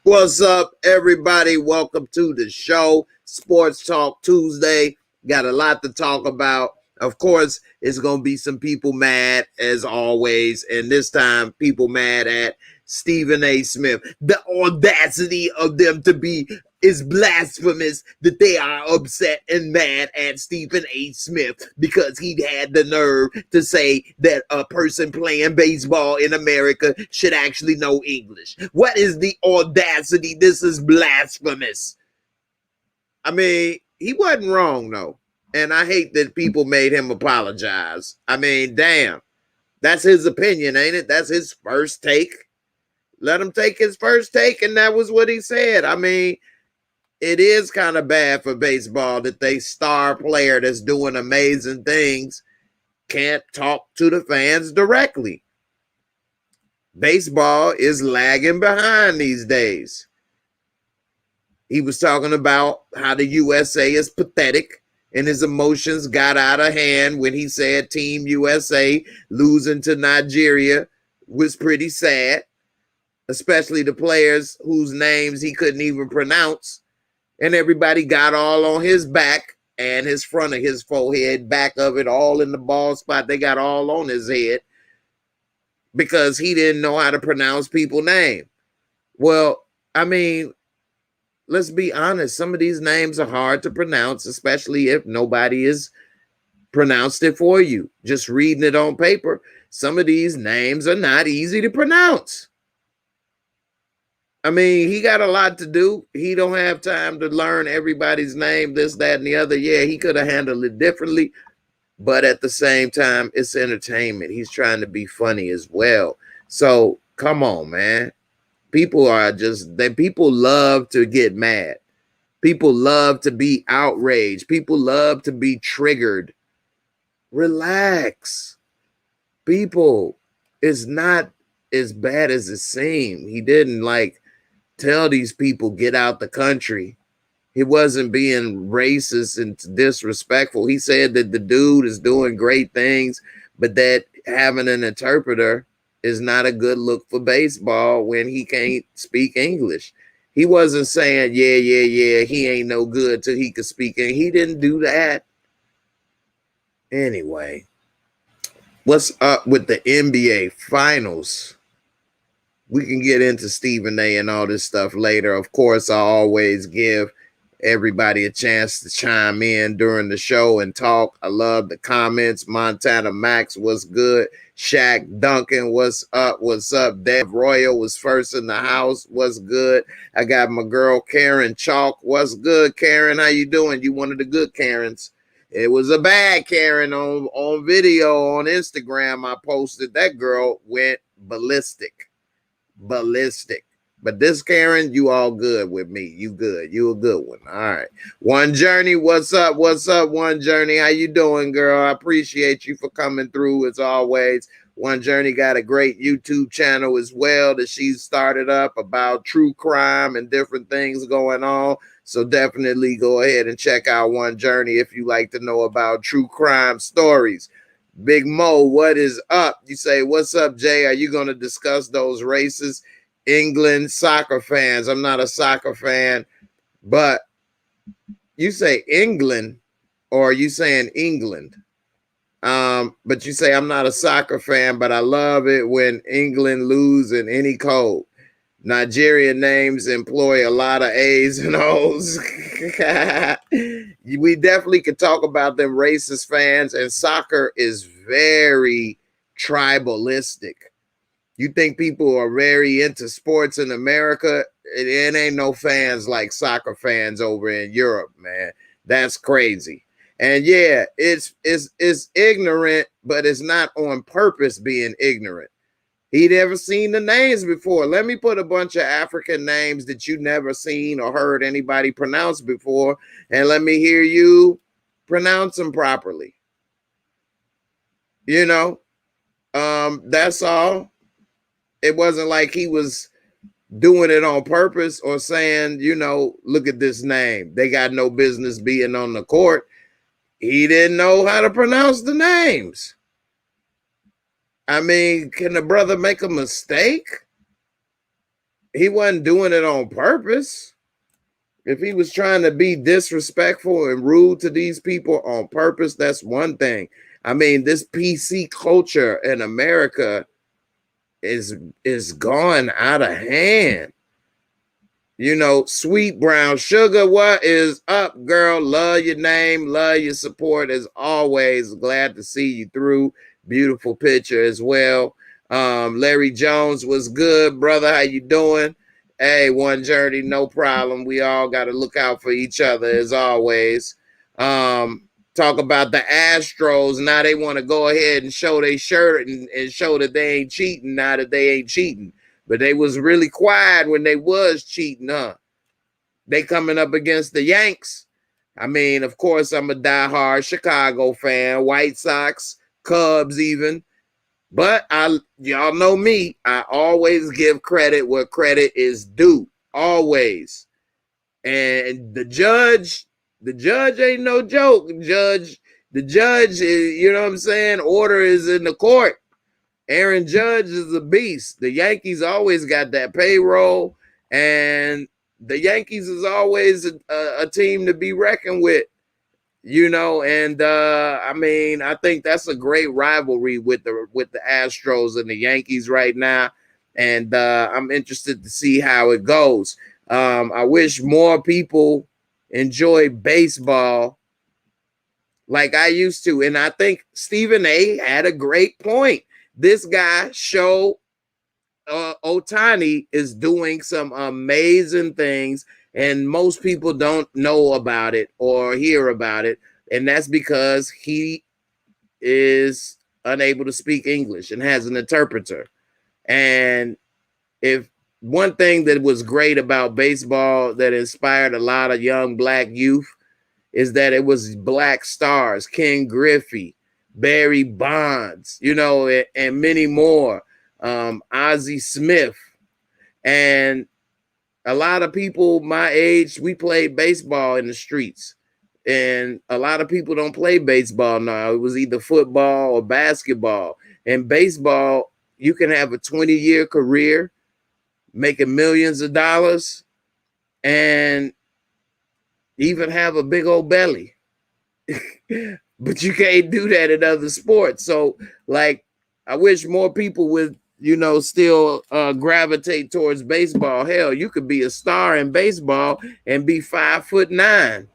What's up, everybody? Welcome to the show, Sports Talk Tuesday. Got a lot to talk about. Of course, it's going to be some people mad, as always, and this time, people mad at Stephen A. Smith. The audacity of them to be is blasphemous that they are upset and mad at Stephen A. Smith because he had the nerve to say that a person playing baseball in America should actually know English. What is the audacity? This is blasphemous. I mean, he wasn't wrong, though. And I hate that people made him apologize. I mean, damn. That's his opinion, ain't it? That's his first take. Let him take his first take, and that was what he said. I mean, it is kind of bad for baseball that they star player that's doing amazing things can't talk to the fans directly. Baseball is lagging behind these days. He was talking about how the USA is pathetic and his emotions got out of hand when he said Team USA losing to Nigeria was pretty sad, especially the players whose names he couldn't even pronounce. And everybody got all on his back and his front of his forehead, back of it, all in the bald spot. They got all on his head because he didn't know how to pronounce people's name. Well, I mean, let's be honest. Some of these names are hard to pronounce, especially if nobody has pronounced it for you. Just reading it on paper, some of these names are not easy to pronounce. I mean, he got a lot to do. He don't have time to learn everybody's name, this, that, and the other. Yeah, he could have handled it differently. But at the same time, it's entertainment. He's trying to be funny as well. So come on, man. People love to get mad. People love to be outraged. People love to be triggered. Relax. People, it's not as bad as it seemed. He didn't tell these people get out the country. He wasn't being racist and disrespectful. He said that the dude is doing great things, but that having an interpreter is not a good look for baseball when he can't speak English. He wasn't saying, yeah, he ain't no good till he could speak. And he didn't do that. Anyway, what's up with the NBA Finals? We can get into Stephen A. and all this stuff later. Of course, I always give everybody a chance to chime in during the show and talk. I love the comments. Montana Max, what's good? Shaq Duncan, what's up? What's up? Dev Royal was first in the house. What's good? I got my girl Karen Chalk. What's good, Karen? How you doing? You one of the good Karens. It was a bad Karen on video on Instagram. I posted that girl went ballistic. But this Karen, you all good with me. You good. You a good one. All right. One Journey, what's up? What's up, One Journey? How you doing, girl? I appreciate you for coming through as always. One Journey got a great YouTube channel as well that she's started up about true crime and different things going on. So definitely go ahead and check out One Journey if you like to know about true crime stories. Big Mo, what is up? You say, what's up, Jay? Are you going to discuss those races? England soccer fans. I'm not a soccer fan, but you say England, or are you saying England? But you say, I'm not a soccer fan, but I love it when England lose in any code. Nigerian names employ a lot of A's and O's. We definitely could talk about them racist fans, and soccer is very tribalistic. You think people are very into sports in America? It ain't no fans like soccer fans over in Europe, man. That's crazy. And yeah, it's ignorant, but it's not on purpose being ignorant. He'd never seen the names before. Let me put a bunch of African names that you never seen or heard anybody pronounce before, and let me hear you pronounce them properly. You know, that's all. It wasn't like he was doing it on purpose or saying, you know, look at this name. They got no business being on the court. He didn't know how to pronounce the names. I mean, can the brother make a mistake? He wasn't doing it on purpose. If he was trying to be disrespectful and rude to these people on purpose, that's one thing. I mean, this PC culture in America is gone out of hand. You know, Sweet Brown Sugar, what is up, girl? Love your name, love your support as always. Glad to see you through. Beautiful picture as well. Larry Jones was good, brother. How you doing? Hey, One Journey, no problem. We all got to look out for each other as always. Talk about the Astros. Now they want to go ahead and show their shirt and show that they ain't cheating now that they ain't cheating. But they was really quiet when they was cheating, huh? They coming up against the Yanks. I mean, of course, I'm a diehard Chicago fan, White Sox, Cubs even. But y'all know me. I always give credit where credit is due. Always. And the judge ain't no joke. The judge is, you know what I'm saying? Order is in the court. Aaron Judge is a beast. The Yankees always got that payroll, and the Yankees is always a team to be reckoned with, you know. And I mean, I think that's a great rivalry with the Astros and the Yankees right now, and I'm interested to see how it goes. I wish more people enjoy baseball like I used to, and I think Stephen A. had a great point. This guy, Show Otani, is doing some amazing things, and most people don't know about it or hear about it. And that's because he is unable to speak English and has an interpreter. And if one thing that was great about baseball that inspired a lot of young black youth is that it was black stars, Ken Griffey, Barry Bonds, you know, and many more, Ozzie Smith. And a lot of people my age, we played baseball in the streets. And a lot of people don't play baseball now. It was either football or basketball. And baseball, you can have a 20-year career, making millions of dollars, and even have a big old belly. But you can't do that in other sports. So, like, I wish more people would, you know, still gravitate towards baseball. Hell, you could be a star in baseball and be 5'9".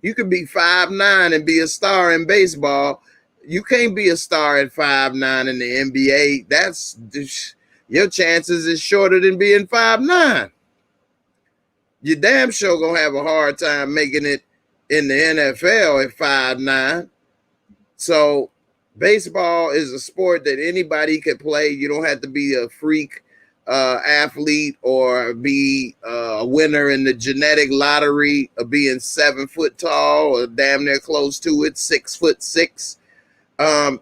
You could be 5'9" and be a star in baseball. You can't be a star at 5'9" in the NBA. That's your chances is shorter than being 5'9". You damn sure gonna have a hard time making it in the NFL at 5'9". So baseball is a sport that anybody could play. You don't have to be a freak athlete or be a winner in the genetic lottery of being 7 foot tall or damn near close to it, 6'6".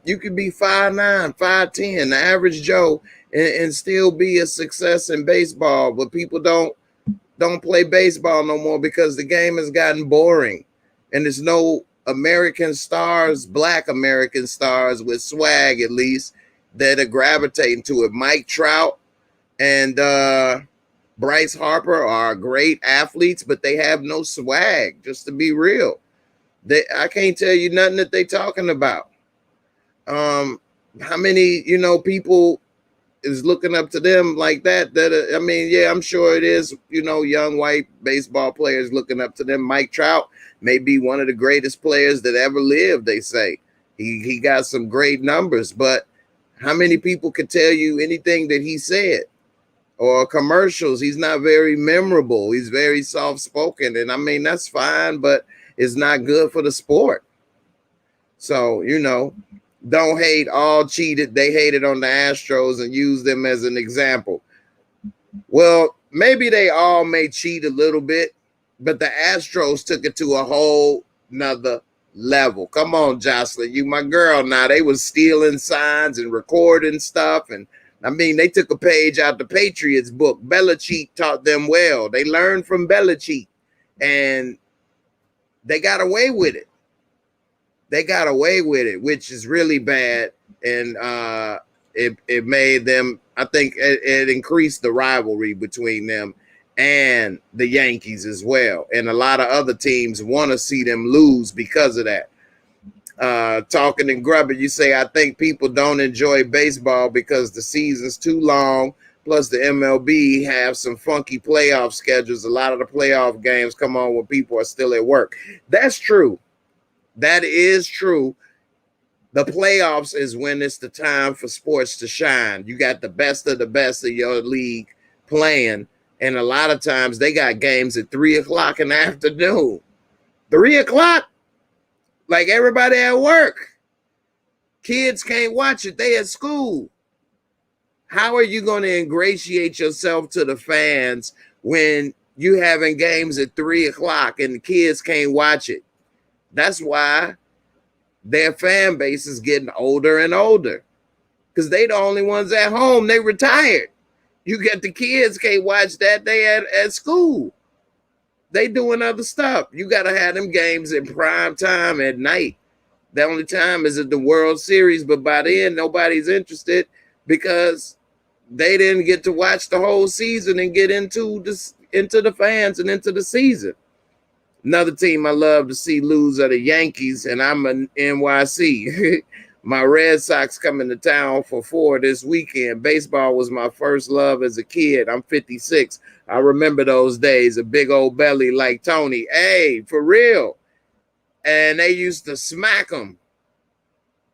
You could be 5'9", 5'10", the average Joe, and still be a success in baseball. But people don't play baseball no more because the game has gotten boring, and there's no American stars, black American stars with swag, at least, that are gravitating to it. Mike Trout and Bryce Harper are great athletes, but they have no swag, just to be real. I can't tell you nothing that they talking about. How many, you know, people is looking up to them like that? I mean, yeah, I'm sure it is, you know, young white baseball players looking up to them. Mike Trout may be one of the greatest players that ever lived, they say. He got some great numbers, but how many people could tell you anything that he said? Or commercials, he's not very memorable. He's very soft-spoken, and I mean, that's fine, but it's not good for the sport. So, you know, don't hate. All cheated. They hated on the Astros and used them as an example. Well, maybe they all may cheat a little bit, but the Astros took it to a whole nother level. Come on, Jocelyn, you my girl now. They was stealing signs and recording stuff, and I mean, they took a page out the Patriots book. Belichick taught them well. They learned from Belichick, and they got away with it. They got away with it, which is really bad. And it made them, I think it increased the rivalry between them and the Yankees as well. And a lot of other teams want to see them lose because of that. Talking and grubbing, you say, I think people don't enjoy baseball because the season's too long. Plus, the MLB have some funky playoff schedules. A lot of the playoff games come on when people are still at work. That's true. That is true. The playoffs is when it's the time for sports to shine. You got the best of your league playing. And a lot of times they got games at 3 o'clock in the afternoon. 3 o'clock? Like everybody at work. Kids can't watch it. They at school. How are you going to ingratiate yourself to the fans when you having games at 3 o'clock and the kids can't watch it? That's why their fan base is getting older and older, because they the only ones at home. They retired. You get the kids can't watch that. They at school. They doing other stuff. You got to have them games in prime time at night. The only time is at the World Series, but by then nobody's interested because they didn't get to watch the whole season and get into the fans and into the season. Another team I love to see lose are the Yankees, and I'm an NYC. My Red Sox coming to town for 4 this weekend. Baseball was my first love as a kid. I'm 56. I remember those days, a big old belly like Tony. Hey, for real. And they used to smack them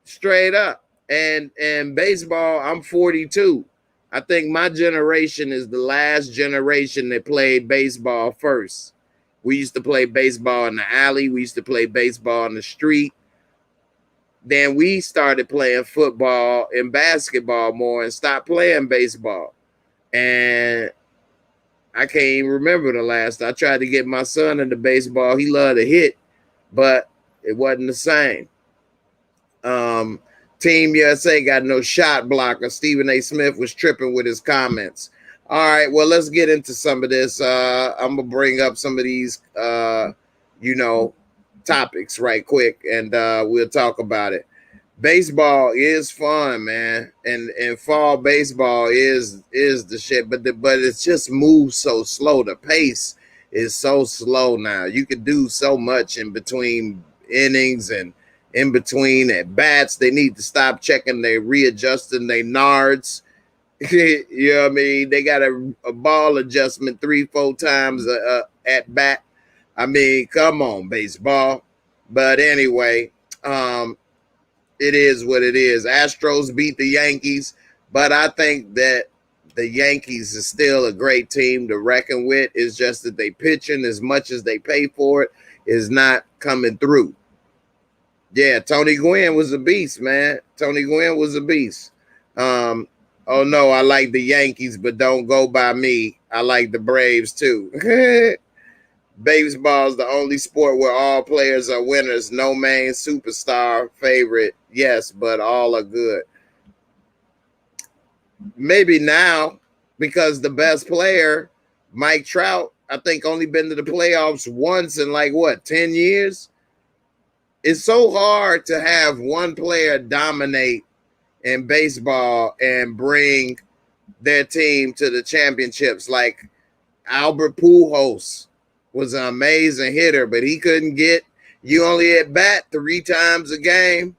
straight up. And baseball, I'm 42. I think my generation is the last generation that played baseball first. We used to play baseball in the alley. We used to play baseball in the street. Then we started playing football and basketball more and stopped playing baseball. And I can't even remember the last. I tried to get my son into baseball. He loved to hit, but it wasn't the same. Team USA got no shot blocker. Stephen A. Smith was tripping with his comments. All right, well, let's get into some of this. I'm going to bring up some of these, topics right quick, and we'll talk about it. Baseball is fun, man, and fall baseball is the shit, but it's just moves so slow. The pace is so slow now. You can do so much in between innings and in between at bats. They need to stop checking. They readjusting their nards. You know what I mean? They got a ball adjustment 3-4 times at bat. I mean, come on, baseball. But anyway, it is what it is. Astros beat the Yankees, but I think that the Yankees is still a great team to reckon with. It's just that they pitching as much as they pay for it is not coming through. Yeah, Tony Gwynn was a beast, man. Tony Gwynn was a beast. Oh no, I like the Yankees, but don't go by me. I like the Braves too. Baseball is the only sport where all players are winners. No main superstar favorite. Yes, but all are good. Maybe now, because the best player, Mike Trout, I think only been to the playoffs once in 10 years? It's so hard to have one player dominate in baseball and bring their team to the championships. Like Albert Pujols was an amazing hitter, but he couldn't get you only at bat 3 times a game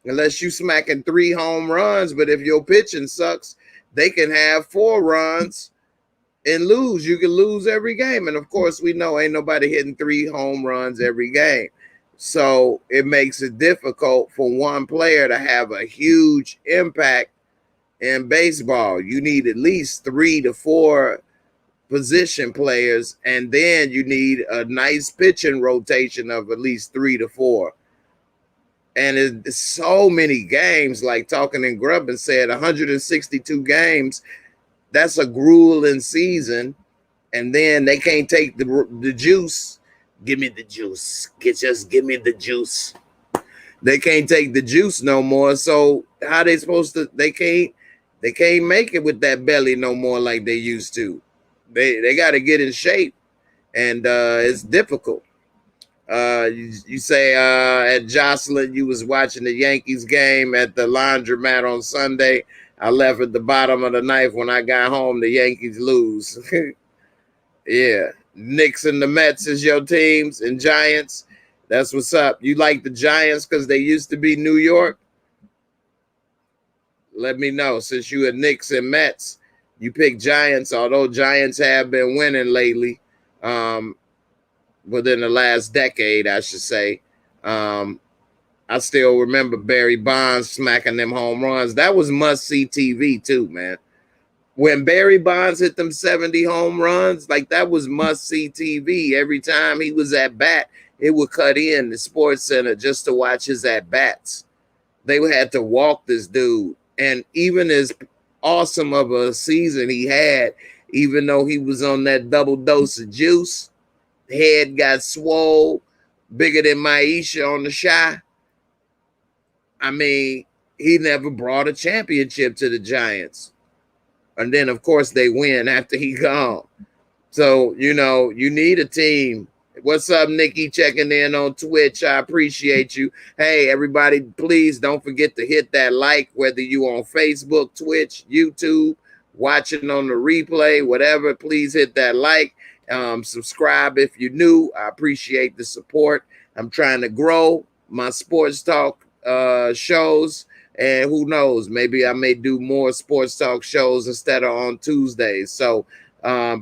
unless you smacking 3 home runs. But if your pitching sucks, they can have 4 runs and lose. You can lose every game. And of course, we know ain't nobody hitting 3 home runs every game. So it makes it difficult for one player to have a huge impact in baseball. You need at least 3 to 4 position players, and then you need a nice pitching rotation of at least 3 to 4. And it's so many games, like Talking and Grubbin said, 162 games. That's a grueling season. And then they can't take the juice. Give me the juice. Just give me the juice. They can't take the juice no more. So how they supposed to? They can't make it with that belly no more like they used to. They got to get in shape, and it's difficult. You say at Jocelyn, you was watching the Yankees game at the laundromat on Sunday. I left at the bottom of the ninth. When I got home, the Yankees lose. Yeah. Knicks and the Mets is your teams, and Giants. That's what's up. You like the Giants because they used to be New York? Let me know. Since you had Knicks and Mets, you pick Giants, although Giants have been winning lately. Within the last decade, I should say. I still remember Barry Bonds smacking them home runs. That was must-see TV too, man. When Barry Bonds hit them 70 home runs, like that was must-see TV. Every time he was at bat, it would cut in the Sports Center just to watch his at-bats. They had to walk this dude. And even as awesome of a season he had, even though he was on that double dose of juice, head got swole, bigger than Maisha on the Shy. I mean, he never brought a championship to the Giants. And then, of course, they win after he gone. So, you know, you need a team. What's up, Nikki, checking in on Twitch? I appreciate you. Hey, everybody, please don't forget to hit that like, whether you on Facebook, Twitch, YouTube, watching on the replay, whatever. Please hit that like. Subscribe if you're new. I appreciate the support. I'm trying to grow my sports talk shows, and who knows, maybe I may do more sports talk shows instead of on Tuesdays. So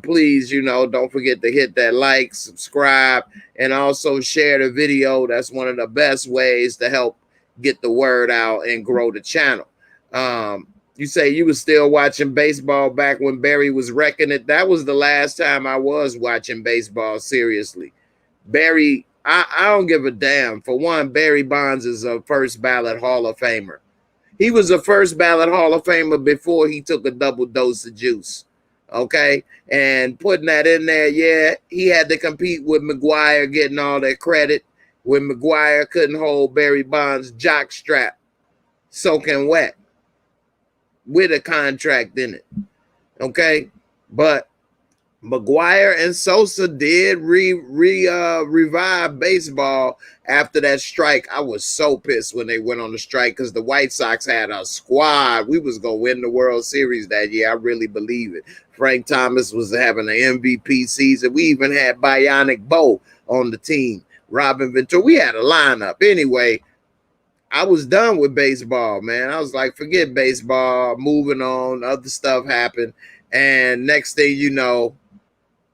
please, you know, don't forget to hit that like, subscribe, and also share the video. That's one of the best ways to help get the word out and grow the channel. You say you were still watching baseball back when Barry was wrecking it. That was the last time I was watching baseball seriously. Barry, I don't give a damn. For one, Barry Bonds is a first ballot Hall of Famer. He was a first ballot Hall of Famer before he took a double dose of juice. Okay? And putting that in there, yeah, he had to compete with McGwire getting all that credit when McGwire couldn't hold Barry Bonds' jock strap soaking wet with a contract in it. Okay? But McGwire and Sosa did revive baseball after that strike. I was so pissed when they went on the strike because the White Sox had a squad. We was going to win the World Series that year. I really believe it. Frank Thomas was having an MVP season. We even had Bionic Bo on the team. Robin Ventura. We had a lineup. Anyway, I was done with baseball, man. I was like, forget baseball. Moving on. Other stuff happened. And next thing you know,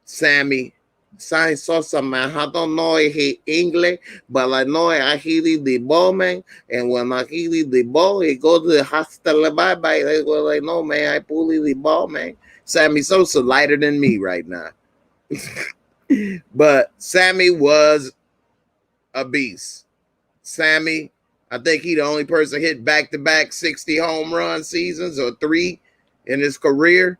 Sammy, Sai Sosa, man, I don't know he English, but I know I hear the ball, man. And when I hear the ball, he go to the hospital, bye-bye. They go like, no, man, I pull the ball, man. Sammy Sosa lighter than me right now. But Sammy was a beast. Sammy, I think he the only person hit back-to-back 60 home run seasons or 3 in his career.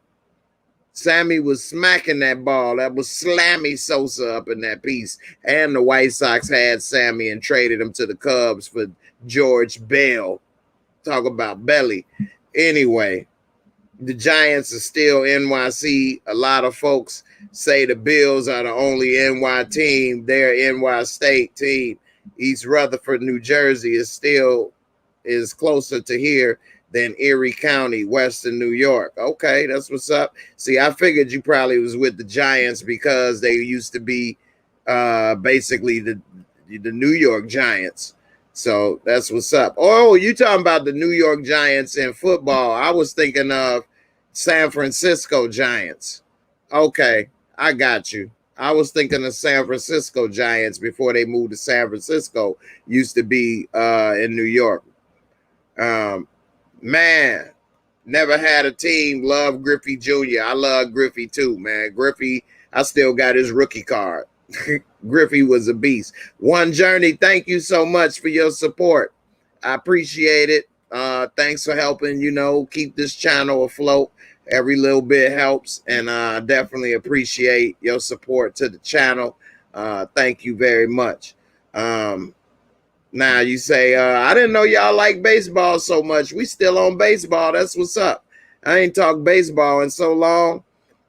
Sammy was smacking that ball. That was Slammy Sosa up in that piece. And the White Sox had Sammy and traded him to the Cubs for George Bell. Talk about belly. Anyway, the Giants are still NYC. A lot of folks say the Bills are the only NY team. They're NY State team. East Rutherford, New Jersey is closer to here than Erie County, Western New York. Okay, that's what's up. See, I figured you probably was with the Giants because they used to be basically the New York Giants. So that's what's up. Oh, you talking about the New York Giants in football. I was thinking of San Francisco Giants. Okay, I got you. I was thinking of San Francisco Giants before they moved to San Francisco. Used to be in New York. Man, never had a team. Love Griffey Jr. I love Griffey too, man. Griffey, I still got his rookie card. Griffey was a beast. One Journey, thank you so much for your support. I appreciate it. Thanks for helping, you know, keep this channel afloat. Every little bit helps, and I definitely appreciate your support to the channel. Thank you very much. Now you say, I didn't know y'all like baseball so much. We still on baseball. That's what's up. I ain't talked baseball in so long.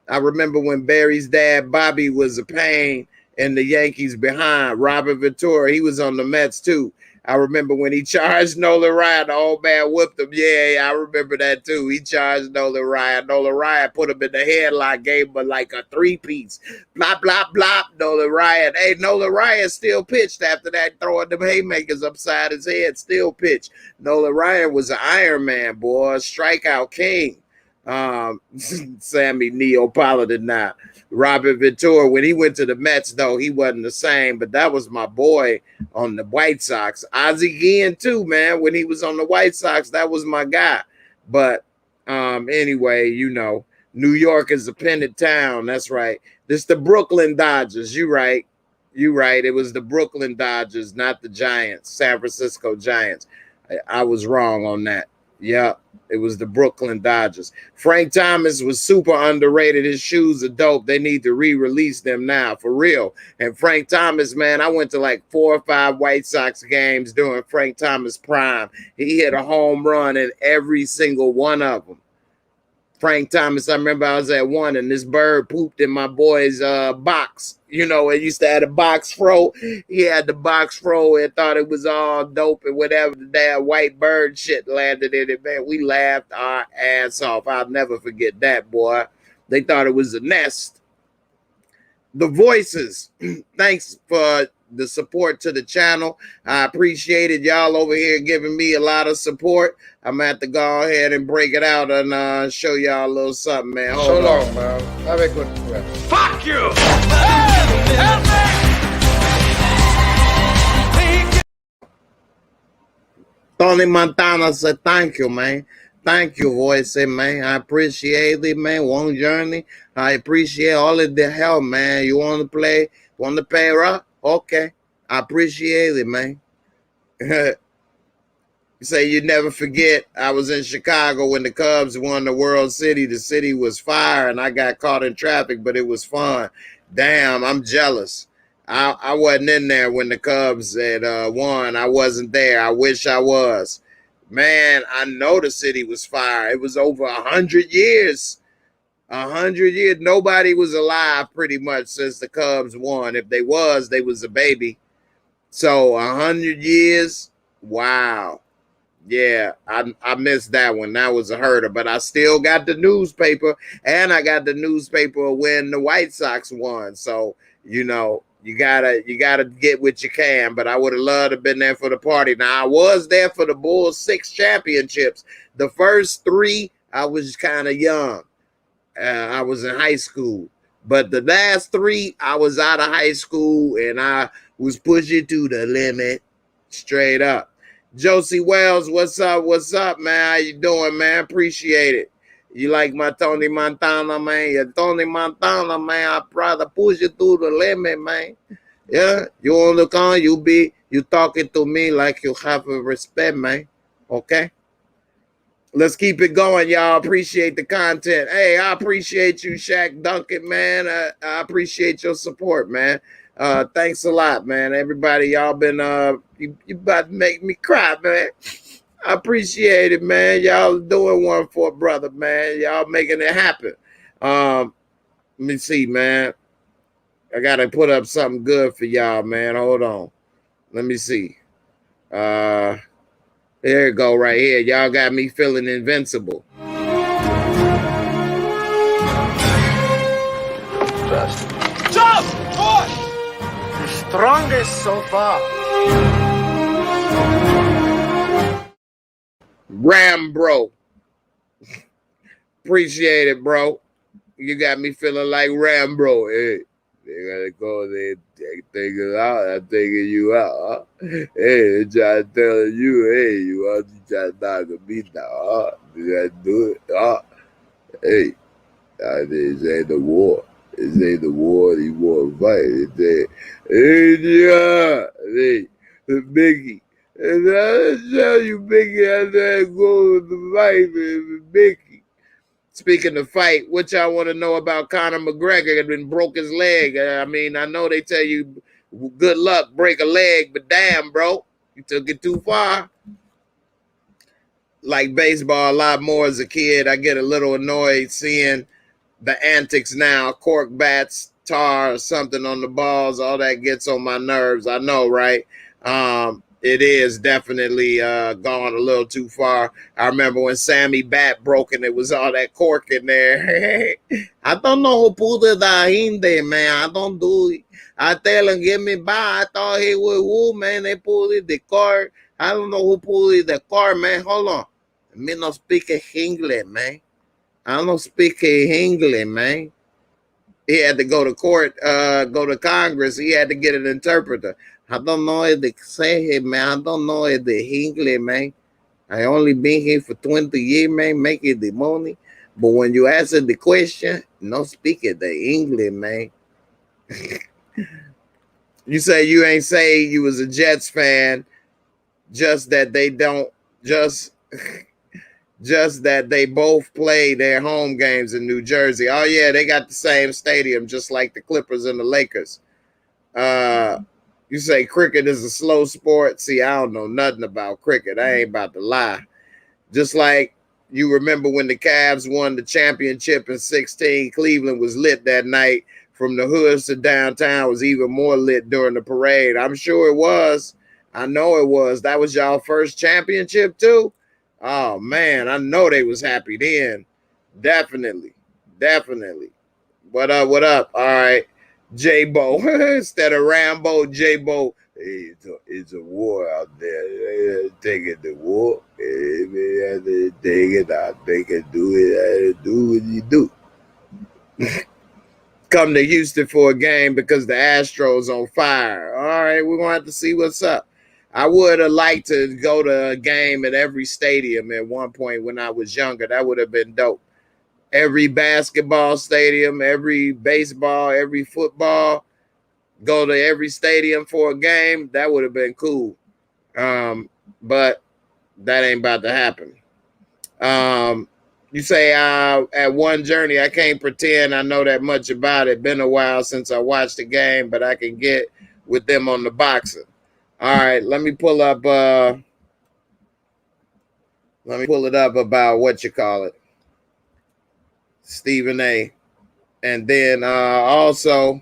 I remember when Barry's dad, Bobby, was a pain and the Yankees behind. Robin Ventura, he was on the Mets too. I remember when he charged Nolan Ryan, the old man whooped him. Yeah, I remember that too. He charged Nolan Ryan. Nolan Ryan put him in the headlock, gave him like a 3-piece. Blah, blah, blah. Nolan Ryan. Hey, Nolan Ryan still pitched after that, throwing them haymakers upside his head. Still pitched. Nolan Ryan was an Iron Man, boy. Strikeout king. Sammy Neapolitan now. Robert Ventura, when he went to the Mets, though, he wasn't the same, but that was my boy on the White Sox. Ozzie Guillen, too, man. When he was on the White Sox, that was my guy. But anyway, you know, New York is a pennant town. That's right. This the Brooklyn Dodgers. You right. You right. It was the Brooklyn Dodgers, not the Giants, San Francisco Giants. I was wrong on that. Yeah, it was the Brooklyn Dodgers. Frank Thomas was super underrated. His shoes are dope. They need to re-release them now, for real. And Frank Thomas, man, I went to like 4 or 5 White Sox games during Frank Thomas' prime. He hit a home run in every single one of them. Frank Thomas, I remember I was at one and this bird pooped in my boy's box. You know, it used to have a box fro. He had the box fro and thought it was all dope and whatever. The damn white bird shit landed in it, man. We laughed our ass off. I'll never forget that, boy. They thought it was a nest. The voices, thanks for the support to the channel. I appreciate it. Y'all over here giving me a lot of support. I'm at to go ahead and break it out and show y'all a little something, man. Hold so long, on. man. Have a good rest. Fuck you! Tony Montana said, thank you, man. Thank you, voice, man. I appreciate it, man. One journey. I appreciate all of the help, man. You want to play? Want to pay rock? Okay. I appreciate it, man. You say you never forget. I was in Chicago when the Cubs won the World Series. The city was fire, and I got caught in traffic, but it was fun. Damn, I'm jealous. I wasn't in there when the Cubs had won. I wasn't there. I wish I was. Man, I know the city was fire. It was over 100 years. 100 years. Nobody was alive pretty much since the Cubs won. If they was a baby. So 100 years. Wow. Yeah, I missed that one. That was a herder, but I still got the newspaper, and I got the newspaper when the White Sox won. So, you know, you gotta get what you can. But I would have loved to have been there for the party. Now, I was there for the Bulls 6 championships. The first 3, I was kind of young. I was in high school. But the last 3, I was out of high school, and I was pushing to the limit straight up. Josie Wells, what's up? What's up, man? How you doing, man? Appreciate it. You like my Tony Montana, man? Yeah, Tony Montana, man. I probably push you through the limit, man. Yeah, you on the con, you talking to me like you have a respect, man. Okay? Let's keep it going, y'all. Appreciate the content. Hey, I appreciate you, Shaq Duncan, man. I appreciate your support, man. Thanks a lot, man. Everybody, y'all been you about to make me cry, man. I appreciate it, man. Y'all doing one for a brother, man. Y'all making it happen. Let me see, man. I gotta put up something good for y'all, man. Hold on. Let me see. There you go, right here. Y'all got me feeling invincible. Strongest so far. Ram, bro. Appreciate it, bro. You got me feeling like Ram, bro. Hey, they gotta go there and take it out. I'm taking you out. Huh? Hey, I'm trying to tell you, hey, you want to try to knock me down. Huh? You gotta do it. Huh? Hey, this ain't the war. This ain't the war, he want to fight. It said, hey, Mickey. And I tell you, Mickey, I said, go to the fight with Mickey. Speaking of fight, what y'all want to know about Conor McGregor had been broke his leg? I mean, I know they tell you good luck, break a leg, but damn, bro, you took it too far. Like baseball a lot more as a kid, I get a little annoyed seeing the antics now, cork bats, tar, or something on the balls, all that gets on my nerves. I know, right? It is definitely gone a little too far. I remember when Sammy Bat broke and it was all that cork in there. I don't know who put it in there, man. I don't do it. I tell him, give me by. I thought he was who, man. They pulled it, the car. I don't know who pulled it, the car, man. Hold on. Me not speak English, man. I don't speak English, man. He had to go to court, go to Congress. He had to get an interpreter. I don't know if they say it, man. I don't know if the English, man. I only been here for 20 years, man, making the money. But when you answer the question, no speaking the English, man. You say you ain't say you was a Jets fan, just that they don't, just that they both play their home games in New Jersey. Oh, yeah, they got the same stadium, just like the Clippers and the Lakers. You say cricket is a slow sport. See, I don't know nothing about cricket. I ain't about to lie. Just like you remember when the Cavs won the championship in 16, Cleveland was lit that night. From the hoods to downtown was even more lit during the parade. I'm sure it was. I know it was. That was y'all first championship too? Oh, man, I know they was happy then. Definitely. What up? All right. J-Bo. Instead of Rambo, J-Bo. Hey, it's a war out there. Taking the war. Take it out. They can do it. Do what you do. Come to Houston for a game because the Astros on fire. All right, we're going to have to see what's up. I would have liked to go to a game at every stadium at one point when I was younger. That would have been dope. Every basketball stadium, every baseball, every football, go to every stadium for a game. That would have been cool. But that ain't about to happen. You say at One Journey, I can't pretend I know that much about it. Been a while since I watched the game, but I can get with them on the boxing. All right, let me pull up about what you call it. Stephen A. And then also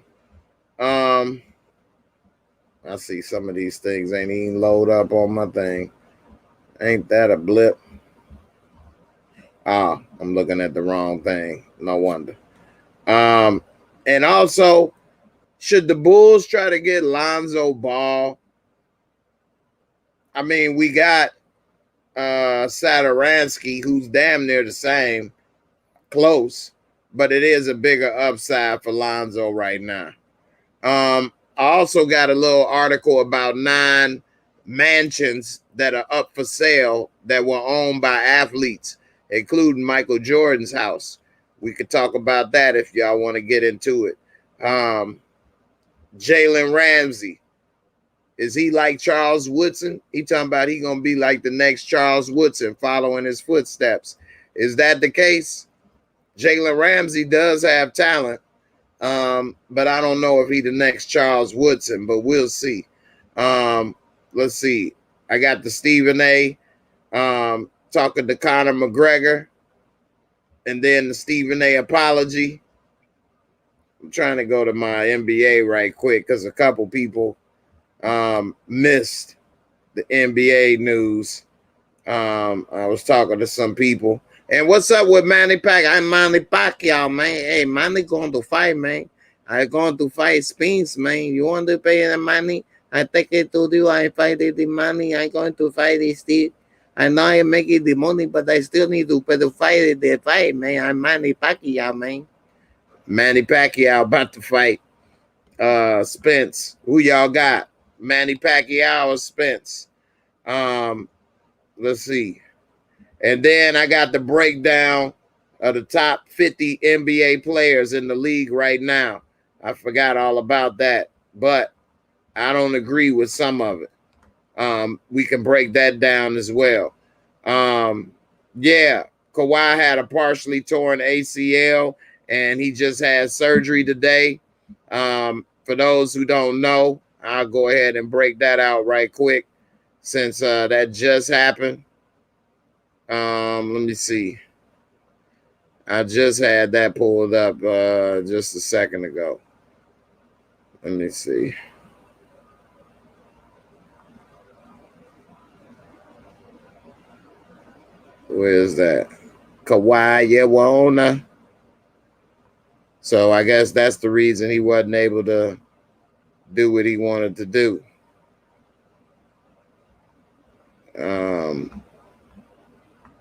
I see some of these things ain't even load up on my thing. Ain't that a blip? I'm looking at the wrong thing. No wonder. And also, should the Bulls try to get Lonzo Ball? I mean, we got Satoransky, who's damn near the same, close, but it is a bigger upside for Lonzo right now. I also got a little article about 9 mansions that are up for sale that were owned by athletes, including Michael Jordan's house. We could talk about that if y'all want to get into it. Jalen Ramsey, is he like Charles Woodson? He talking about he gonna be like the next Charles Woodson, following his footsteps. Is that the case? Jalen Ramsey does have talent, but I don't know if he the next Charles Woodson, but we'll see. Let's see. I got the Stephen A. Talking to Conor McGregor, and then the Stephen A. apology. I'm trying to go to my NBA right quick because a couple people missed the NBA news. I was talking to some people. And what's up with Manny Pacquiao? I'm Manny Pacquiao, man. Hey, Manny going to fight, man. I going to fight Spence, man. You want to pay the money? I take it to you. I fight the money. I'm going to fight it still. I know I'm making the money, but I still need to pay the fight, man. I'm Manny Pacquiao, man. Manny Pacquiao about to fight Spence. Who y'all got? Manny Pacquiao or Spence? Let's see. And then I got the breakdown of the top 50 NBA players in the league right now. I forgot all about that, but I don't agree with some of it. We can break that down as well. Yeah, Kawhi had a partially torn ACL, and he just had surgery today. For those who don't know, I'll go ahead and break that out right quick since that just happened. Let me see. I just had that pulled up just a second ago. Let me see. Where's that? Kawhi Leonard. So I guess that's the reason he wasn't able to do what he wanted to do.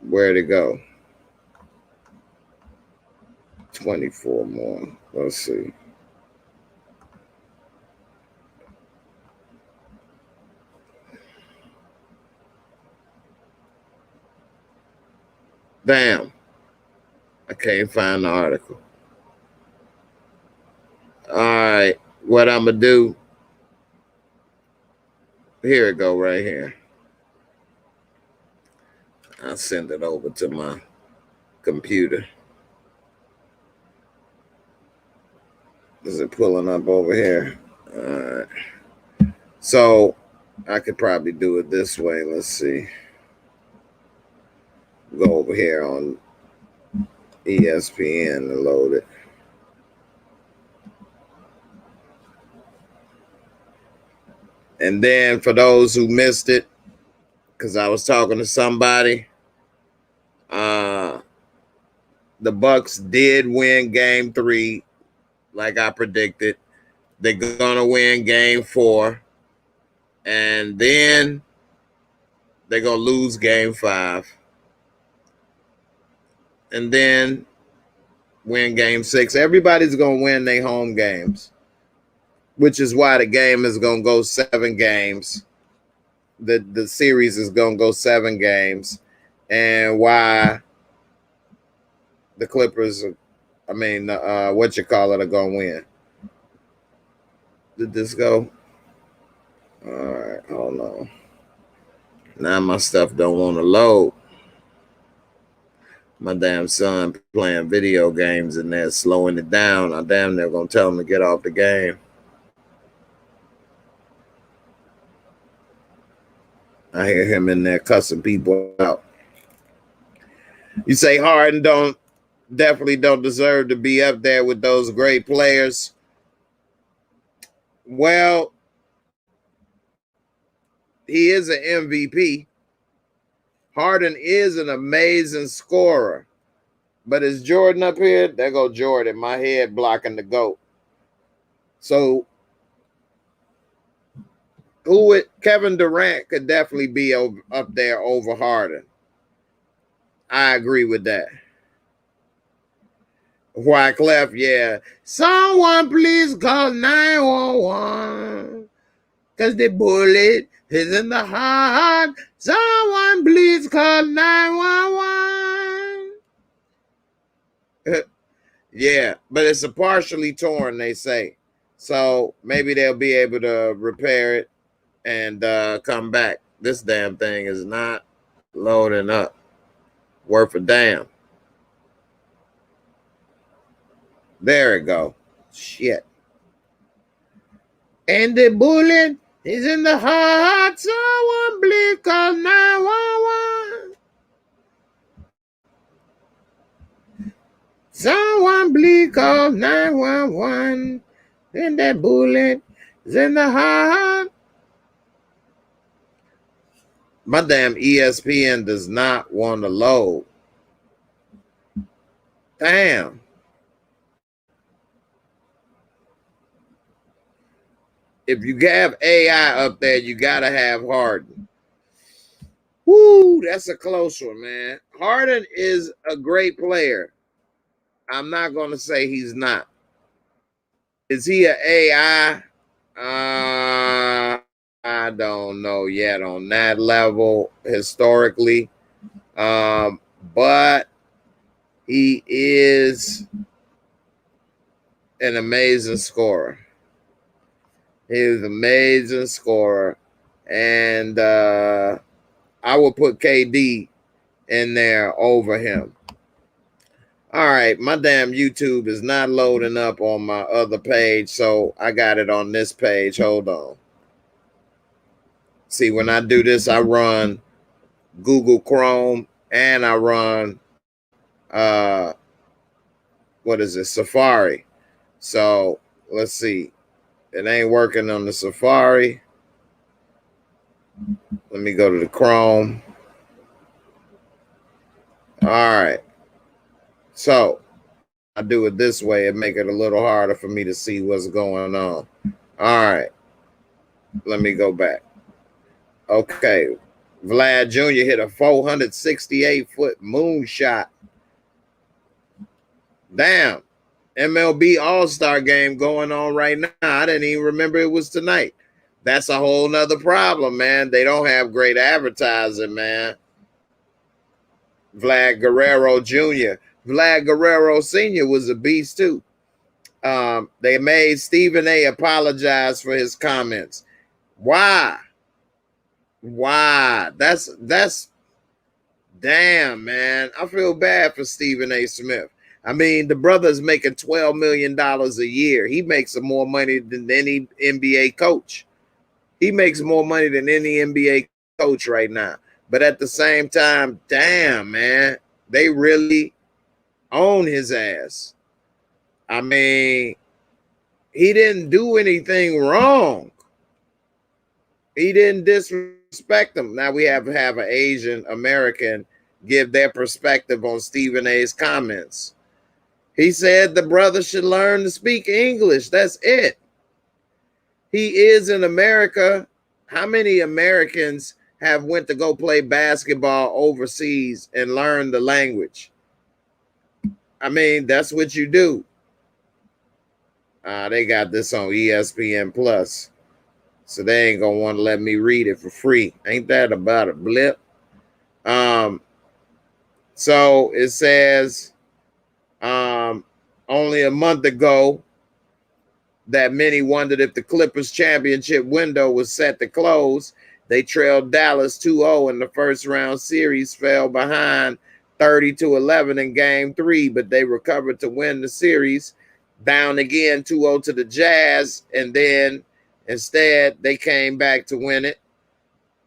Where'd it go? 24 more. Let's see. Damn. I can't find the article. All right. What I'm going to do. Here it go right here. I'll send it over to my computer. Is it pulling up over here? All right. So I could probably do it this way. Let's see. Go over here on ESPN and load it. And then for those who missed it, because I was talking to somebody, the Bucks did win game 3, like I predicted. They're gonna win game 4, and then they're gonna lose game 5, and then win game 6. Everybody's gonna win their home games, which is why the game is gonna go 7 games. The series is gonna go 7 games, and why the Clippers, are gonna win. Did this go? All right, hold on. Now my stuff don't want to load. My damn son playing video games and they're slowing it down. I damn near gonna tell him to get off the game. I hear him in there cussing people out. You say Harden definitely don't deserve to be up there with those great players. Well, he is an MVP. Harden is an amazing scorer. But is Jordan up here? There go Jordan, my head blocking the GOAT. So Kevin Durant could definitely be up there over Harden. I agree with that. Wyclef, yeah. Someone please call 911. Because the bullet is in the heart. Someone please call 911. Yeah, but it's a partially torn, they say. So maybe they'll be able to repair it and come back. This damn thing is not loading up. Worth a damn. There it go. Shit. And the bullet is in the heart. Someone please call 911. Someone please call 911. And that bullet is in the heart. My damn ESPN does not want to load. Damn. If you have AI up there, you got to have Harden. Woo, that's a close one, man. Harden is a great player. I'm not going to say he's not. Is he an AI? I don't know yet on that level historically. But he is an amazing scorer. He is an amazing scorer. And I would put KD in there over him. All right, my damn YouTube is not loading up on my other page, so I got it on this page. Hold on. See, when I do this, I run Google Chrome and I run, Safari. So let's see. It ain't working on the Safari. Let me go to the Chrome. All right. So I do it this way and make it a little harder for me to see what's going on. All right. Let me go back. Okay. Vlad Jr. hit a 468-foot moonshot. Damn. MLB All-Star game going on right now. I didn't even remember it was tonight. That's a whole nother problem, man. They don't have great advertising, man. Vlad Guerrero Jr. Vlad Guerrero Sr. was a beast, too. They made Stephen A. apologize for his comments. Why? That's damn, man. I feel bad for Stephen A. Smith. I mean, the brother's making $12 million a year. He makes more money than any NBA coach. He makes more money than any NBA coach right now. But at the same time, damn, man, they really own his ass. I mean, he didn't do anything wrong. He didn't disrespect them. Now we have an Asian American give their perspective on Stephen A.'s comments. He said the brother should learn to speak English. That's it. He is in America. How many Americans have went to go play basketball overseas and learn the language? I mean, that's what you do. They got this on ESPN Plus. So they ain't gonna want to let me read it for free. Ain't that about a blip? So it says only a month ago that many wondered if the Clippers championship window was set to close. They trailed Dallas 2-0 in the first round series, fell behind 30-11 in game 3, but they recovered to win the series, down again 2-0 to the Jazz, and then instead they came back to win it.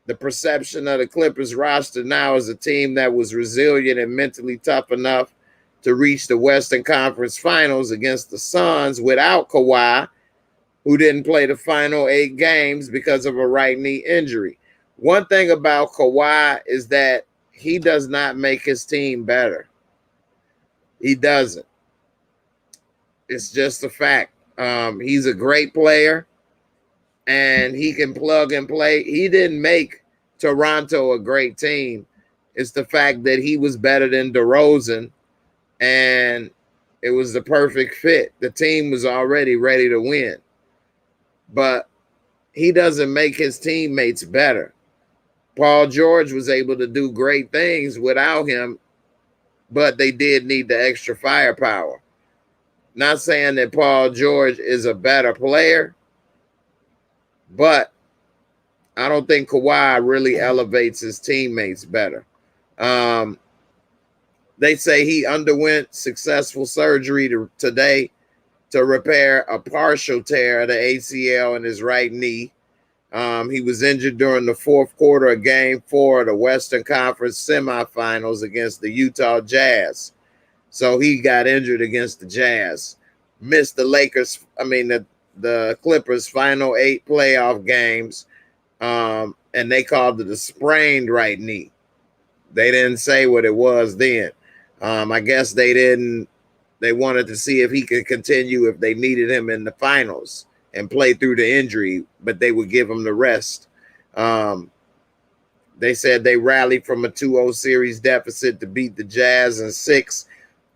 The perception of the Clippers roster now is a team that was resilient and mentally tough enough to reach the Western Conference Finals against the Suns without Kawhi, who didn't play the final 8 games because of a right knee injury. One thing about Kawhi is that he does not make his team better. He doesn't. It's just a fact. He's a great player, and he can plug and play. He didn't make Toronto a great team. It's the fact that he was better than DeRozan, and it was the perfect fit. The team was already ready to win, but he doesn't make his teammates better. Paul George was able to do great things without him, but they did need the extra firepower. Not saying that Paul George is a better player, but I don't think Kawhi really elevates his teammates better. They say he underwent successful surgery today to repair a partial tear of the ACL in his right knee. He was injured during the fourth quarter of Game 4 of the Western Conference semifinals against the Utah Jazz. So he got injured against the Jazz. Missed the Clippers' final 8 playoff games, and they called it a sprained right knee. They didn't say what it was then. I guess they wanted to see if he could continue if they needed him in the finals and play through the injury, but they would give him the rest. They said they rallied from a 2-0 series deficit to beat the Jazz in 6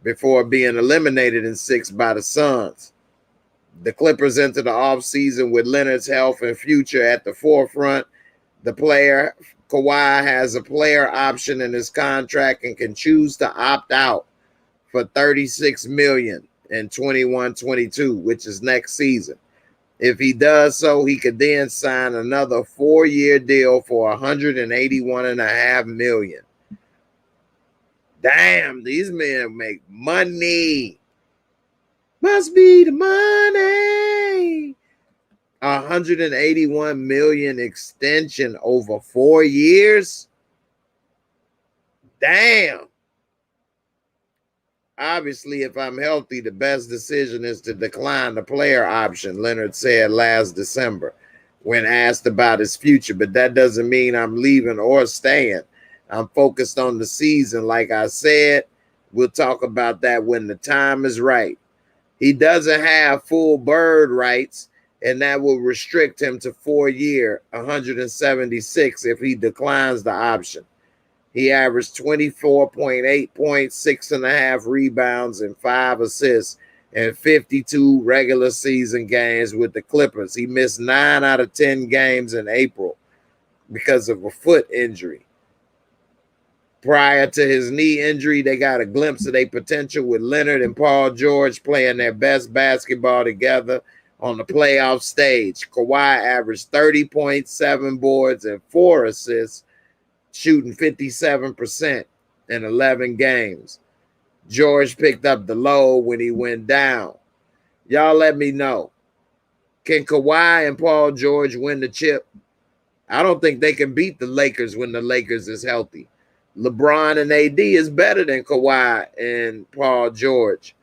before being eliminated in 6 by the Suns. The Clippers enter the offseason with Leonard's health and future at the forefront. The player, Kawhi, has a player option in his contract and can choose to opt out for $36 million in 21-22, which is next season. If he does so, he could then sign another 4-year deal for $181.5 million. Damn, these men make money. Must be the money. $181 million extension over 4 years. Damn. Obviously, if I'm healthy, the best decision is to decline the player option, Leonard said last December when asked about his future. But that doesn't mean I'm leaving or staying. I'm focused on the season. Like I said, we'll talk about that when the time is right. He doesn't have full bird rights, and that will restrict him to 4-year, 176 if he declines the option. He averaged 24.8 points, 6.5 rebounds, and 5 assists in 52 regular season games with the Clippers. He missed 9 out of 10 games in April because of a foot injury. Prior to his knee injury, they got a glimpse of their potential with Leonard and Paul George playing their best basketball together on the playoff stage. Kawhi averaged 30.7 boards and 4 assists, shooting 57% in 11 games. George picked up the load when he went down. Y'all let me know. Can Kawhi and Paul George win the chip? I don't think they can beat the Lakers when the Lakers is healthy. LeBron and AD is better than Kawhi and Paul George,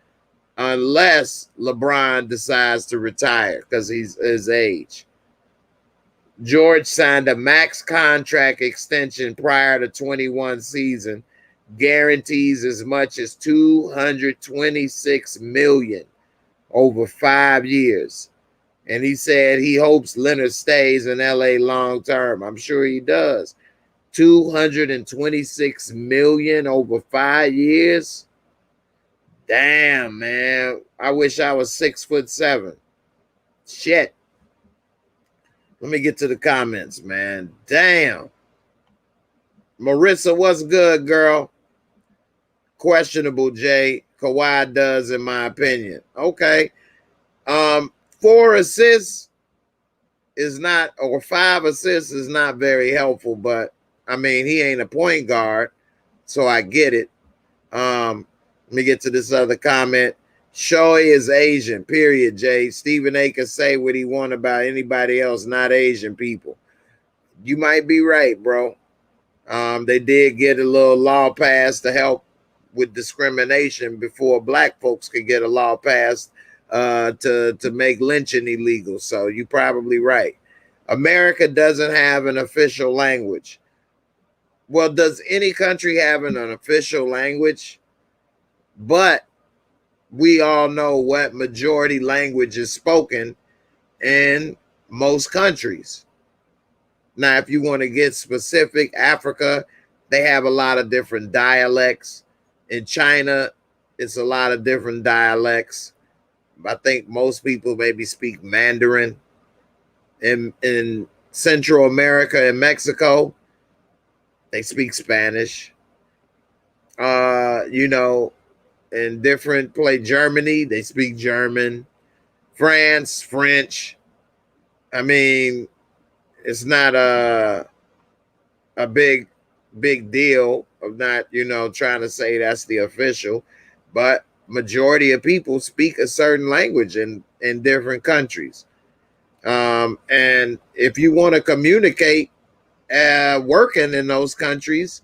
unless LeBron decides to retire because he's his age. George signed a max contract extension prior to 21 season, guarantees as much as $226 million over 5 years. And he said he hopes Leonard stays in LA long term. I'm sure he does. $226 million over 5 years. Damn, man. I wish I was 6'7". Shit. Let me get to the comments, man. Damn. Marissa, what's good, girl? Questionable, Jay. Kawhi does, in my opinion. Okay. 4 assists is not, or 5 assists is not very helpful, but I mean, he ain't a point guard, so I get it. Let me get to this other comment. Shoei is Asian, period, Jay. Stephen A can say what he want about anybody else, not Asian people. You might be right, bro. They did get a little law passed to help with discrimination before black folks could get a law passed to make lynching illegal. So you're probably right. America doesn't have an official language. Well, does any country have an official language? But we all know what majority language is spoken in most countries. Now, if you want to get specific, Africa, they have a lot of different dialects. In China, it's a lot of different dialects. I think most people maybe speak Mandarin. In Central America and Mexico, they speak Spanish. In different Germany, they speak German. France, French. I mean, it's not a big deal of not, trying to say that's the official, but majority of people speak a certain language in different countries. And if you want to communicate working in those countries,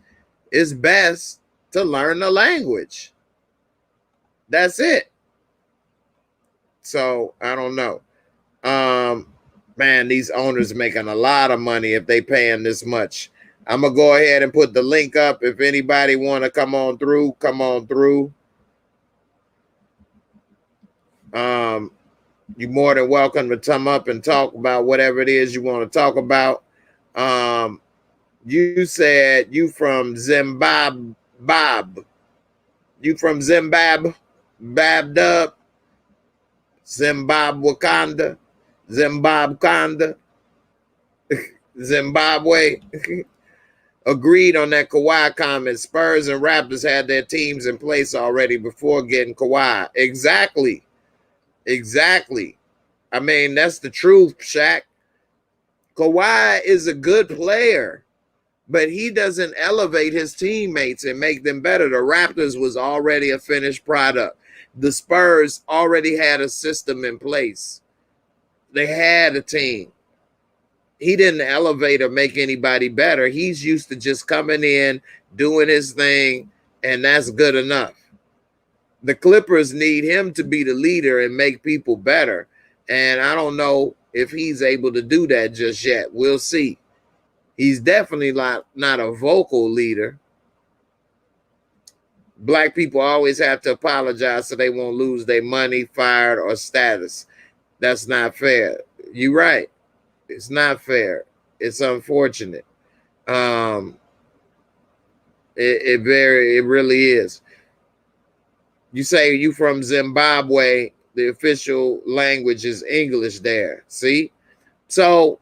it's best to learn the language. That's it. So I don't know. Man, these owners making a lot of money if they paying this much. I'm gonna go ahead and put the link up. If anybody want to come on through, come on through. You're more than welcome to come up and talk about whatever it is you want to talk about. You said you from Zimbabwe. You from Zimbabwe? Babdub? Zimbabwe, Zimbabwe. Agreed on that Kawhi comment. Spurs and Raptors had their teams in place already before getting Kawhi. Exactly. I mean, that's the truth, Shaq. Kawhi is a good player, but he doesn't elevate his teammates and make them better. The Raptors was already a finished product. The Spurs already had a system in place. They had a team. He didn't elevate or make anybody better. He's used to just coming in, doing his thing, and that's good enough. The Clippers need him to be the leader and make people better. And I don't know if he's able to do that just yet. We'll see. He's definitely not a vocal leader. Black people always have to apologize so they won't lose their money, fired, or status. That's not fair. You're right. It's not fair. It's unfortunate. It really is. You say you from Zimbabwe, the official language is English there. See? So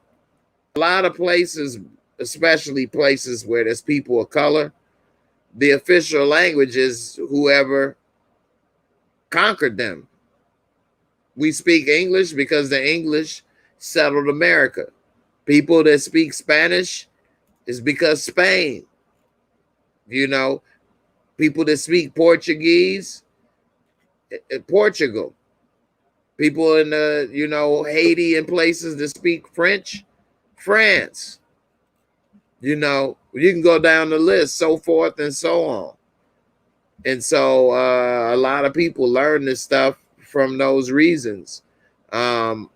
a lot of places, especially places where there's people of color, the official language is whoever conquered them. We speak English because the English settled America. People that speak Spanish is because Spain. You know, people that speak Portuguese, Portugal. People in Haiti and places that speak French, France. You know, you can go down the list, so forth and so on. And so a lot of people learn this stuff from those reasons. And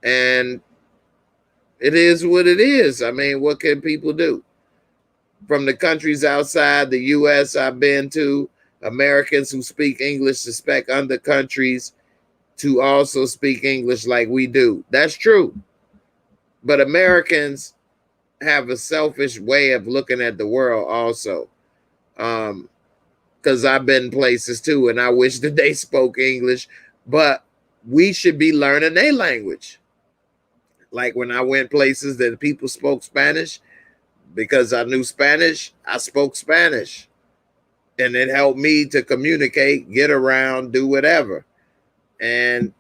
it is what it is. I mean, what can people do? From the countries outside the U.S. I've been to, Americans who speak English suspect other countries to also speak English like we do. That's true. But Americans have a selfish way of looking at the world also. Because I've been places too, and I wish that they spoke English, but we should be learning their language. Like when I went places that people spoke Spanish, because I knew Spanish, I spoke Spanish. And it helped me to communicate, get around, do whatever. And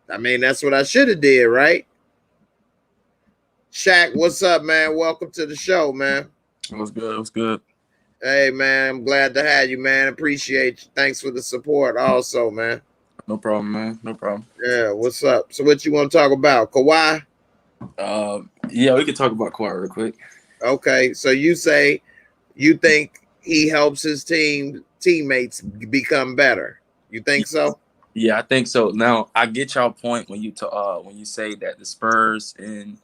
I mean, that's what I should have did, right? Shaq, what's up, man? Welcome to the show, man. What's good? What's good? Hey, man, I'm glad to have you, man. Appreciate you. Thanks for the support also, man. No problem, man. No problem. Yeah, what's up? So what you want to talk about? Kawhi? Yeah, we can talk about Kawhi real quick. Okay, so you say you think he helps his teammates become better. You think so? Yeah, I think so. Now, I get y'all point when you say that the Spurs and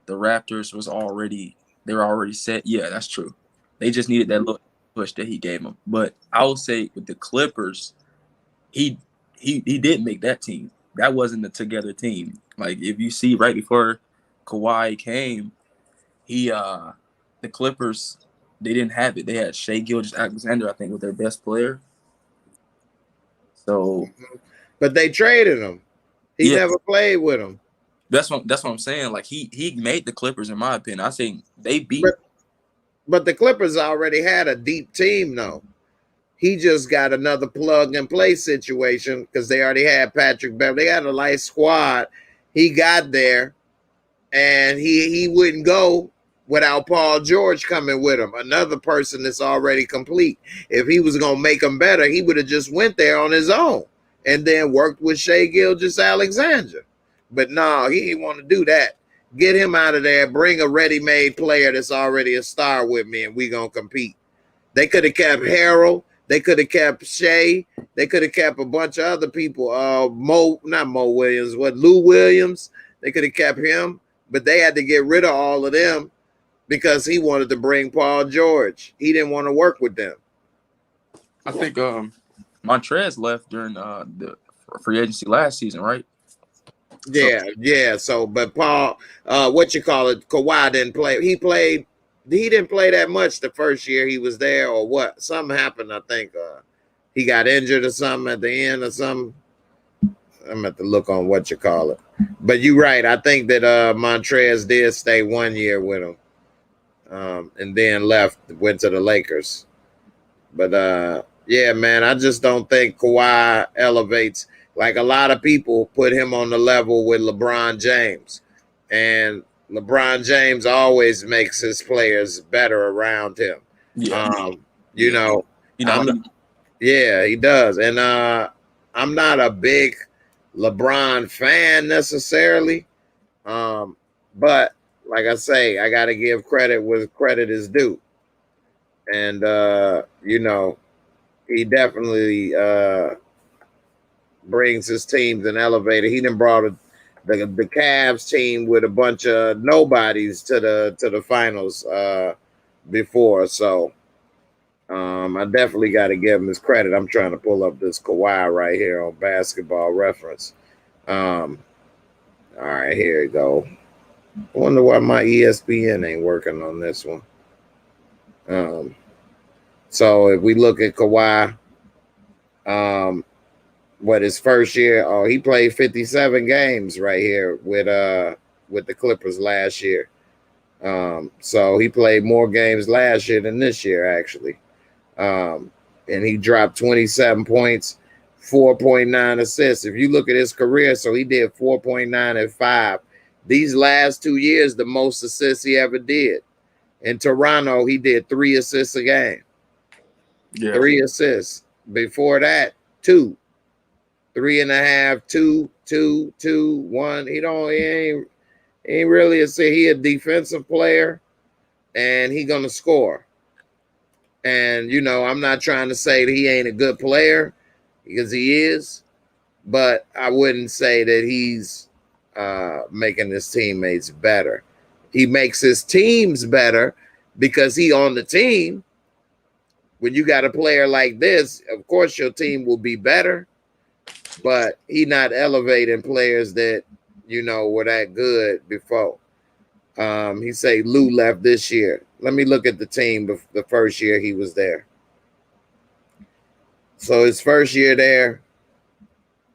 the Raptors they were already set. Yeah, that's true. They just needed that little push that he gave them. But I will say with the Clippers, he did make that team. That wasn't a together team. Like if you see right before Kawhi came, the Clippers, they didn't have it. They had Shai Gilgeous-Alexander, I think, was their best player. So, but they traded him. He never played with him. That's what I'm saying. Like he made the Clippers, in my opinion. I think they beat. But the Clippers already had a deep team, though. He just got another plug and play situation because they already had Patrick Beverley. They had a light squad. He got there, and he wouldn't go without Paul George coming with him, another person that's already complete. If he was going to make him better, he would have just went there on his own and then worked with Shai Gilgeous-Alexander. But no, he didn't want to do that. Get him out of there. Bring a ready-made player that's already a star with me, and we going to compete. They could have kept Harold. They could have kept Shea. They could have kept a bunch of other people. Lou Williams. They could have kept him, but they had to get rid of all of them because he wanted to bring Paul George. He didn't want to work with them. I think Montrez left during the free agency last season, right? Yeah. So, but Paul, Kawhi didn't play. He didn't play that much the first year he was there, or what? Something happened, I think. He got injured or something at the end or something. I'm at to look on But you're right. I think that Montrez did stay 1 year with him, and then went to the Lakers. But yeah, man, I just don't think Kawhi elevates. Like a lot of people put him on the level with LeBron James, and LeBron James always makes his players better around him. Yeah. He does. And I'm not a big LeBron fan necessarily. But like I say, I got to give credit where credit is due. And, he definitely brings his teams an elevator. He done brought the Cavs team with a bunch of nobodies to the finals before. So I definitely got to give him his credit. I'm trying to pull up this Kawhi right here on Basketball Reference. All right, here you go. I wonder why my ESPN ain't working on this one. So if we look at Kawhi, what his first year? Oh, he played 57 games right here with the Clippers last year. So he played more games last year than this year, actually. And he dropped 27 points, 4.9 assists. If you look at his career, so he did 4.9 and 5. These last 2 years, the most assists he ever did. In Toronto, he did 3 assists a game. Yeah. 3 assists. Before that, 2. 3.5, 2, 2, 2, 1. He ain't really he a defensive player, and he gonna score. And you know, I'm not trying to say that he ain't a good player, because he is, but I wouldn't say that he's making his teammates better. He makes his teams better because he on the team. When you got a player like this, of course your team will be better, but he not elevating players that, you know, were that good before. He say Lou left this year. Let me look at the team the first year he was there. So his first year there,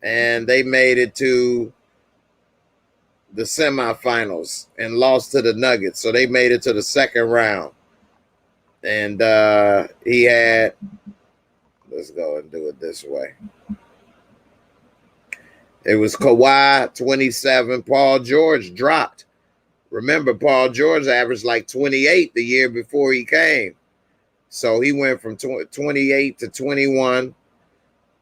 and they made it to the semifinals and lost to the Nuggets. So they made it to the second round. And he had, let's go and do it this way. It was Kawhi, 27. Paul George dropped. Remember, Paul George averaged like 28 the year before he came. So he went from 28 to 21.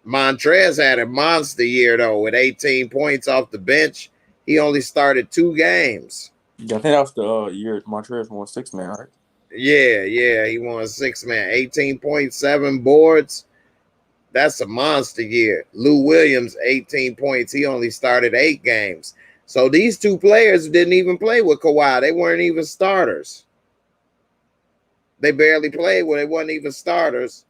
Montrez had a monster year, though, with 18 points off the bench. He only started 2 games. Yeah, I think that was the year Montrez won 6-man, right? Yeah, he won 6-man, 18.7 boards. That's a monster year. Lou Williams, 18 points. He only started 8 games. So these 2 players didn't even play with Kawhi. They weren't even starters. They barely played when they weren't even starters.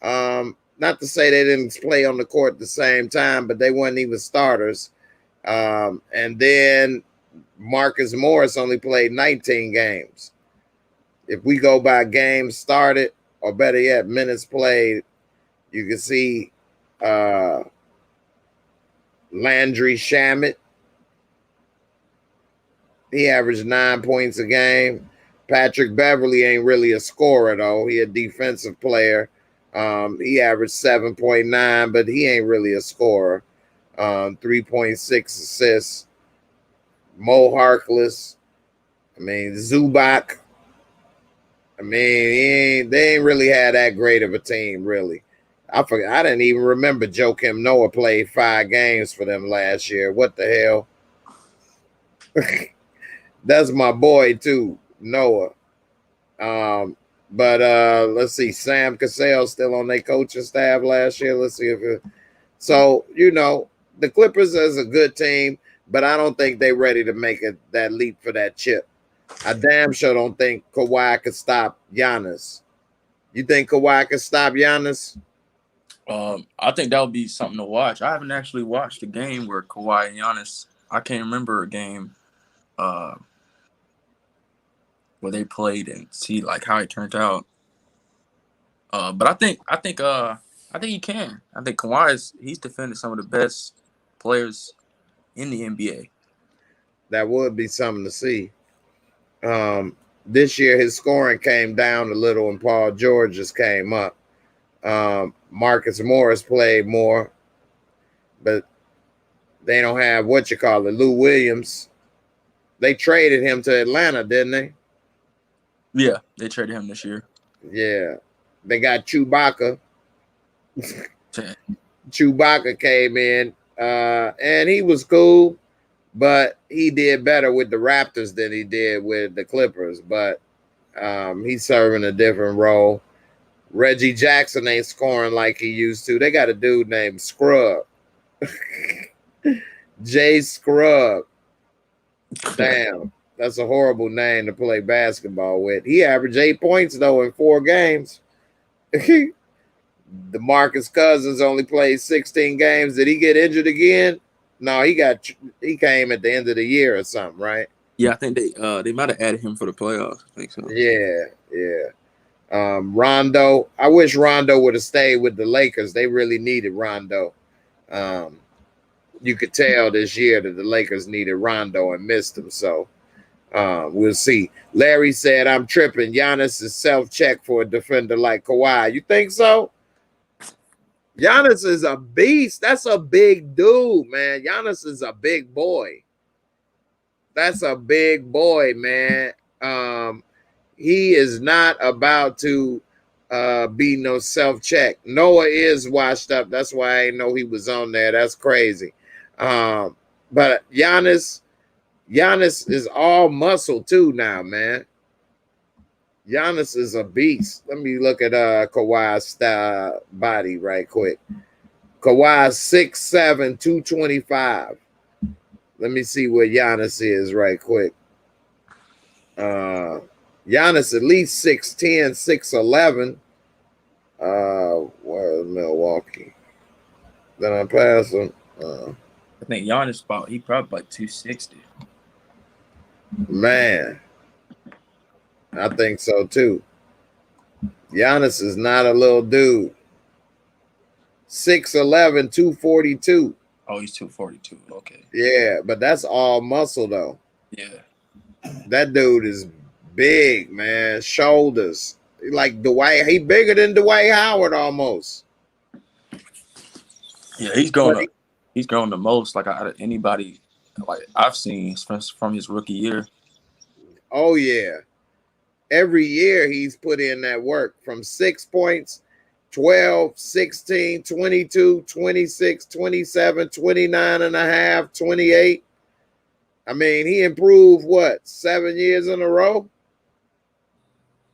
Not to say they didn't play on the court at the same time, but they weren't even starters. And then Marcus Morris only played 19 games. If we go by games started, or better yet, minutes played, you can see Landry Shamet. He averaged 9 points a game. Patrick Beverly ain't really a scorer, though. He a defensive player. He averaged 7.9, but he ain't really a scorer. 3.6 assists. Mo Harkless. I mean, Zubac. I mean, they ain't really had that great of a team, really. I forgot. I didn't even remember Joakim Noah played 5 games for them last year. What the hell? That's my boy too, Noah. But let's see, Sam Cassell still on their coaching staff last year. Let's see if it. So you know, the Clippers is a good team, but I don't think they're ready to make that leap for that chip. I damn sure don't think Kawhi could stop Giannis. You think Kawhi could stop Giannis? I think that would be something to watch. I haven't actually watched a game where Kawhi and Giannis. I can't remember a game where they played and see like how it turned out. But I think he can. I think Kawhi he's defended some of the best players in the NBA. That would be something to see. This year his scoring came down a little and Paul George just came up. Marcus Morris played more, but they don't have Lou Williams. They traded him to Atlanta, didn't they? Yeah, they traded him this year. Yeah. They got Chewbacca. Chewbacca came in, and he was cool, but he did better with the Raptors than he did with the Clippers. But he's serving a different role. Reggie Jackson ain't scoring like he used to. They got a dude named Scrub. Jay Scrub. Damn, that's a horrible name to play basketball with. He averaged 8 points though in 4 games. DeMarcus Cousins only played 16 games. Did he get injured again? No, he came at the end of the year or something, right? Yeah, I think they might have added him for the playoffs. I think so. Yeah. Rondo. I wish Rondo would have stayed with the Lakers. They really needed Rondo. You could tell this year that the Lakers needed Rondo and missed him. So we'll see. Larry said, I'm tripping. Giannis is self-check for a defender like Kawhi. You think so? Giannis is a beast. That's a big dude, man. Giannis is a big boy. That's a big boy, man. He is not about to be no self-check. Noah is washed up. That's why I didn't know he was on there. That's crazy. But Giannis is all muscle too now, man. Giannis is a beast. Let me look at Kawhi's body right quick. Kawhi's 6'7", 225. Let me see what Giannis is right quick. Giannis at least 6'10", 6'11". Where's Milwaukee? Then I pass him. I think Giannis he probably like 260. Man, I think so too. Giannis is not a little dude. 6'11", 242. Oh, he's 242. Okay. Yeah, but that's all muscle though. Yeah. That dude is big, man. Shoulders. Like Dwight. He bigger than Dwight Howard almost. Yeah, he's grown the most like out of anybody like I've seen from his rookie year. Oh yeah. Every year he's put in that work from 6 points, 12, 16, 22, 26, 27, 29 and a half, 28. I mean, he improved what, 7 years in a row?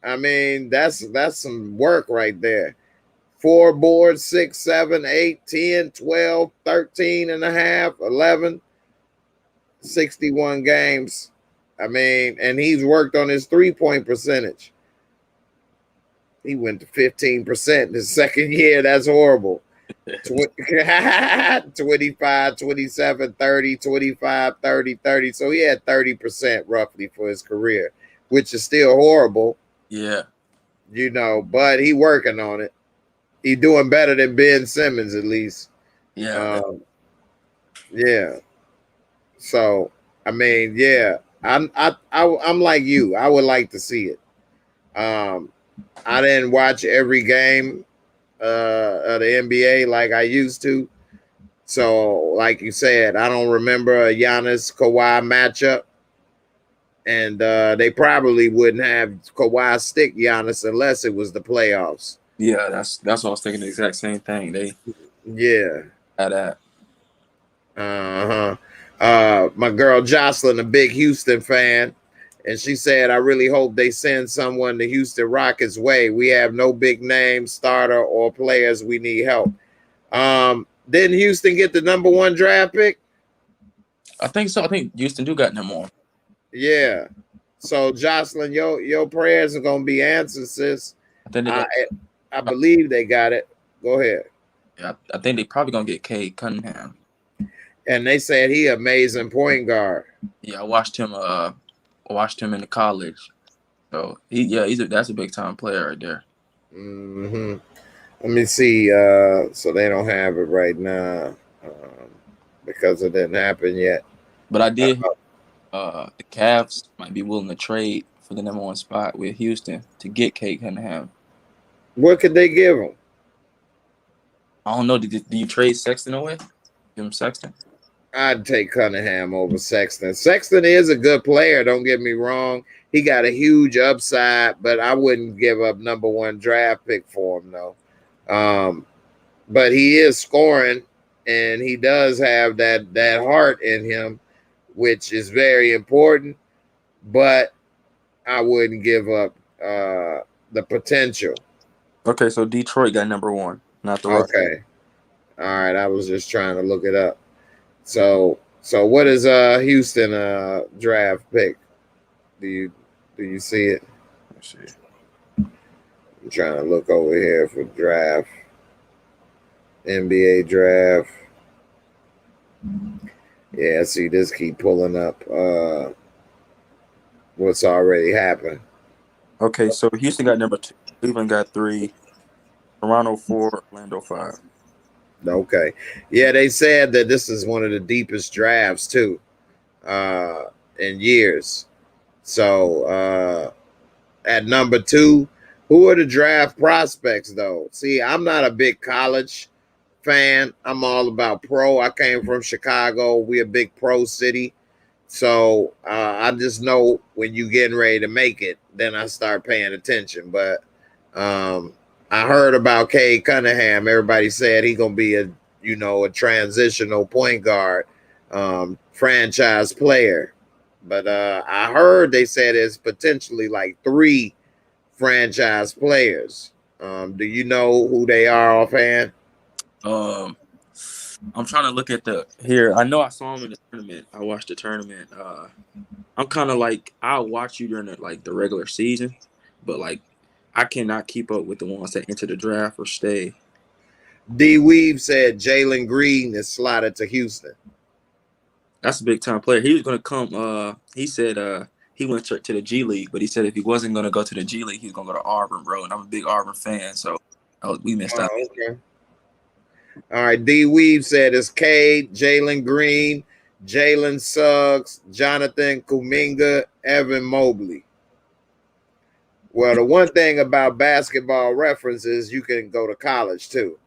I mean, that's some work right there. 4 boards, 6, 7, 8, 10, 12, 13 and a half, 11, 61 games. I mean, and he's worked on his 3-point percentage. He went to 15% his second year. That's horrible. 25, 27, 30, 25, 30, 30. So he had 30% roughly for his career, which is still horrible. Yeah. You know, but he working on it. He doing better than Ben Simmons at least. Yeah. Yeah. So, I mean, yeah. I'm like you. I would like to see it. I didn't watch every game of the NBA like I used to. So, like you said, I don't remember a Giannis Kawhi matchup. And they probably wouldn't have Kawhi stick Giannis unless it was the playoffs. Yeah, that's what I was thinking. The exact same thing. They had that. My girl Jocelyn, a big Houston fan, and she said, I really hope they send someone the Houston Rockets way. We have no big name starter or players. We need help. Didn't Houston get the #1 draft pick? I think so. I think Houston do got number 1. Yeah. So Jocelyn, your prayers are gonna be answered, sis. I believe they got it. Go ahead. Yeah, I think they probably gonna get Cade Cunningham. And they said he amazing point guard. Yeah, I watched him in the college. So that's a big time player right there. Mm-hmm. Let me see. So they don't have it right now because it didn't happen yet. But I did. The Cavs might be willing to trade for the #1 spot with Houston to get Cade Cunningham. What could they give him? I don't know. Do you trade Sexton away? Give him Sexton? I'd take Cunningham over Sexton. Sexton is a good player. Don't get me wrong. He got a huge upside, but I wouldn't give up #1 draft pick for him, though. But he is scoring, and he does have that heart in him, which is very important. But I wouldn't give up the potential. Okay, so Detroit got #1, not the Rockets. Okay. All right. I was just trying to look it up. So So what is Houston draft pick? Do you see it? Let's see. I'm trying to look over here for draft. NBA draft. Yeah, see this keep pulling up what's already happened. Okay, so Houston got number 2, Cleveland got 3, Toronto 4, Orlando 5. Okay. Yeah, they said that this is one of the deepest drafts too in years. So at number 2, who are the draft prospects though? See, I'm not a big college fan. I'm all about pro. I came from Chicago. We're a big pro city. So I just know when you getting ready to make it, then I start paying attention. But I heard about Cade Cunningham. Everybody said he gonna be a transitional point guard, franchise player. But I heard they said it's potentially like 3 franchise players. Do you know who they are offhand? I'm trying to look at the here. I know I saw him in the tournament. I watched the tournament. I'm kind of like I'll watch you during the regular season, but like I cannot keep up with the ones that enter the draft or stay. D Weave said Jalen Green is slotted to Houston. That's a big time player. He was gonna come. He said he went to the G League, but he said if he wasn't gonna go to the G League, he was gonna go to Auburn, bro. And I'm a big Auburn fan, so we missed out. Okay. All right. D Weave said it's Cade, Jalen Green, Jalen Suggs, Jonathan Kuminga, Evan Mobley. Well, the one thing about Basketball Reference is you can go to college too.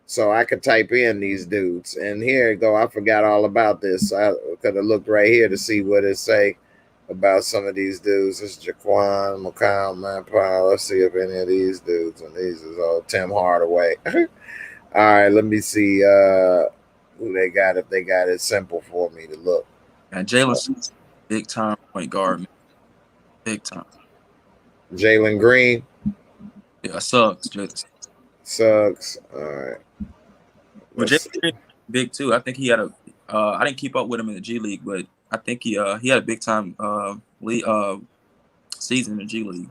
So I could type in these dudes. And here you go. I forgot all about this. I could have looked right here to see what it say about some of these dudes. This is Jaquan, McCall, Manpower. Let's see if any of these dudes, and these is all Tim Hardaway. All right, let me see who they got, if they got it simple for me to look. And Jalen, big time point guard, man. Big time. Jalen Green. Yeah, Suggs. Suggs. All right. Well, Jalen Green big too. I think he had a. I didn't keep up with him in the G League, but I think he had a big time season in the G League.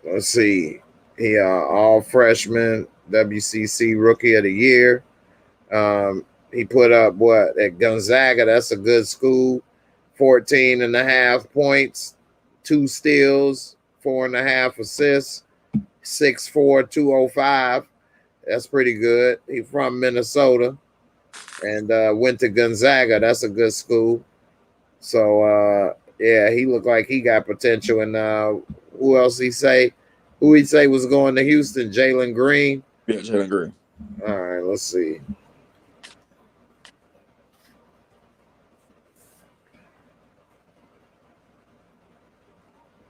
Let's see. He all freshman WCC Rookie of the Year. He put up what at Gonzaga? That's a good school. 14.5 points, 2 steals, 4.5 assists, 6'4", 205. That's pretty good. He's from Minnesota and went to Gonzaga. That's a good school. So yeah, he looked like he got potential. And who else he say? Who he say was going to Houston? Jalen Green. Yeah, Jalen Green. All right, let's see.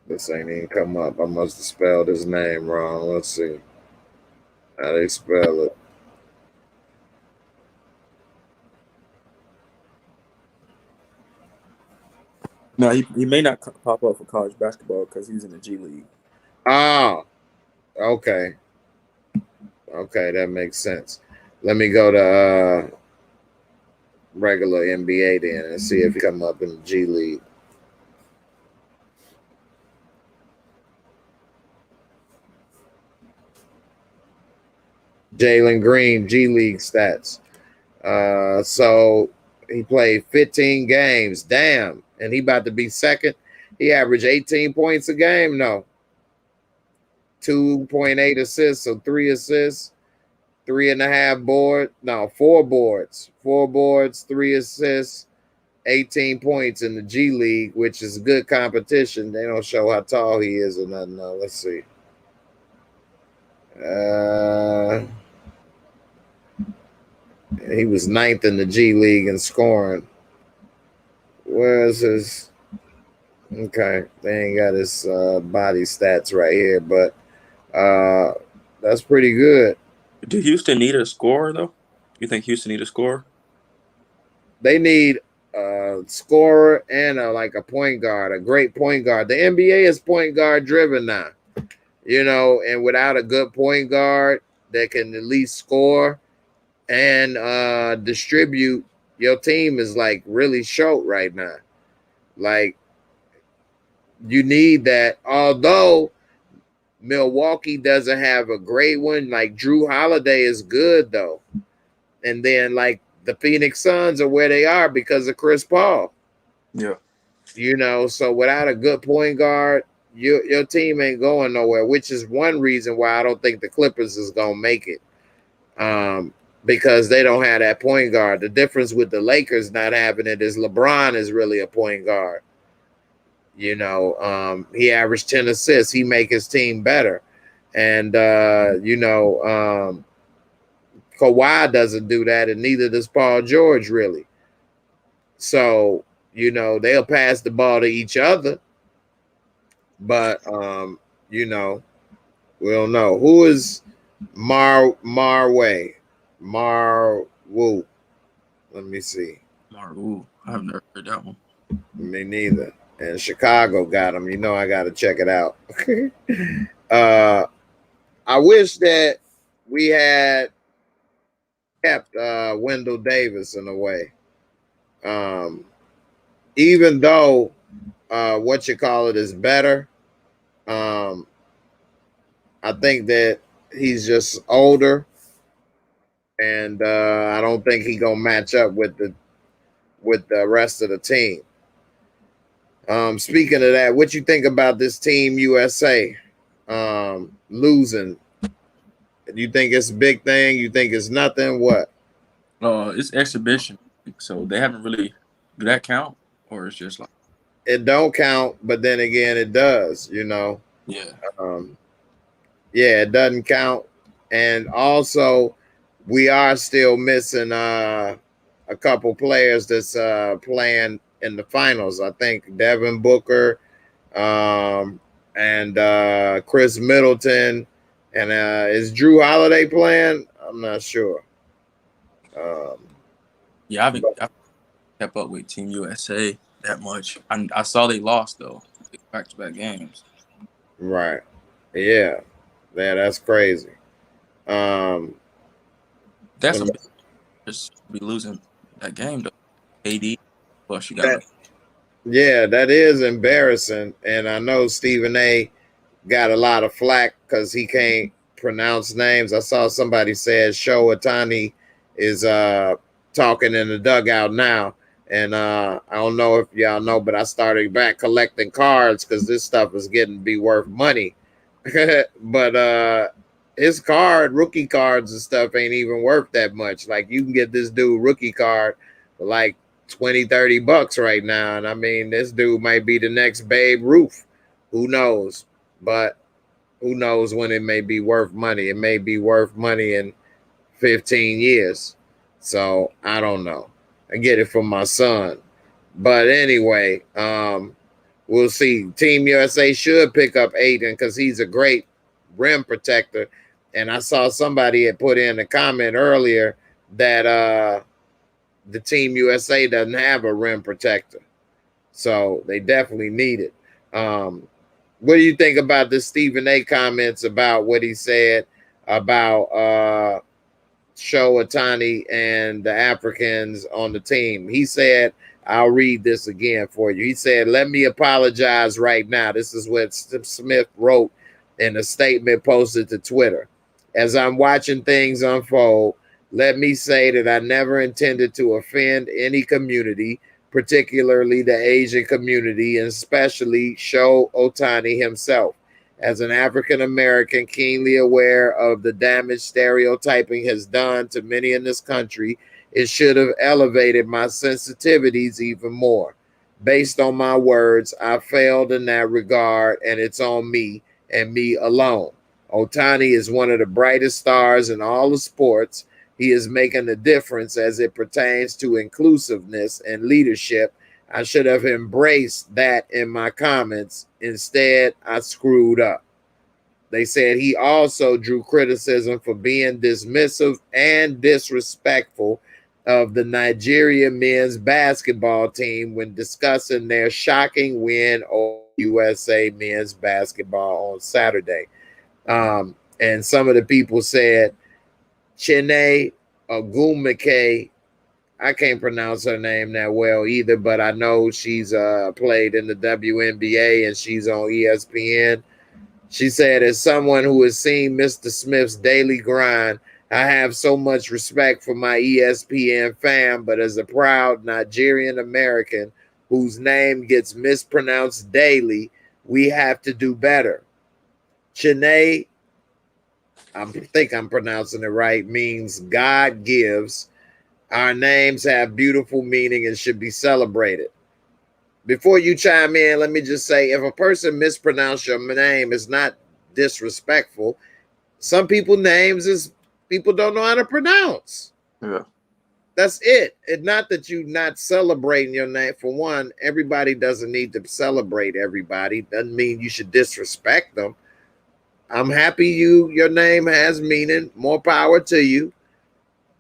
This ain't even come up. I must have spelled his name wrong. Let's see how they spell it. No, he may not pop up for college basketball because he's in the G League. Oh, okay. Okay, that makes sense. Let me go to regular NBA then and see if he come up in the G League. Jalen Green, G League stats. So he played 15 games. Damn. And he about to be second. He averaged 18 points a game. No. 2.8 assists. So 3 assists. 3.5 boards. No, 4 boards. 4 boards, 3 assists, 18 points in the G League, which is good competition. They don't show how tall he is or nothing. No, let's see. He was 9th in the G League in scoring. Where's his? Okay, they ain't got his body stats right here, but that's pretty good. Do Houston need a scorer though? You think Houston need a scorer? They need a scorer and like a point guard, a great point guard. The NBA is point guard driven now, and without a good point guard that can at least score and distribute, your team is like really short right now. Like you need that. Although Milwaukee doesn't have a great one, like Drew Holiday is good though. And then like the Phoenix Suns are where they are because of Chris Paul. Yeah. You know, so without a good point guard, your team ain't going nowhere, which is one reason why I don't think the Clippers is gonna make it. Because they don't have that point guard. The difference with the Lakers not having it is LeBron is really a point guard. You know, he averaged 10 assists. He make his team better. And, Kawhi doesn't do that, and neither does Paul George really. So, you know, they'll pass the ball to each other. But, we don't know. Who is Marway? Marwoo. Let me see. Marwoo. I've never heard that one. Me neither. And Chicago got him. You know, I got to check it out. I wish that we had kept Wendell Davis in a way. Even though is better. I think that he's just older. And I don't think he's gonna match up with the rest of the team. Speaking of that, what you think about this Team USA losing? Do you think it's a big thing? You think it's nothing? What? It's exhibition, so they haven't really. Do that count, or it's just like it don't count? But then again, it does. You know. Yeah. Yeah, it doesn't count, and also we are still missing a couple players that's playing in the finals. I think Devin Booker and Chris Middleton. And is Drew Holiday playing? I'm not sure. Yeah, I haven't kept up with Team USA that much. I saw they lost, though, back-to-back games. Right. Yeah, that's crazy. That's just be losing that game, though. AD, plus you got yeah, that is embarrassing. And I know Stephen A got a lot of flack because he can't pronounce names. I saw somebody said Show Otani is talking in the dugout now. And I don't know if y'all know, but I started back collecting cards because this stuff is getting to be worth money. But his rookie cards and stuff ain't even worth that much. Like you can get this dude rookie card for like $20-$30 right now. And I mean, this dude might be the next Babe Ruth. Who knows? But who knows when it may be worth money? It may be worth money in 15 years. So I don't know. I get it from my son. But anyway, we'll see. Team USA should pick up Aiden because he's a great rim protector. And I saw somebody had put in a comment earlier that the Team USA doesn't have a rim protector. So they definitely need it. What do you think about the Stephen A comments about what he said about Show Otani and the Africans on the team? He said, I'll read this again for you. He said, let me apologize right now. This is what Smith wrote in a statement posted to Twitter. As I'm watching things unfold, let me say that I never intended to offend any community, particularly the Asian community, and especially Show Otani himself. As an African-American keenly aware of the damage stereotyping has done to many in this country, it should have elevated my sensitivities even more. Based on my words, I failed in that regard, and it's on me and me alone. Otani is one of the brightest stars in all the sports. He is making a difference as it pertains to inclusiveness and leadership. I should have embraced that in my comments. Instead, I screwed up. They said he also drew criticism for being dismissive and disrespectful of the Nigeria men's basketball team when discussing their shocking win over USA men's basketball on Saturday. And some of the people said, Chine Ogumike, I can't pronounce her name that well either, but I know she's played in the WNBA and she's on ESPN. She said, as someone who has seen Mr. Smith's daily grind, I have so much respect for my ESPN fam, but as a proud Nigerian American whose name gets mispronounced daily, we have to do better. Chine, I think I'm pronouncing it right, means God gives. Our names have beautiful meaning and should be celebrated. Before you chime in, let me just say, if a person mispronounces your name, it's not disrespectful. Some people names is people don't know how to pronounce. Yeah. That's it. It's not that you not celebrating your name. For one, everybody doesn't need to celebrate everybody. Doesn't mean you should disrespect them. I'm happy your name has meaning. More power to you.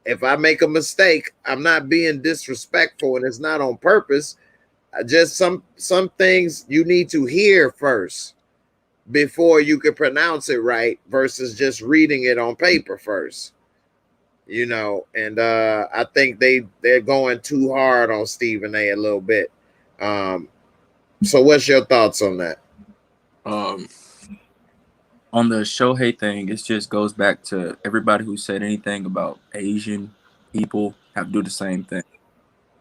If I make a mistake, I'm not being disrespectful, and it's not on purpose. Just some things you need to hear first before you can pronounce it right versus just reading it on paper first. You know, and I think they're going too hard on Stephen A little bit. So what's your thoughts on that? On the Shohei thing, it just goes back to everybody who said anything about Asian people have to do the same thing.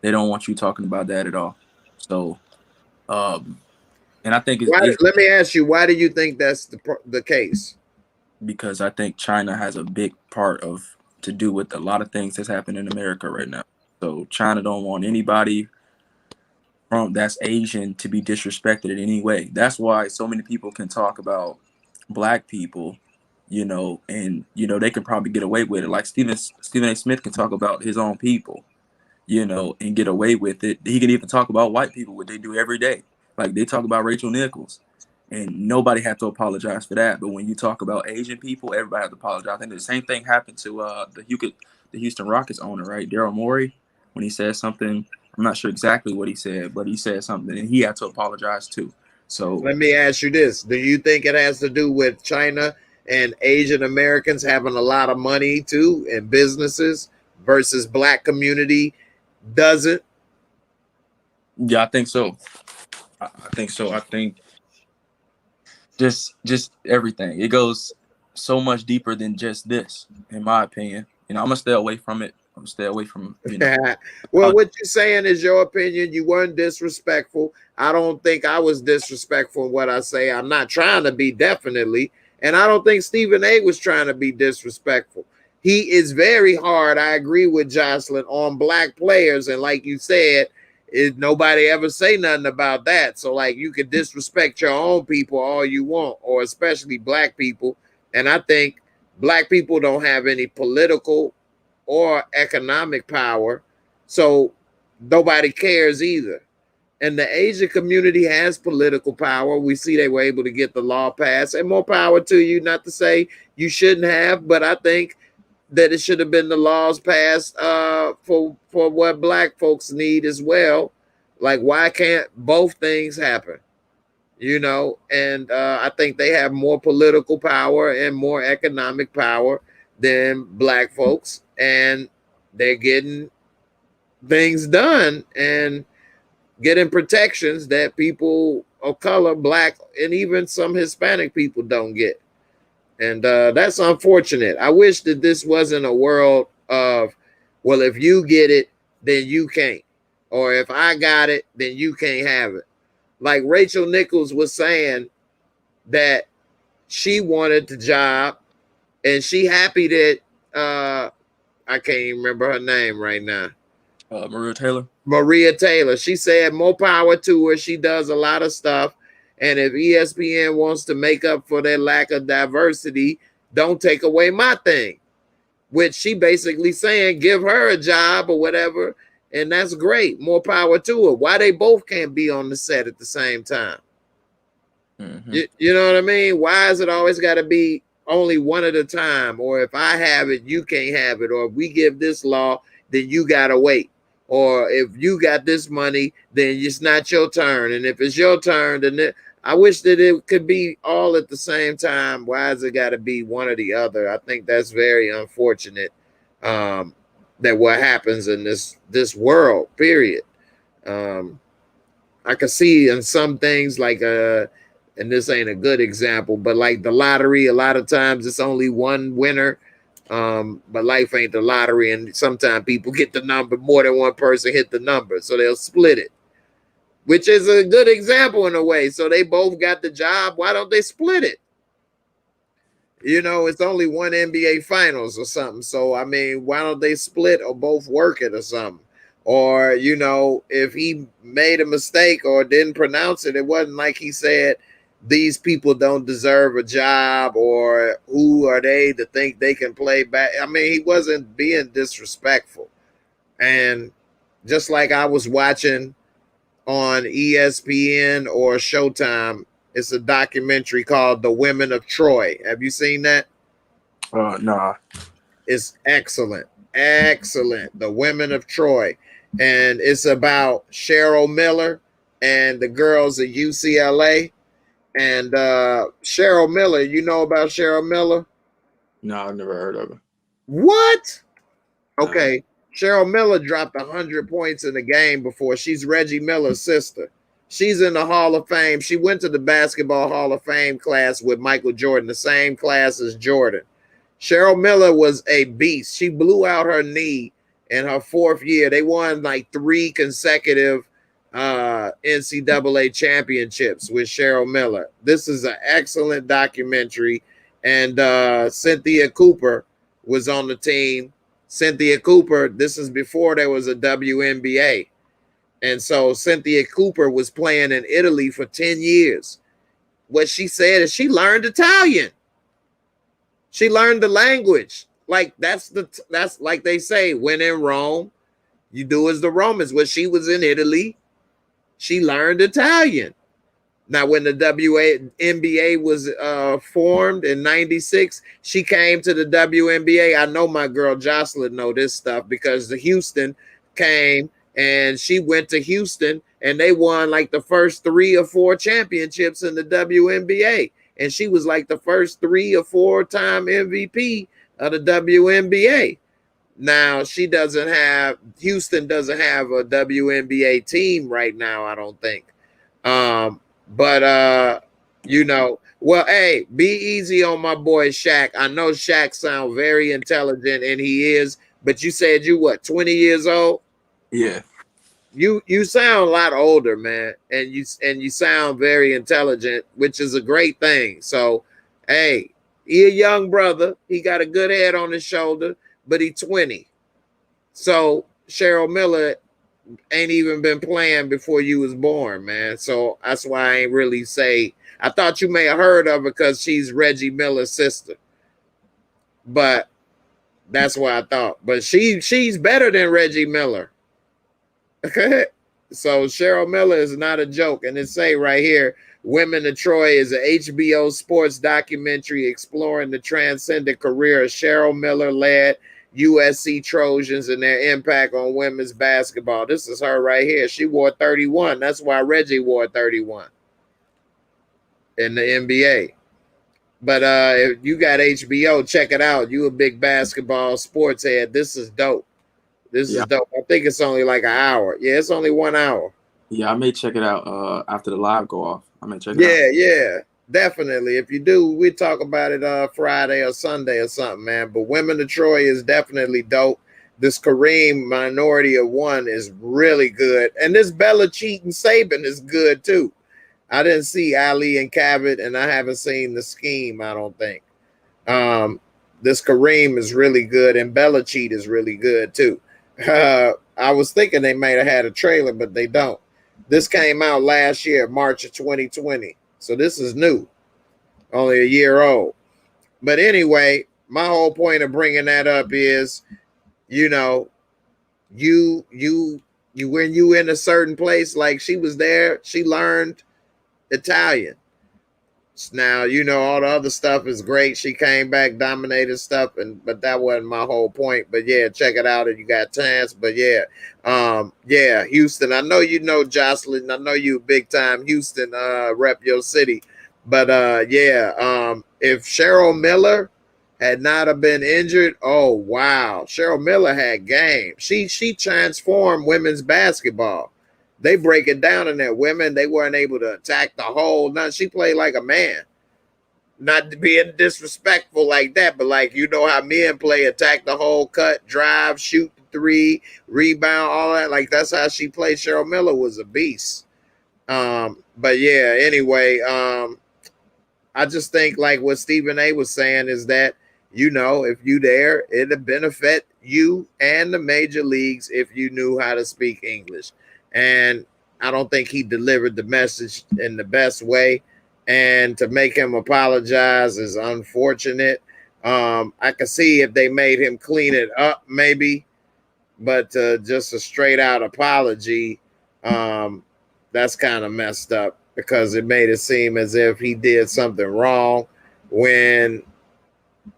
They don't want you talking about that at all. So, and I think let me ask you, why do you think that's the case? Because I think China has a big part to do with a lot of things that's happening in America right now. So China don't want anybody that's Asian to be disrespected in any way. That's why so many people can talk about black people, you know, and you know they can probably get away with it. Like Stephen A. Smith can talk about his own people, you know, and get away with it. He can even talk about white people, what they do every day. Like they talk about Rachel Nichols, and nobody had to apologize for that. But when you talk about Asian people, everybody has to apologize. I think the same thing happened to the Houston Rockets owner, right, Daryl Morey, when he said something. I'm not sure exactly what he said, but he said something, and he had to apologize too. So let me ask you this: do you think it has to do with China and Asian Americans having a lot of money too in businesses versus black community doesn't? Yeah, I think so. I think so. I think just everything. It goes so much deeper than just this, in my opinion. You know, I'm gonna stay away from it. I'm gonna stay away from, you know. Well, what you're saying is your opinion. You weren't disrespectful. I don't think I was disrespectful in what I say. I'm not trying to be, definitely. And I don't think Stephen A was trying to be disrespectful. He is very hard. I agree with Jocelyn on black players. And like you said, nobody ever say nothing about that. So like you can disrespect your own people all you want, or especially black people. And I think black people don't have any political or economic power, so nobody cares either. And the Asian community has political power. We see they were able to get the law passed, and more power to you. Not to say you shouldn't have, but I think that it should have been the laws passed for what black folks need as well. Like, why can't both things happen? You know, and I think they have more political power and more economic power than black folks, and they're getting things done and getting protections that people of color, black, and even some Hispanic people don't get. And that's unfortunate. I wish that this wasn't a world of, well, if you get it, then you can't. Or if I got it, then you can't have it. Like Rachel Nichols was saying that she wanted the job and she happy that I can't even remember her name right now. Maria Taylor. She said more power to her. She does a lot of stuff. And if ESPN wants to make up for their lack of diversity, don't take away my thing. Which she basically saying, give her a job or whatever. And that's great. More power to her. Why they both can't be on the set at the same time? Mm-hmm. You know what I mean? Why is it always got to be only one at a time? Or if I have it, you can't have it. Or if we give this law, then you got to wait. Or if you got this money, then it's not your turn. And if it's your turn, then I wish that it could be all at the same time. Why has it got to be one or the other? I think that's very unfortunate. that what happens in this world, period. I could see in some things like and this ain't a good example, but like the lottery, a lot of times it's only one winner. But life ain't the lottery, and sometimes people get the number, more than one person hit the number, so they'll split it, which is a good example in a way. So they both got the job. Why don't they split it? You know, it's only one NBA finals or something. So, I mean, why don't they split or both work it or something? Or, you know, if he made a mistake or didn't pronounce it, it wasn't like he said, these people don't deserve a job, or who are they to think they can play back? I mean, he wasn't being disrespectful. And just like I was watching on ESPN or Showtime, it's a documentary called The Women of Troy. Have you seen that? Nah. It's excellent. Excellent. The Women of Troy. And it's about Cheryl Miller and the girls at UCLA. And Cheryl Miller, you know about Cheryl Miller? No, I've never heard of her. What? Okay. Cheryl Miller dropped 100 points in the game before. She's Reggie Miller's sister. She's in the Hall of Fame. She went to the Basketball Hall of Fame class with Michael Jordan, the same class as Jordan. Cheryl Miller was a beast. She blew out her knee in her 4th year. They won like 3 consecutive NCAA championships with Cheryl Miller. This is an excellent documentary. And Cynthia Cooper was on the team. Cynthia Cooper, this is before there was a WNBA. And so Cynthia Cooper was playing in Italy for 10 years. What she said is she learned Italian. She learned the language. Like that's like they say, when in Rome, you do as the Romans. When she was in Italy, she learned Italian. Now, when the WNBA was formed in '96, she came to the WNBA. I know my girl Jocelyn know this stuff because the Houston came and she went to Houston and they won like the first 3 or 4 championships in the WNBA. And she was like the first 3 or 4 time MVP of the WNBA. Now, Houston doesn't have a WNBA team right now, I don't think. But you know, well, hey, be easy on my boy Shaq. I know Shaq sounds very intelligent, and he is, but you said you what, 20 years old? Yeah. You sound a lot older, man, and you sound very intelligent, which is a great thing. So, hey, he a young brother. He got a good head on his shoulder, but he 20. So Cheryl Miller ain't even been playing before you was born, man. So that's why I ain't really say. I thought you may have heard of her because she's Reggie Miller's sister, but that's what I thought. But she's better than Reggie Miller. So Cheryl Miller is not a joke. And it say right here, Women of Troy is an HBO sports documentary exploring the transcendent career of Cheryl Miller-led USC Trojans and their impact on women's basketball. This is her right here. She wore 31. That's why Reggie wore 31 in the NBA. But if you got HBO, check it out. You a big basketball sports head. This is dope. This is dope. I think it's only like an hour. Yeah, it's only 1 hour. Yeah, I may check it out after the live go off. I may check it out. Yeah, definitely. If you do, we talk about it Friday or Sunday or something, man. But Women of Troy is definitely dope. This Kareem Minority of One is really good. And this Belichick and Saban is good too. I didn't see Ali and Cabot, and I haven't seen The Scheme, I don't think. This Kareem is really good, and Belichick is really good too. I was thinking they might have had a trailer, but they don't. This came out last year, March of 2020. So this is new, only a year old. But anyway, my whole point of bringing that up is, you know, you when you in a certain place, like she was there, she learned Italian. Now, you know, all the other stuff is great. She came back, dominated stuff, but that wasn't my whole point. But yeah, check it out if you got chance. But yeah, Houston. I know you know Jocelyn. I know you big time Houston rep your city. But if Cheryl Miller had not have been injured, oh wow, Cheryl Miller had game. She transformed women's basketball. They break it down in there. Women, they weren't able to attack the hole. None. She played like a man. Not being disrespectful like that, but like you know how men play, attack the hole, cut, drive, shoot the three, rebound, all that. Like that's how she played. Cheryl Miller was a beast. But yeah, anyway, I just think like what Stephen A was saying is that, you know, if you there, it'll benefit you and the major leagues if you knew how to speak English. And I don't think he delivered the message in the best way. And to make him apologize is unfortunate. I could see if they made him clean it up, maybe, but just a straight out apology, that's kind of messed up because it made it seem as if he did something wrong when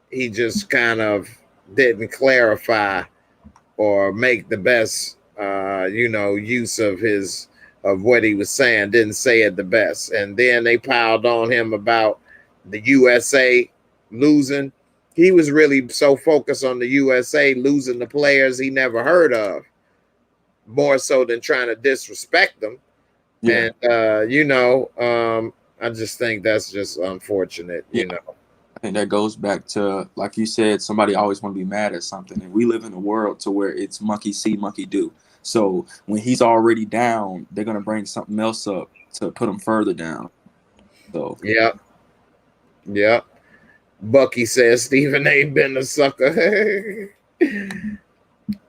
he just kind of didn't clarify or make the best, use of what he was saying, didn't say it the best. And then they piled on him about the USA losing. He was really so focused on the USA losing the players he never heard of, more so than trying to disrespect them. Yeah. And, I just think that's just unfortunate, you know. I think that goes back to, like you said, somebody always want to be mad at something. And we live in a world to where it's monkey see, monkey do. So when he's already down, they're going to bring something else up to put him further down. So yeah. Bucky says Stephen A been a sucker.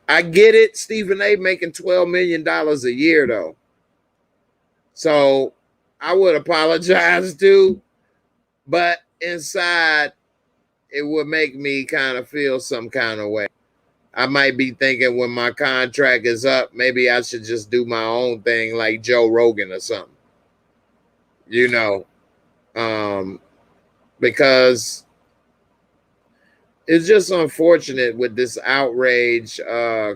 I get it. Stephen A making $12 million a year though. So I would apologize too, but inside it would make me kind of feel some kind of way. I might be thinking when my contract is up, maybe I should just do my own thing like Joe Rogan or something, you know, because it's just unfortunate with this outrage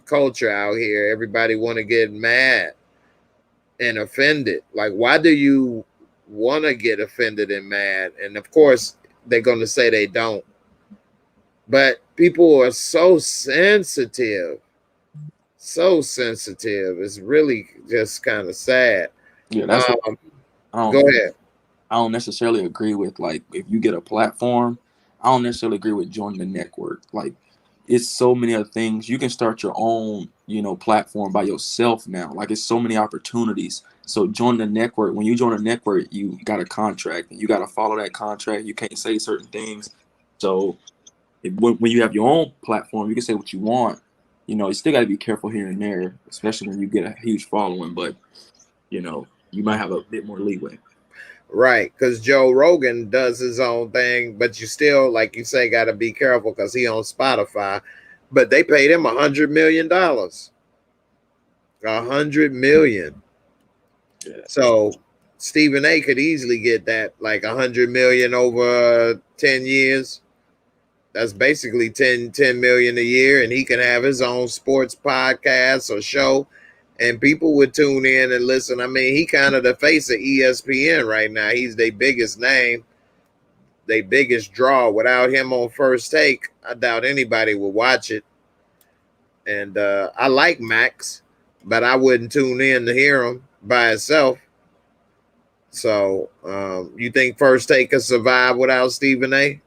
culture out here. Everybody want to get mad and offended. Like, why do you want to get offended and mad? And of course, they're going to say they don't. But people are so sensitive. It's really just kind of sad. Yeah, that's go ahead. I don't necessarily agree with, like, if you get a platform, I don't necessarily agree with joining the network. Like, it's so many other things. You can start your own, platform by yourself now. Like, it's so many opportunities. So join the network. When you join a network, you got a contract. And you got to follow that contract. You can't say certain things. So when you have your own platform, you can say what you want. You still got to be careful here and there, especially when you get a huge following. But, you might have a bit more leeway. Right, because Joe Rogan does his own thing, but you still, like you say, got to be careful because he on Spotify. But they paid him $100 million. $100 million. Yeah. So Stephen A could easily get that, like $100 million over 10 years. That's basically 10 million a year, and he can have his own sports podcast or show, and people would tune in and listen. I mean, he kind of the face of ESPN right now. He's their biggest name, their biggest draw. Without him on First Take, I doubt anybody would watch it. And I like Max, but I wouldn't tune in to hear him by itself. So you think First Take could survive without Stephen A?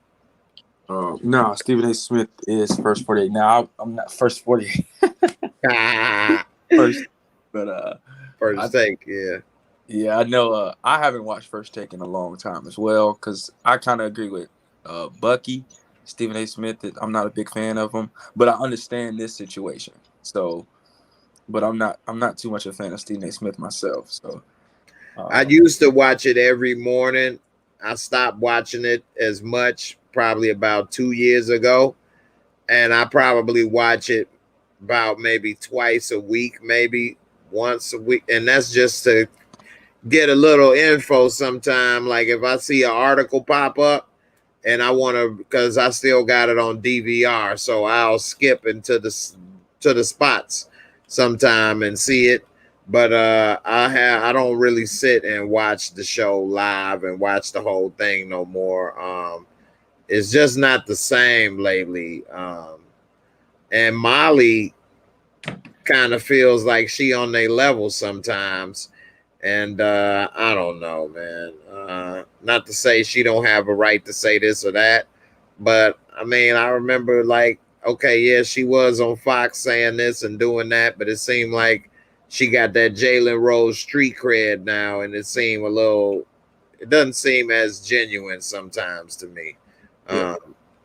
No, Stephen A. Smith is first 48. Now I'm not first 48. First Take, yeah. Yeah, I know. I haven't watched First Take in a long time as well because I kind of agree with Bucky, Stephen A. Smith. I'm not a big fan of him, but I understand this situation. So, but I'm not too much a fan of Stephen A. Smith myself. So, I used to watch it every morning. I stopped watching it as much probably about 2 years ago, and I probably watch it about maybe twice a week, maybe once a week, and that's just to get a little info sometime. Like if I see an article pop up and I want to, because I still got it on DVR, so I'll skip into the spots sometime and see it. But I don't really sit and watch the show live and watch the whole thing no more. it's just not the same lately. And Molly kind of feels like she on their level sometimes. And I don't know, man. Not to say she don't have a right to say this or that, but I mean, I remember like, okay, yeah, she was on Fox saying this and doing that, but it seemed like she got that Jalen Rose street cred now, and it seemed a little. It doesn't seem as genuine sometimes to me. Yeah.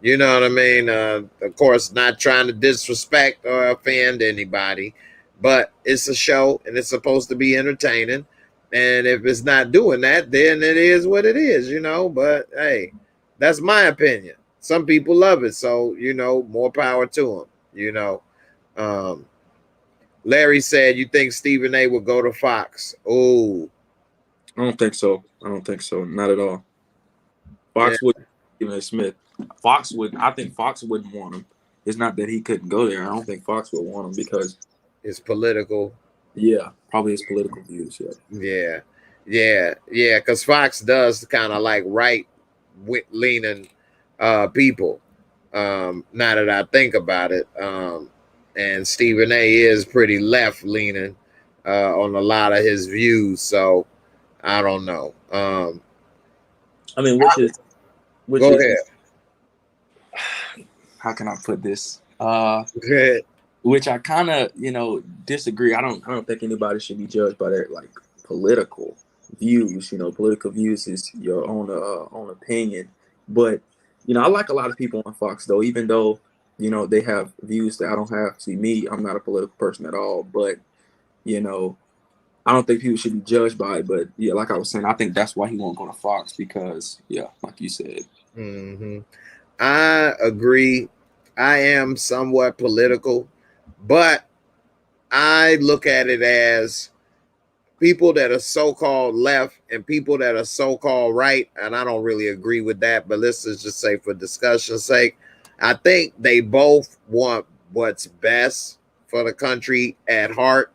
You know what I mean? Of course, not trying to disrespect or offend anybody, but it's a show and it's supposed to be entertaining. And if it's not doing that, then it is what it is, you know. But hey, that's my opinion. Some people love it, so you know, more power to them. You know, Larry said, "You think Stephen A. will go to Fox?" Oh, I don't think so. I don't think so. Not at all. Fox would Stephen A. Smith. Fox would. I think Fox wouldn't want him. It's not that he couldn't go there. I don't think Fox would want him because it's political. Yeah, probably his political views. Yeah. Because Fox does kind of like right leaning people. Now that I think about it, and Stephen A. is pretty left leaning on a lot of his views. So I don't know. I mean, go ahead. How can I put this? Good. Which I kind of, disagree. I don't think anybody should be judged by their like political views. Political views is your own opinion. But I like a lot of people on Fox though, even though they have views that I don't have. See, me, I'm not a political person at all. But I don't think people should be judged by it. But yeah, like I was saying, I think that's why he won't go to Fox because like you said. Mm-hmm. I agree. I am somewhat political. But I look at it as people that are so-called left and people that are so-called right, and I don't really agree with that, but let's just say for discussion's sake, I think they both want what's best for the country at heart.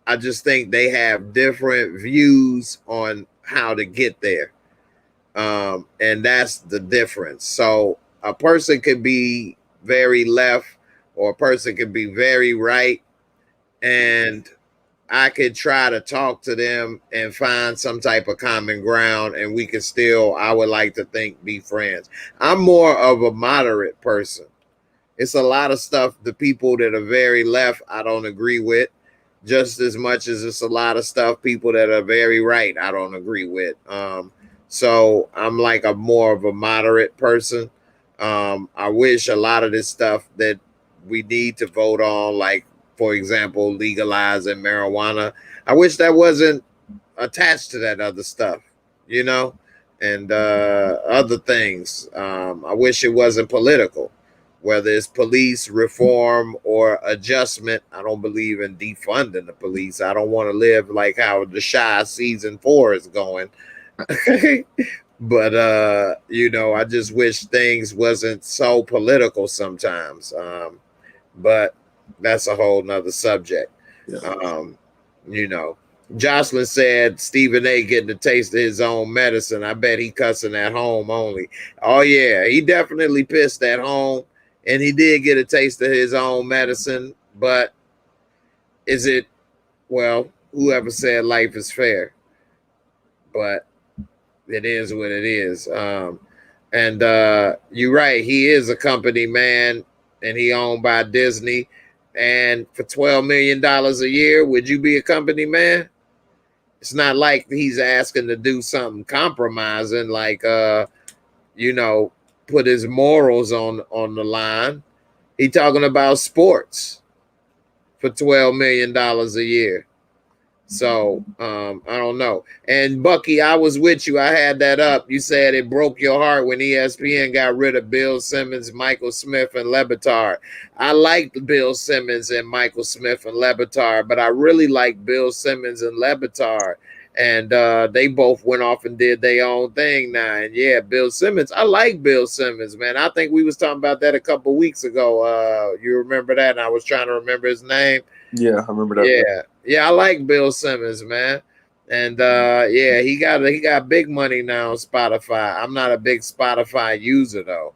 I just think they have different views on how to get there. And that's the difference. So a person could be very left or a person could be very right, and I could try to talk to them and find some type of common ground, and we could still, I would like to think, be friends. I'm more of a moderate person. It's a lot of stuff, the people that are very left, I don't agree with, just as much as it's a lot of stuff, people that are very right, I don't agree with. So I'm like a more of a moderate person. I wish a lot of this stuff that we need to vote on, like, for example, legalizing marijuana, I wish that wasn't attached to that other stuff, and other things. I wish it wasn't political, whether it's police reform or adjustment. I don't believe in defunding the police. I don't want to live like how the Shy season 4 is going. But I just wish things wasn't so political sometimes. But that's a whole nother subject. Jocelyn said Stephen A. getting a taste of his own medicine. I bet he cussing at home only. Oh yeah, he definitely pissed at home, and he did get a taste of his own medicine. But is it? Well, whoever said life is fair, but it is what it is. And you're right. He is a company man, and he owned by Disney. And for $12 million a year, would you be a company man? It's not like he's asking to do something compromising, like put his morals on the line. He talking about sports for $12 million a year. So I don't know. And Bucky, I was with you. I had that up. You said it broke your heart when ESPN got rid of Bill Simmons, Michael Smith, and LeBatard. I liked Bill Simmons and Michael Smith and LeBatard, but I really like Bill Simmons and LeBatard. And they both went off and did their own thing now. And yeah, Bill Simmons. I like Bill Simmons, man. I think we was talking about that a couple weeks ago. You remember that? And I was trying to remember his name. Yeah, I remember that. Yeah, I like Bill Simmons, man. And yeah, he got big money now on Spotify. I'm not a big Spotify user though.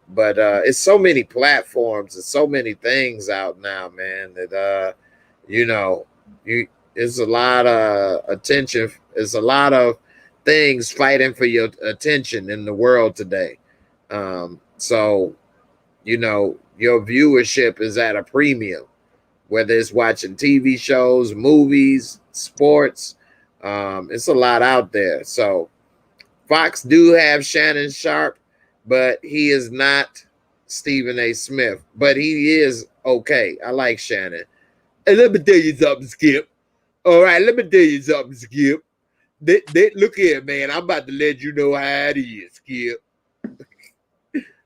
But it's so many platforms and so many things out now, man, that you know, you it's a lot of attention. It's a lot of things fighting for your attention in the world today. So your viewership is at a premium, whether it's watching TV shows, movies, sports. It's a lot out there. So Fox do have Shannon Sharp, but he is not Stephen A. Smith. But he is okay. I like Shannon. And let me tell you something, Skip. All right, let me tell you something, Skip. Look here, man. I'm about to let you know how it is, Skip.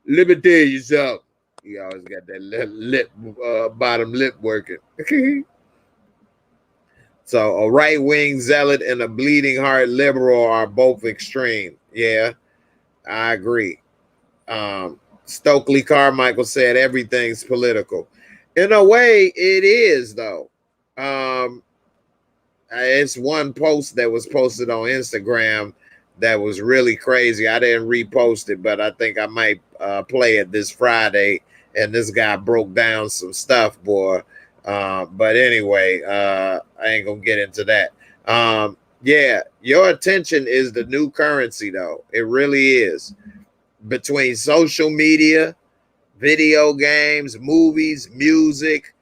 Let me tell you something. He always got that bottom lip working. So a right-wing zealot and a bleeding heart liberal are both extreme. Yeah, I agree. Stokely Carmichael said everything's political. In a way, it is, though. It's one post that was posted on Instagram that was really crazy. I didn't repost it, but I think I might play it this Friday. And this guy broke down some stuff, boy. But anyway, I ain't gonna get into that. Yeah, your attention is the new currency, though. It really is. Between social media, video games, movies, music,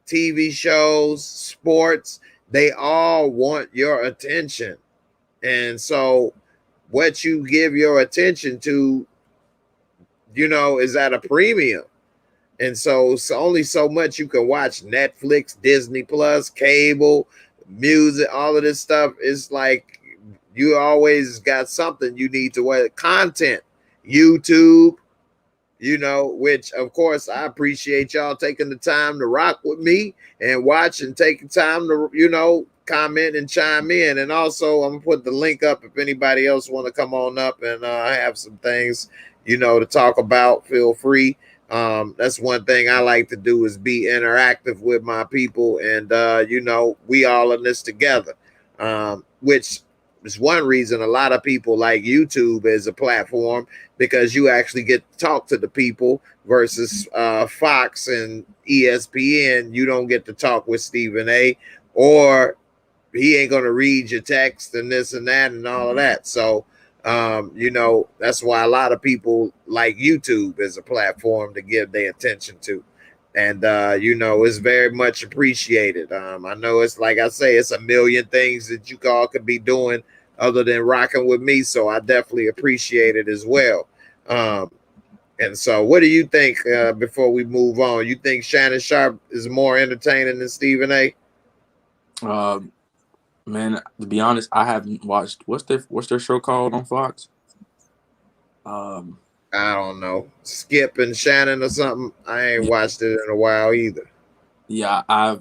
TV shows, sports, they all want your attention. And so what you give your attention to, is at a premium. And so it's only so much you can watch Netflix, Disney Plus, cable, music, all of this stuff. It's like you always got something you need to watch. Content, YouTube, which of course I appreciate y'all taking the time to rock with me and watch and taking time to, comment and chime in. And also I'm gonna put the link up if anybody else want to come on up and have some things, to talk about. Feel free. That's one thing I like to do is be interactive with my people, and we all in this together. Which is one reason a lot of people like YouTube as a platform, because you actually get to talk to the people versus Fox and ESPN. You don't get to talk with Stephen A, or he ain't gonna read your text and this and that and all of that. So that's why a lot of people like YouTube as a platform to give their attention to. And it's very much appreciated. I know it's like I say, it's a million things that you all could be doing other than rocking with me. So I definitely appreciate it as well. And so what do you think before we move on? You think Shannon Sharp is more entertaining than Stephen A? Man, to be honest, I haven't watched what's their show called on Fox? I don't know. Skip and Shannon or something. I ain't watched it in a while either. Yeah, I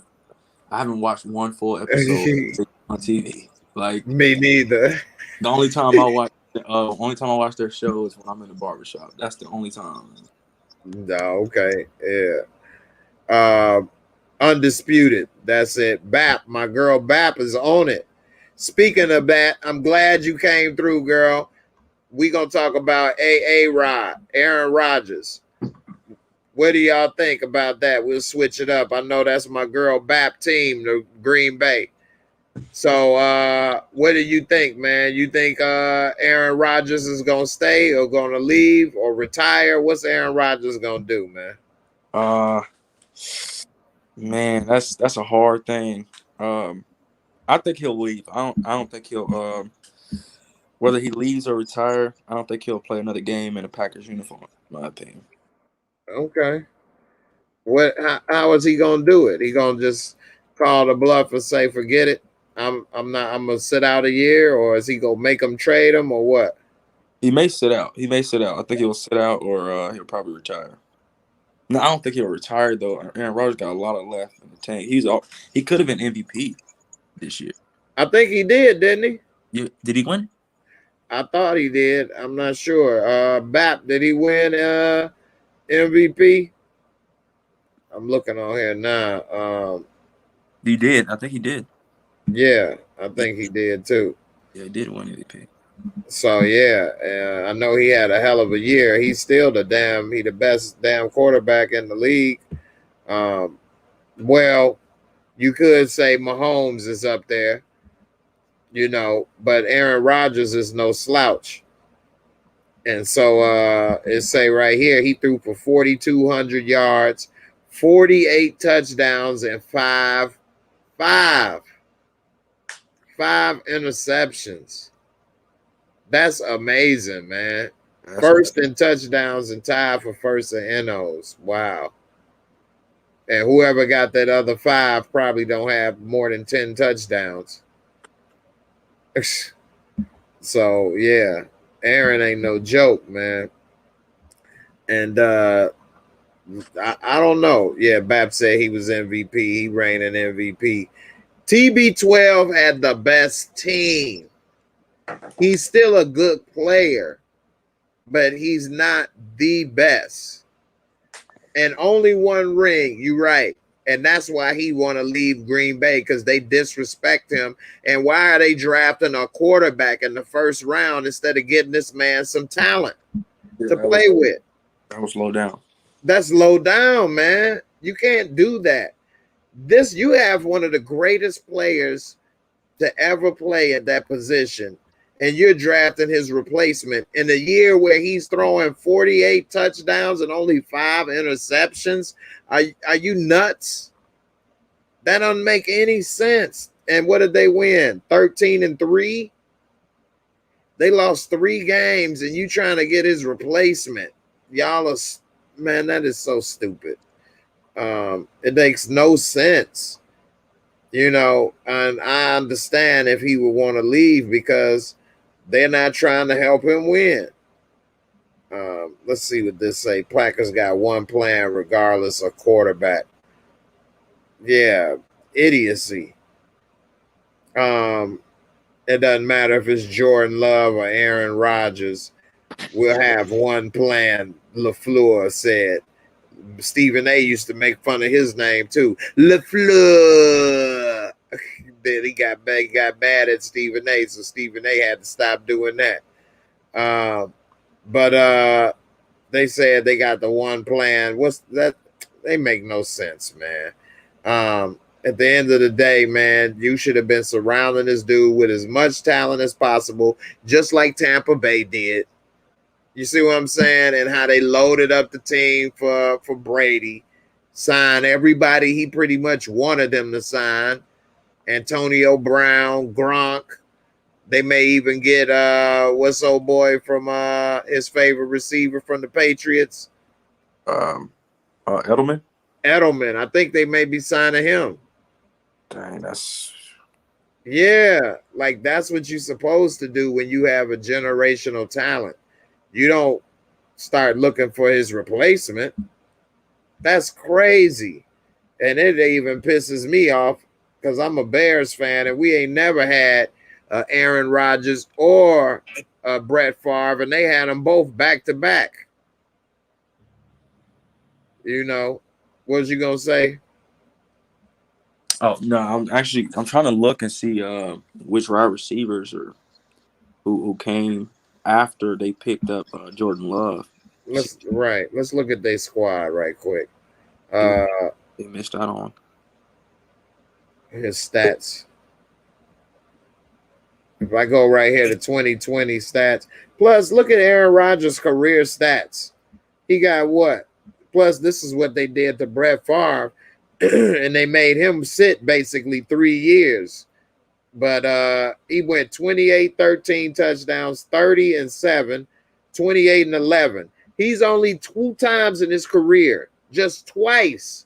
haven't watched one full episode on TV. Like me neither. The only time I watch their show is when I'm in the barbershop. That's the only time. No, okay. Yeah. Undisputed. That's it. Bap, my girl Bap is on it. Speaking of that, I'm glad you came through, girl. We gonna talk about Rod, Aaron Rodgers. What do y'all think about that? We'll switch it up. I know that's my girl Bap team, the Green Bay. So what do you think, man? You think Aaron Rodgers is gonna stay or gonna leave or retire? What's Aaron Rodgers gonna do, man? Man, that's a hard thing. I think he'll leave. I don't think he'll whether he leaves or retire, I don't think he'll play another game in a Packers uniform, in my opinion. Okay. How is he gonna do it? He gonna just call the bluff and say, forget it? I'm gonna sit out a year, or is he gonna make them trade him, or what? He may sit out. I think he'll sit out, or he'll probably retire. No, I don't think he'll retire though. Aaron Rodgers got a lot of left in the tank. He could have been MVP this year. I think he did, didn't he? Did he win? I thought he did. I'm not sure. Bap, did he win MVP? I'm looking on here now. He did. I think he did. Yeah, I think he did too. Yeah, he did win MVP. So yeah, I know he had a hell of a year. He's still the best damn quarterback in the league. Um, well, you could say Mahomes is up there, but Aaron Rodgers is no slouch. And so it say right here he threw for 4,200 yards, 48 touchdowns, and five interceptions. That's amazing, man. First in touchdowns and tied for first in NOs. Wow. And whoever got that other 5 probably don't have more than 10 touchdowns. So yeah, Aaron ain't no joke, man. And I don't know. Yeah, Bap said he was MVP. He reigning MVP. TB12 had the best team. He's still a good player, but he's not the best. And only one ring. You're right. And that's why he want to leave Green Bay, because they disrespect him. And why are they drafting a quarterback in the first round instead of getting this man some talent to play with? That was low down. That's low down, man. You can't do that. You have one of the greatest players to ever play at that position, and you're drafting his replacement in a year where he's throwing 48 touchdowns and only 5 interceptions. Are you nuts? That doesn't make any sense. And what did they win? 13-3? They lost 3 games, and you trying to get his replacement. Y'all are, man, that is so stupid. It makes no sense. And I understand if he would want to leave because they're not trying to help him win. Let's see what this say. Packers got one plan regardless of quarterback. Yeah, idiocy. It doesn't matter if it's Jordan Love or Aaron Rodgers. We'll have one plan, LaFleur said. Stephen A used to make fun of his name too. LaFleur. Then he got bad at Stephen A, so Stephen A had to stop doing that. But they said they got the one plan. What's that? They make no sense, man. At the end of the day, man, you should have been surrounding this dude with as much talent as possible, just like Tampa Bay did. You see what I'm saying? And how they loaded up the team for Brady, signed everybody he pretty much wanted them to sign. Antonio Brown, Gronk. They may even get what's old boy from his favorite receiver from the Patriots? Edelman. Edelman. I think they may be signing him. Dang, like that's what you're supposed to do when you have a generational talent. You don't start looking for his replacement. That's crazy. And it even pisses me off because I'm a Bears fan and we ain't never had Aaron Rodgers or Brett Favre, and they had them both back to back. What was you gonna say? Oh no, I'm trying to look and see which wide receivers or who came after they picked up Jordan Love. Let's look at their squad right quick. They missed out on his stats. If I go right here to 2020 stats, plus look at Aaron Rodgers' career stats. He got what? Plus, this is what they did to Brett Favre, and they made him sit basically 3 years. But he went 28, 13 touchdowns, 30-7, 28-11. He's only 2 times in his career, just twice,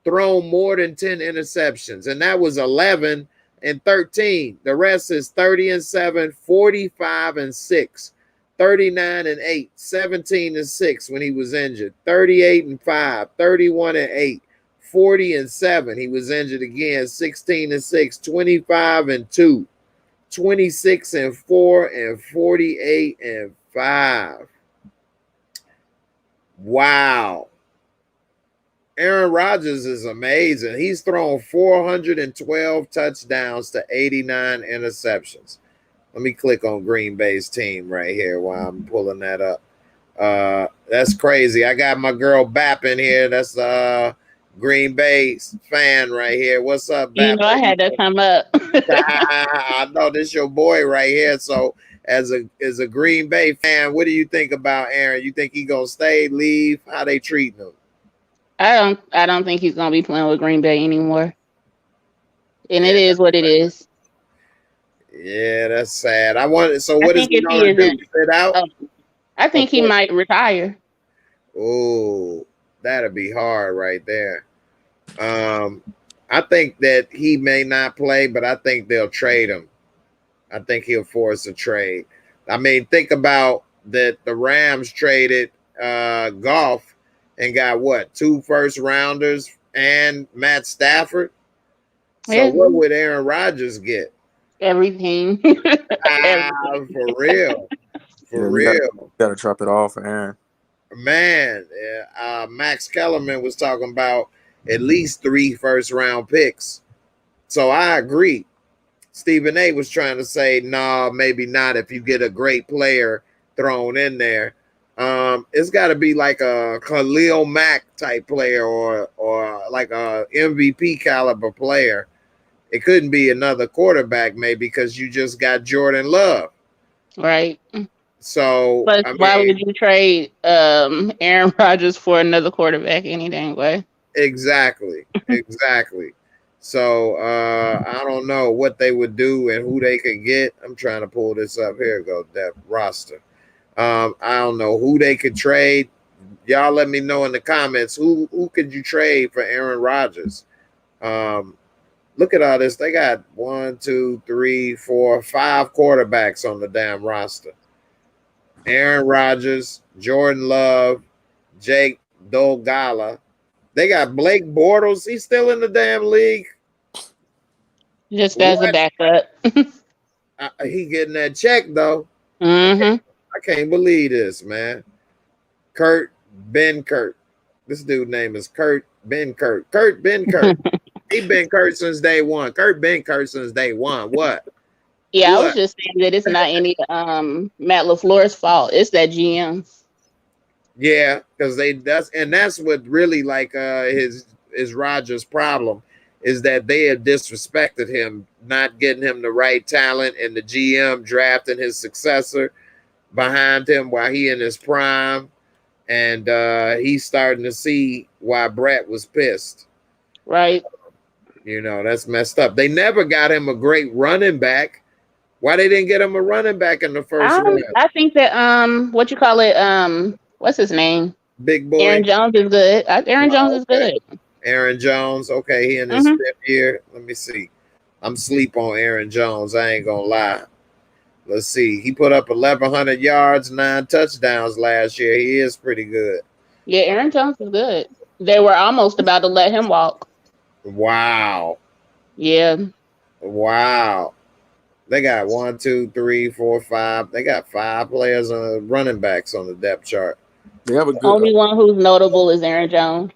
thrown more than 10 interceptions. And that was 11 and 13. The rest is 30-7, 45-6, 39-8, 17-6 when he was injured, 38-5, 31-8. 40-7. He was injured again. 16-6, 25-2, 26-4, and 48-5. Wow. Aaron Rodgers is amazing. He's thrown 412 touchdowns to 89 interceptions. Let me click on Green Bay's team right here while I'm pulling that up. That's crazy. I got my girl Bap in here. That's Green Bay fan right here. What's up, You Bap? know, I had to come up. I know this your boy right here. So as a Green Bay fan, what do you think about Aaron? You think he gonna stay, leave? How they treating him? I don't think he's gonna be playing with Green Bay anymore. And Yeah, it is what it is. yeah, that's sad. I want. So I what is think he if he gonna do? isn't, Sit out? I think he might retire. Oh, that'd be hard right there. I think that he may not play, but I think they'll trade him. I think he'll force a trade. I mean, think about that. The Rams traded Goff and got what, 2 first rounders and Matt Stafford. So Yeah. what would Aaron Rodgers get? Everything. For real, for real. You gotta drop it all for Aaron. Man, Max Kellerman was talking about at least 3 first round picks. So I agree. Stephen A was trying to say, no, maybe not if you get a great player thrown in there. It's got to be like a Khalil Mack type player or like a MVP caliber player. It couldn't be another quarterback maybe because you just got Jordan Love. Right. So But why would you trade Aaron Rodgers for another quarterback any dang way? Exactly. So I don't know what they would do and who they could get. I'm trying to pull this up. Here it goes, depth roster. I don't know who they could trade. Y'all let me know in the comments who could you trade for Aaron Rodgers. Look at all this. They got 1, 2, 3, 4, 5 quarterbacks on the damn roster. Aaron Rodgers, Jordan Love, Jake Dolgala. They got Blake Bortles. He's still in the damn league. Just as a backup. He getting that check though. Mm-hmm. I can't believe this, man. Ben Kurt. This dude name is Kurt Ben Kurt. Kurt Ben Kurt. He been Kurt since day one. Kurt Ben Kurt since day one. What? Yeah, What? I was just saying that it's not any Matt LaFleur's fault. It's that GM. Yeah, because that's what really like his Rodgers' problem is that they have disrespected him, not getting him the right talent, and the GM drafting his successor behind him while he in his prime, and he's starting to see why Brett was pissed. Right. You know, that's messed up. They never got him a great running back. Why they didn't get him a running back in the first round? I think that what you call it, what's his name? Big boy. Aaron Jones is good. Aaron Jones is good. Aaron Jones, okay, he in his 5th year. Let me see. I'm sleep on Aaron Jones. I ain't gonna lie. Let's see. He put up 1,100 yards, 9 touchdowns last year. He is pretty good. Yeah, Aaron Jones is good. They were almost about to let him walk. Wow. Yeah. Wow. They got 1, 2, 3, 4, 5. They got 5 players on running backs on the depth chart. They have a good. Only one who's notable is Aaron Jones.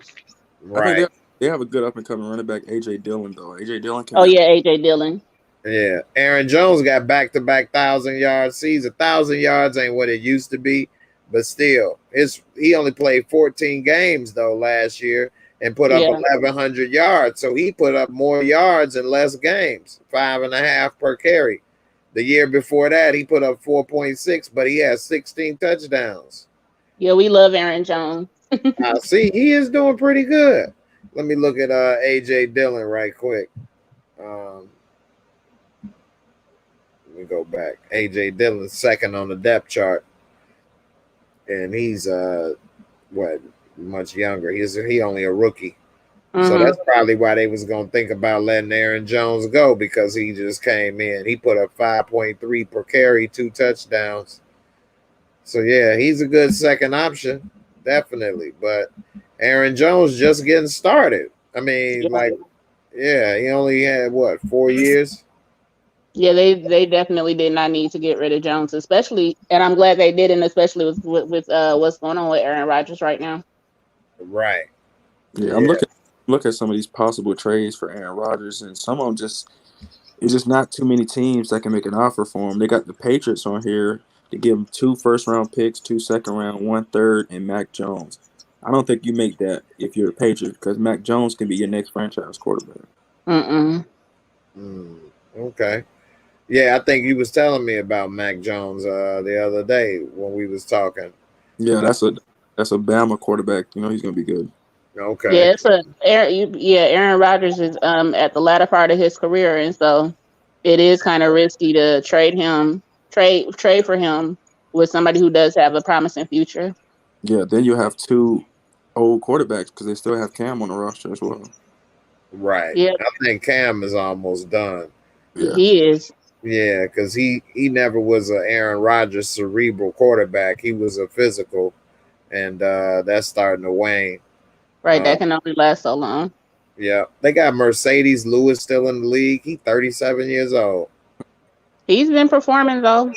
Right. They have a good up and coming running back, AJ Dillon though. AJ Dillon. AJ Dillon. Yeah. Aaron Jones got back-to-back 1,000-yard season. 1,000 yards ain't what it used to be, but still, he only played 14 games though last year and put up 1,100 yards. So he put up more yards in less games, 5.5 per carry. The year before that, he put up 4.6, but he has 16 touchdowns. Yeah, we love Aaron Jones. See, he is doing pretty good. Let me look at AJ Dillon right quick. Let me go back. AJ Dillon's 2nd on the depth chart, and he's much younger. He only a rookie. So that's probably why they was gonna think about letting Aaron Jones go, because he just came in. He put up 5.3 per carry, 2 touchdowns. So yeah, he's a good second option, definitely. But Aaron Jones just getting started. I mean, he only had 4 years. Yeah, they definitely did not need to get rid of Jones, especially, and I'm glad they didn't, especially with what's going on with Aaron Rodgers right now. Right. Yeah, I'm look at some of these possible trades for Aaron Rodgers, and some of them just it's just not too many teams that can make an offer for him. They got the Patriots on here to give him 2 first-round picks, 2 second-round, 1 third, and Mac Jones. I don't think you make that if you're the Patriots because Mac Jones can be your next franchise quarterback. Okay. Yeah, I think you was telling me about Mac Jones the other day when we was talking. Yeah, that's a Bama quarterback. You know he's gonna be good. Okay. Yeah, Aaron Rodgers is at the latter part of his career, and so it is kind of risky to trade for him with somebody who does have a promising future. Yeah, then you have 2 old quarterbacks because they still have Cam on the roster as well. Right. Yeah, I think Cam is almost done. Yeah, he is. Yeah, because he never was an Aaron Rodgers cerebral quarterback. He was a physical, and that's starting to wane. Right, that can only last so long. Yeah, they got Mercedes Lewis still in the league. He's 37 years old. He's been performing though.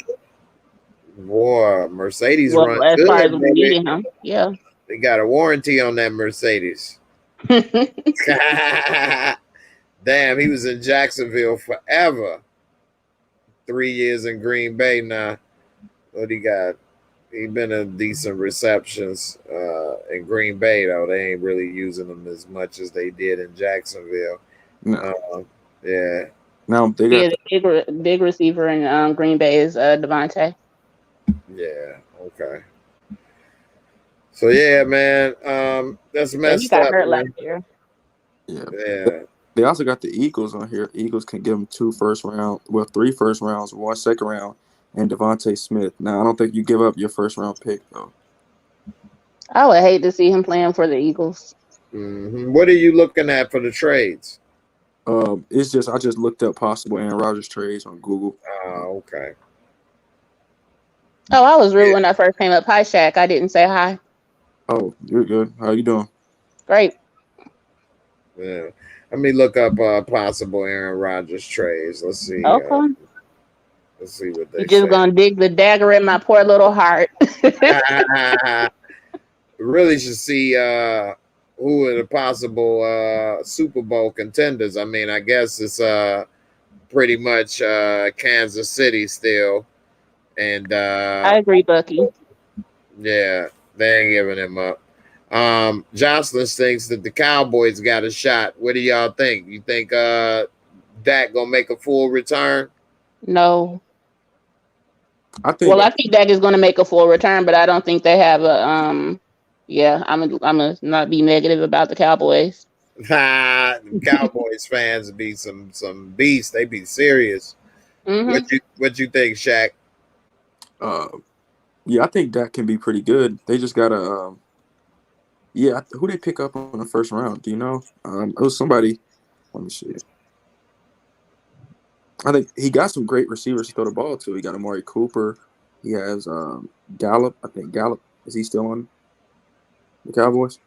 Boy, Mercedes Well, run as far as good, we baby. needed him, yeah. They got a warranty on that Mercedes. Damn, he was in Jacksonville forever. 3 years in Green Bay now. What he got? He been in decent receptions in Green Bay, though. They ain't really using them as much as they did in Jacksonville. no. Yeah. Now they got the big receiver in Green Bay is Devontae. Yeah. Okay. So yeah, man. That's Yeah, he messed got up, hurt man. last year. Yeah. They also got the Eagles on here. Eagles can give them 3 first rounds, 1 second round, and Devontae Smith. Now I don't think you give up your first round pick though. I would hate to see him playing for the Eagles. What are you looking at for the trades? It's just I just looked up possible Aaron Rodgers trades on Google. Oh, okay. Oh, I was rude when I first came up. Hi, Shaq. I didn't say hi. Oh, you're good. How you doing? Great. Yeah. Let me look up possible Aaron Rodgers trades. Let's see. Okay. Let's see what they You're just say. gonna dig the dagger in my poor little heart. Really should see who are the possible Super Bowl contenders. I mean, I guess it's pretty much Kansas City still. And I agree, Bucky. yeah, they ain't giving him up. Jocelyn thinks that the Cowboys got a shot. What do y'all think? You think Dak gonna make a full return? No. I think. Well, I think Dak is gonna make a full return, but I don't think they have a Yeah, I'm gonna not be negative about the Cowboys. Cowboys fans be some beasts. They be serious. What you think, Shaq? Yeah, I think Dak can be pretty good. They just gotta. Yeah, who they pick up on the first round? Do you know? It was somebody. Let me see. I think he got some great receivers to throw the ball to. He got Amari Cooper. He has Gallup. I think Gallup, is he still on the Cowboys?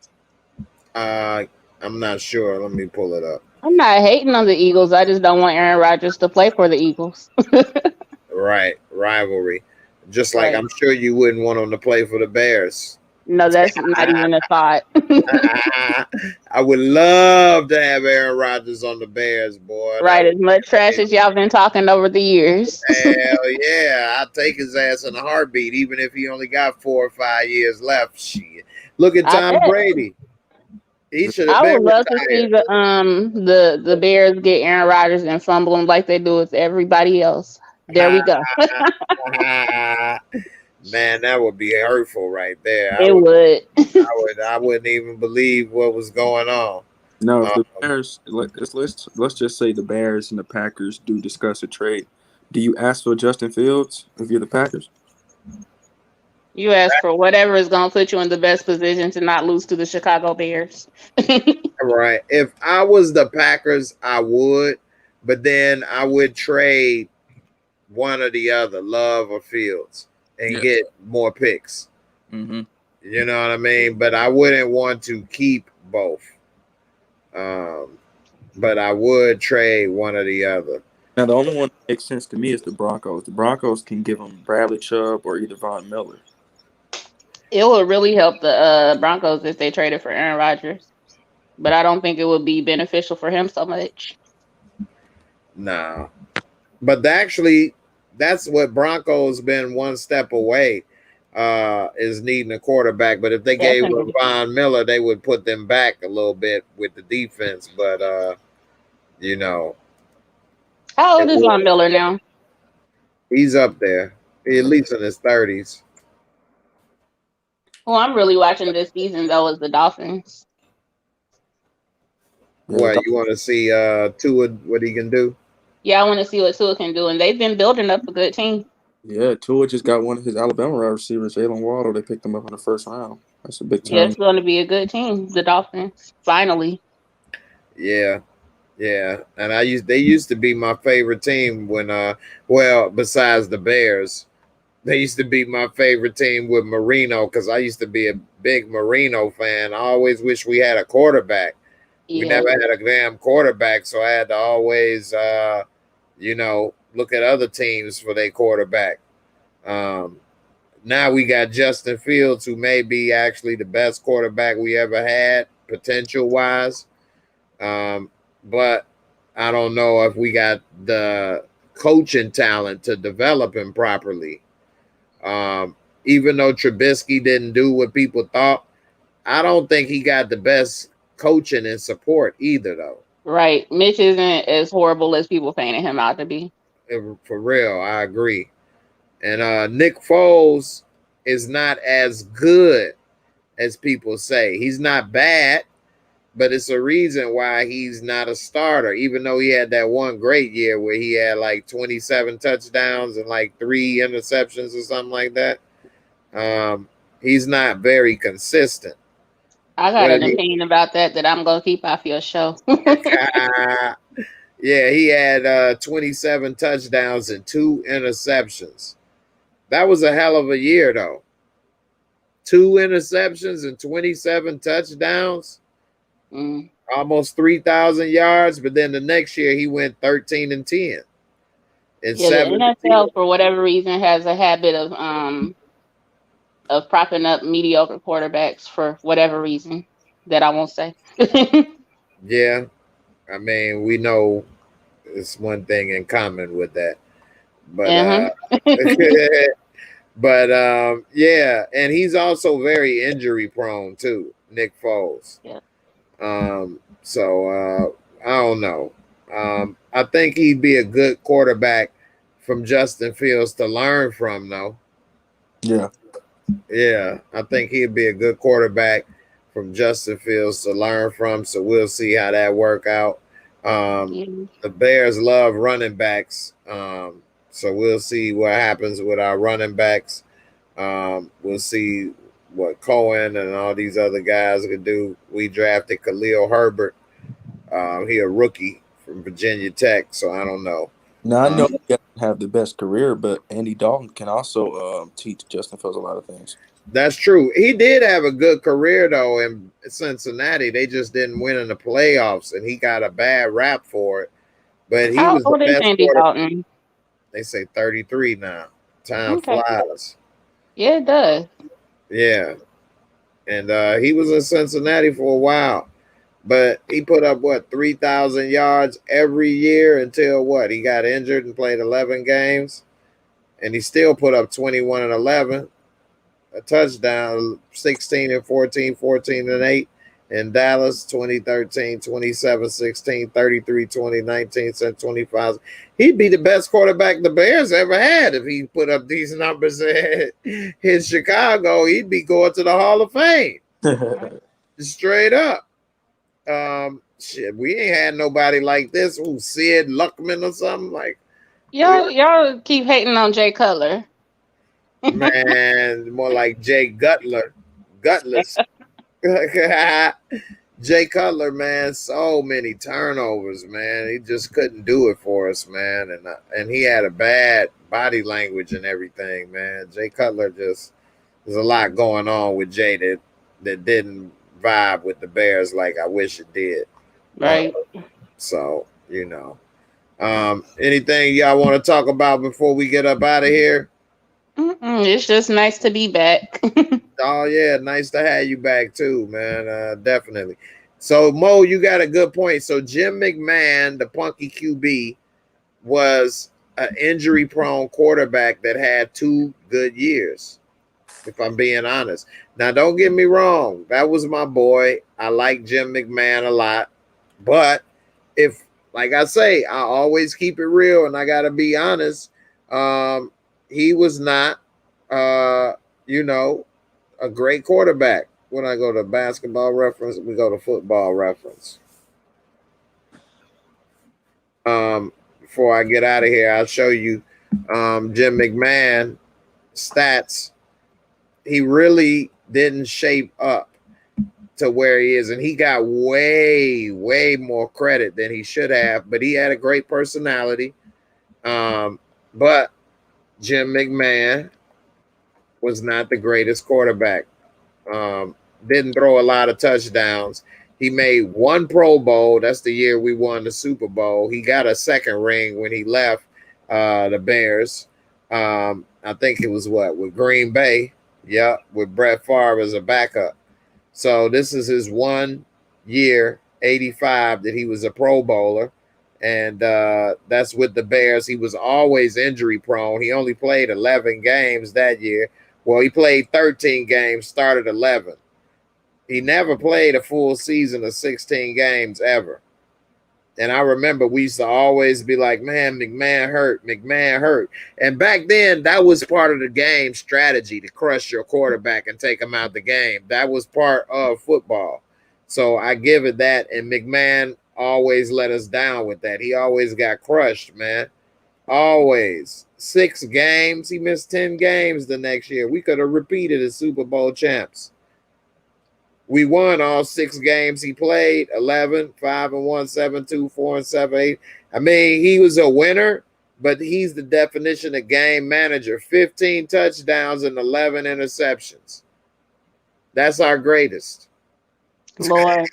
I'm not sure. Let me pull it up. I'm not hating on the Eagles. I just don't want Aaron Rodgers to play for the Eagles. Right, rivalry. Just like Right. I'm sure you wouldn't want him to play for the Bears. No, that's not even a thought. I would love to have Aaron Rodgers on the Bears, boy. Right, as much trash as y'all been talking over the years. Hell yeah, I'd take his ass in a heartbeat, even if he only got 4 or 5 years left. Shit. Look at Tom Brady. He should have I been would love to retired. see the Bears get Aaron Rodgers and fumble him like they do with everybody else. There we go. Man, that would be hurtful right there. It would. I wouldn't even believe what was going on. No, if the Bears, let's just say the Bears and the Packers do discuss a trade. Do you ask for Justin Fields if you're the Packers? You ask for whatever is going to put you in the best position to not lose to the Chicago Bears. Right. If I was the Packers, I would, but then I would trade one or the other, Love or Fields, and get more picks. Mm-hmm. You know what I mean? But I wouldn't want to keep both. But I would trade one or the other. Now, the only one that makes sense to me is the Broncos. The Broncos can give them Bradley Chubb or either Von Miller. It would really help the Broncos if they traded for Aaron Rodgers. but I don't think it would be beneficial for him so much. Nah. But actually, that's what Broncos been one step away, is needing a quarterback. But if they gave Definitely. Von Miller, they would put them back a little bit with the defense. But you know, How old is Von Miller now? he's up there. He at least in his 30s. Who I'm really watching this season though is the Dolphins. What you want to see Tua, what he can do? Yeah, I want to see what Tua can do, and they've been building up a good team. Yeah, Tua just got one of his Alabama wide receivers, Jalen Waddle. They picked him up in the first round. That's a big time. Yeah, it's going to be a good team. The Dolphins, finally. Yeah, and they used to be my favorite team when well, besides the Bears, they used to be my favorite team with Marino because I used to be a big Marino fan. I always wish we had a quarterback. Yeah. We never had a damn quarterback, so I had to always look at other teams for their quarterback. Now we got Justin Fields, who may be actually the best quarterback we ever had, potential wise. But I don't know if we got the coaching talent to develop him properly. Even though Trubisky didn't do what people thought, I don't think he got the best coaching and support either, though. Right. Mitch isn't as horrible as people painted him out to be. For real, I agree. And Nick Foles is not as good as people say. He's not bad, but it's a reason why he's not a starter, even though he had that one great year where he had like 27 touchdowns and like 3 interceptions or something like that. He's not very consistent. I got an opinion about that I'm going to keep off your show. Yeah, he had 27 touchdowns and 2 interceptions. That was a hell of a year, though. 2 interceptions and 27 touchdowns. Almost 3,000 yards, but then the next year he went 13-10. The NFL, for whatever reason, has a habit of propping up mediocre quarterbacks for whatever reason that I won't say. Yeah, I mean, we know it's one thing in common with that, but yeah, and he's also very injury prone too, Nick Foles. Yeah. So I don't know. I think he'd be a good quarterback from Justin Fields to learn from, though. Yeah, I think he'd be a good quarterback from Justin Fields to learn from. So we'll see how that work out. The Bears love running backs. So we'll see what happens with our running backs. We'll see what Cohen and all these other guys could do. We drafted Khalil Herbert. He a rookie from Virginia Tech, so I don't know. Now, I know he doesn't have the best career, but Andy Dalton can also teach Justin Fields a lot of things. That's true. He did have a good career, though, in Cincinnati. They just didn't win in the playoffs, and he got a bad rap for it. But he was the best Andy Dalton? They say 33 now. Time flies. Yeah, it does. Yeah. And he was in Cincinnati for a while. But he put up, 3,000 yards every year until he got injured and played 11 games. And he still put up 21 and 11. A touchdown, 16 and 14, 14 and 8. In Dallas, 2013, 27-16, 33-20, 19, 25. He'd be the best quarterback the Bears ever had if he put up these numbers in Chicago. He'd be going to the Hall of Fame. Straight up. Shit, we ain't had nobody like this. Sid Luckman or something like. Y'all keep hating on Jay Cutler. Man, more like Jay Gutless. Jay Cutler, man, so many turnovers, man. He just couldn't do it for us, man. And he had a bad body language and everything, man. Jay Cutler there's a lot going on with Jay that didn't vibe with the Bears like I wish it did. Right. So, anything y'all want to talk about before we get up out of here? It's just nice to be back. Oh, yeah. Nice to have you back, too, man. Definitely. So Mo, you got a good point. So Jim McMahon, the punky QB, was an injury-prone quarterback that had 2 good years, if I'm being honest. Now, don't get me wrong. That was my boy. I like Jim McMahon a lot. But if, like I say, I always keep it real and I got to be honest, he was not, you know, a great quarterback. When I go to basketball reference, we go to football reference. Before I get out of here, I'll show you Jim McMahon stats. He really didn't shape up to where he is, and he got way more credit than he should have, but he had a great personality. But Jim McMahon was not the greatest quarterback. Didn't throw a lot of touchdowns. He made 1 Pro Bowl. That's the year we won the Super Bowl. He got a 2nd ring when he left the Bears. I think it was with Green Bay. Yep, with Brett Favre as a backup. So this is his 1 year, 85, that he was a Pro Bowler. And that's with the Bears. He was always injury prone. He only played 11 games that year. Well, he played 13 games, started 11. He never played a full season of 16 games ever. And I remember we used to always be like, man, McMahon hurt. And back then, that was part of the game strategy, to crush your quarterback and take him out the game. That was part of football. So I give it that. And McMahon always let us down with that. He always got crushed, man. Always. 6 games. He missed 10 games the next year. We could have repeated as Super Bowl champs. We won all 6 games he played, 11, 5-1, 7-2, 4-7, 8. I mean, he was a winner, but he's the definition of game manager. 15 touchdowns and 11 interceptions. That's our greatest. Lord.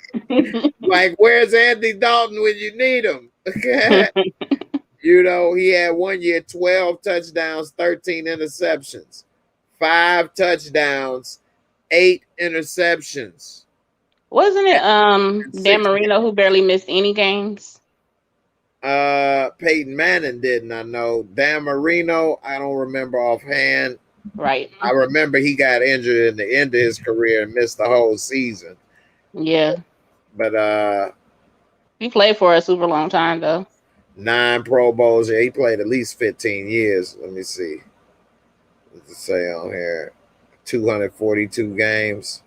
Like, where's Andy Dalton when you need him? You know, he had 1 year, 12 touchdowns, 13 interceptions, 5 touchdowns, 8 interceptions. Wasn't it Dan Marino who barely missed any games? Peyton Manning didn't, I know. Dan Marino, I don't remember offhand. Right. I remember he got injured in the end of his career and missed the whole season. Yeah. But he played for a super long time though. 9 Pro Bowls. Yeah, he played at least 15 years. Let me see. What's it say on here? 242 games.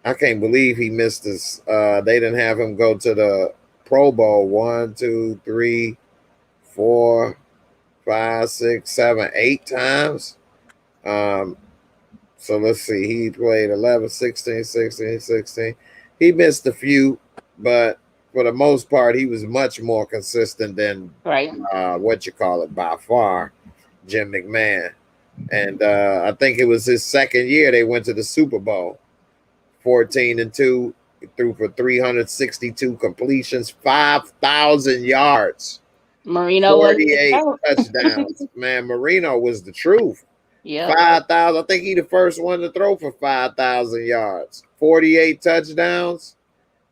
I can't believe he missed this. They didn't have him go to the Pro Bowl 1, 2, 3, 4, 5, 6, 7, 8 times. So let's see. He played 11, 16, 16, 16. He missed a few, but for the most part, he was much more consistent than by far, Jim McMahon. And I think it was his 2nd year they went to the Super Bowl. 14-2, threw for 362 completions, 5,000 yards, Marino 48 touchdowns. Man, Marino was the truth. Yeah, 5,000. I think he the first one to throw for 5,000 yards, 48 touchdowns,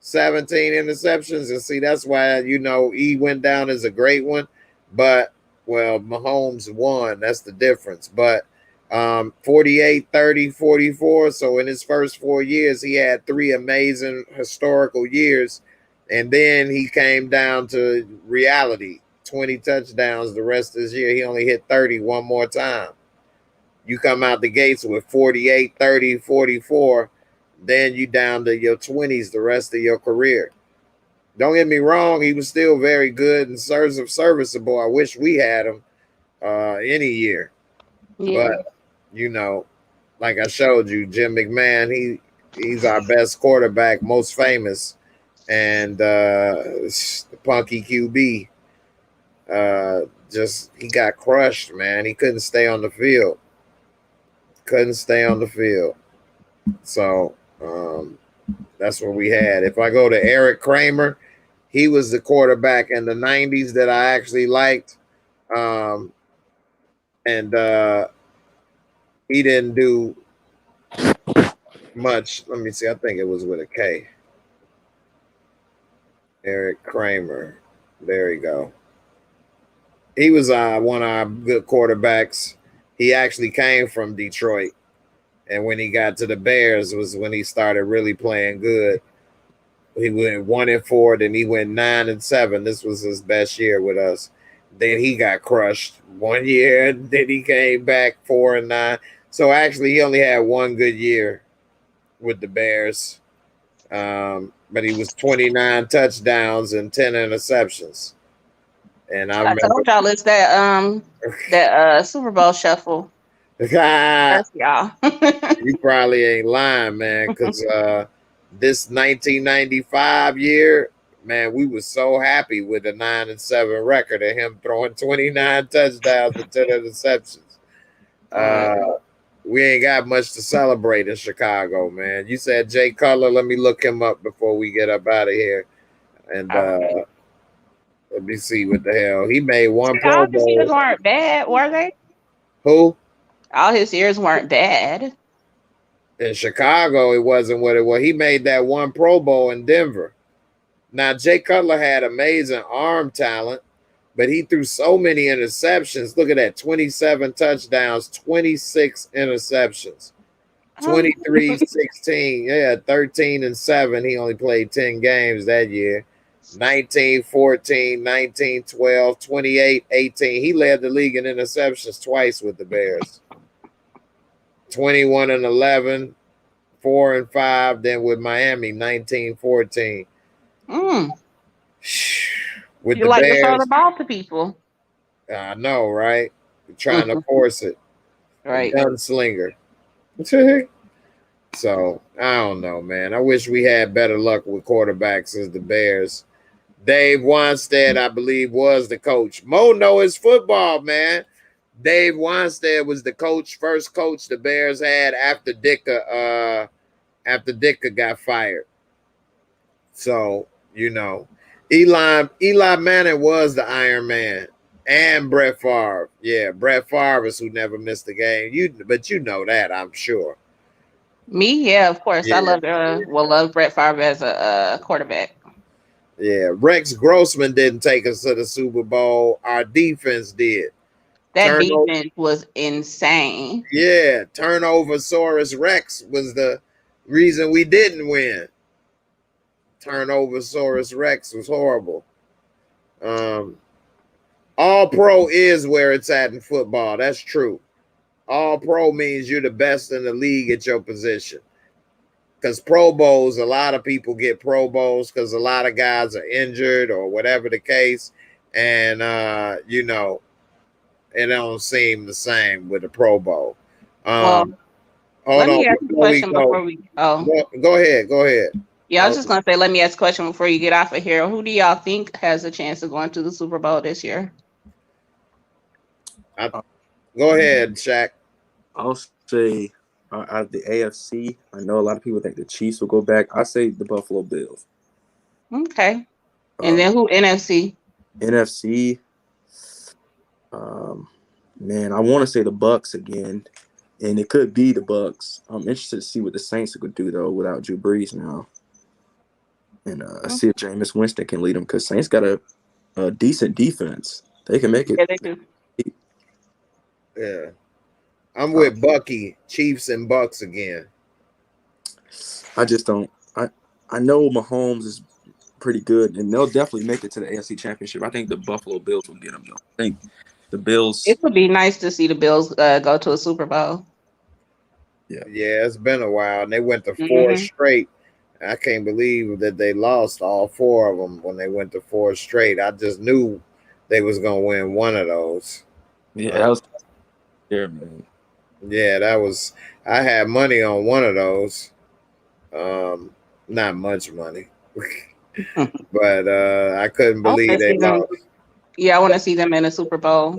17 interceptions. And see, that's why, you know, he went down as a great one. But, well, Mahomes won. That's the difference. But 48, 30, 44. So in his first 4 years, he had 3 amazing historical years. And then he came down to reality. 20 touchdowns the rest of this year. He only hit 30 one more time. You come out the gates with 48, 30, 44. Then you down to your 20s the rest of your career. Don't get me wrong. He was still very good and serviceable. I wish we had him any year. Yeah. But, you know, like I showed you, Jim McMahon, he's our best quarterback, most famous. And the punky QB, he got crushed, man. He couldn't stay on the field. So that's what we had. If I go to Eric Kramer, he was the quarterback in the 90s that I actually liked. And he didn't do much. Let me see. I think it was with a K. Eric Kramer. There you go. He was one of our good quarterbacks. He actually came from Detroit. And when he got to the Bears was when he started really playing good. He went 1-4, then he went 9-7. This was his best year with us. Then he got crushed 1 year. Then he came back 4-9. So actually, he only had one good year with the Bears. But he was 29 touchdowns and 10 interceptions. And I remember told y'all it's that Super Bowl shuffle. That's y'all. You probably ain't lying, man, because this 1995 year, man, we was so happy with a 9-7 record and him throwing 29 touchdowns and 10 interceptions. We ain't got much to celebrate in Chicago, man. You said Jay Cutler. Let me look him up before we get up out of here. And let me see what the hell. He made one Pro All his years Bowl. weren't bad, were they? Who? All his years weren't bad. In Chicago, it wasn't what it was. He made that one Pro Bowl in Denver. Now, Jay Cutler had amazing arm talent, but he threw so many interceptions. Look at that, 27 touchdowns, 26 interceptions, 23-16. Yeah, 13-7. He only played 10 games that year. 19-14, 19-12, 28-18. He led the league in interceptions twice with the Bears. 21-11, 4-5. Then with Miami, 19-14. With you the like Bears, to throw the ball to people. I know, right? Trying to force it. Right. Gunslinger. So, I don't know, man. I wish we had better luck with quarterbacks as the Bears. Dave Wanstead, I believe, was the coach. Mo know his football, man. Dave Wanstead was the first coach the Bears had after Ditka got fired. So, you know, Eli Manning was the Iron Man, and Brett Favre. Yeah, Brett Favre is who never missed a game. But you know that, I'm sure. Me, yeah, of course. Yeah. I love Brett Favre as a quarterback. Yeah, Rex Grossman didn't take us to the Super Bowl. Our defense did. That defense was insane. Yeah, Turnoversaurus Rex was the reason we didn't win. Turnoversaurus Rex was horrible. All pro is where it's at in football. That's true. All pro means you're the best in the league at your position. Because Pro Bowls, a lot of people get Pro Bowls because a lot of guys are injured or whatever the case. And, you know, it don't seem the same with a Pro Bowl. Let me ask a question before we Go ahead. Yeah, I was just gonna say, let me ask a question before you get off of here. Who do y'all think has a chance of going to the Super Bowl this year? Go ahead, Shaq. I'll say out of the AFC, I know a lot of people think the Chiefs will go back. I say the Buffalo Bills. Okay. And then who NFC? NFC, man, I want to say the Bucks again, and it could be the Bucks. I'm interested to see what the Saints could do though without Drew Brees now, and see if Jameis Winston can lead them because Saints got a decent defense. They can make it. Yeah, they do. Yeah, I'm with Bucky. Chiefs and Bucks again. I just don't. I know Mahomes is pretty good, and they'll definitely make it to the AFC Championship. I think the Buffalo Bills will get them though. I think the Bills. It would be nice to see the Bills go to a Super Bowl. Yeah, it's been a while, and they went to 4 straight. I can't believe that they lost all 4 of them when they went to 4 straight. I just knew they was gonna win one of those. Yeah, that was there, man. Yeah, that was. I had money on one of those. Not much money, but I couldn't believe they lost. Yeah, I want to see them in a Super Bowl.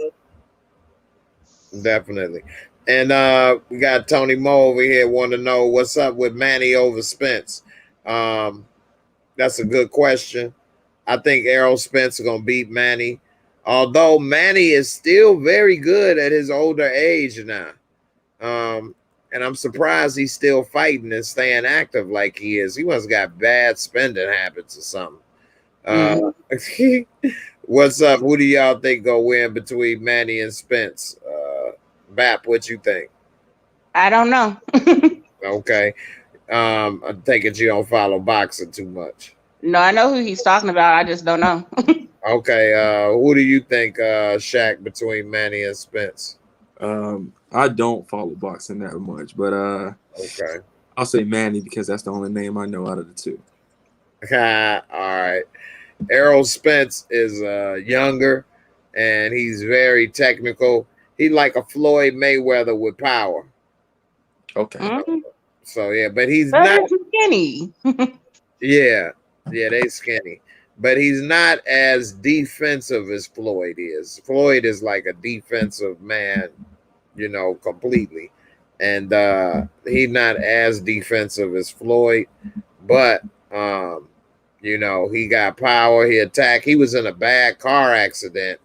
Definitely. And we got Tony Mo over here want to know what's up with Manny over Spence. That's a good question. I think Errol Spence is going to beat Manny, although Manny is still very good at his older age now. And I'm surprised he's still fighting and staying active like he is. He must have got bad spending habits or something. What's up? Who do y'all think go win between Manny and Spence? Bap, what you think? I don't know. Okay. I take it you don't follow boxing too much. No, I know who he's talking about. I just don't know. Okay. Who do you think, Shaq, between Manny and Spence? I don't follow boxing that much, but Okay. I'll say Manny because that's the only name I know out of the two. All right. Errol Spence is younger, and he's very technical. He's like a Floyd Mayweather with power. Okay. So yeah, but he's But not he's skinny. Yeah, they skinny, but he's not as defensive as Floyd is. Floyd is like a defensive man, completely, and he's not as defensive as Floyd, but he got power. He attacked. He was in a bad car accident,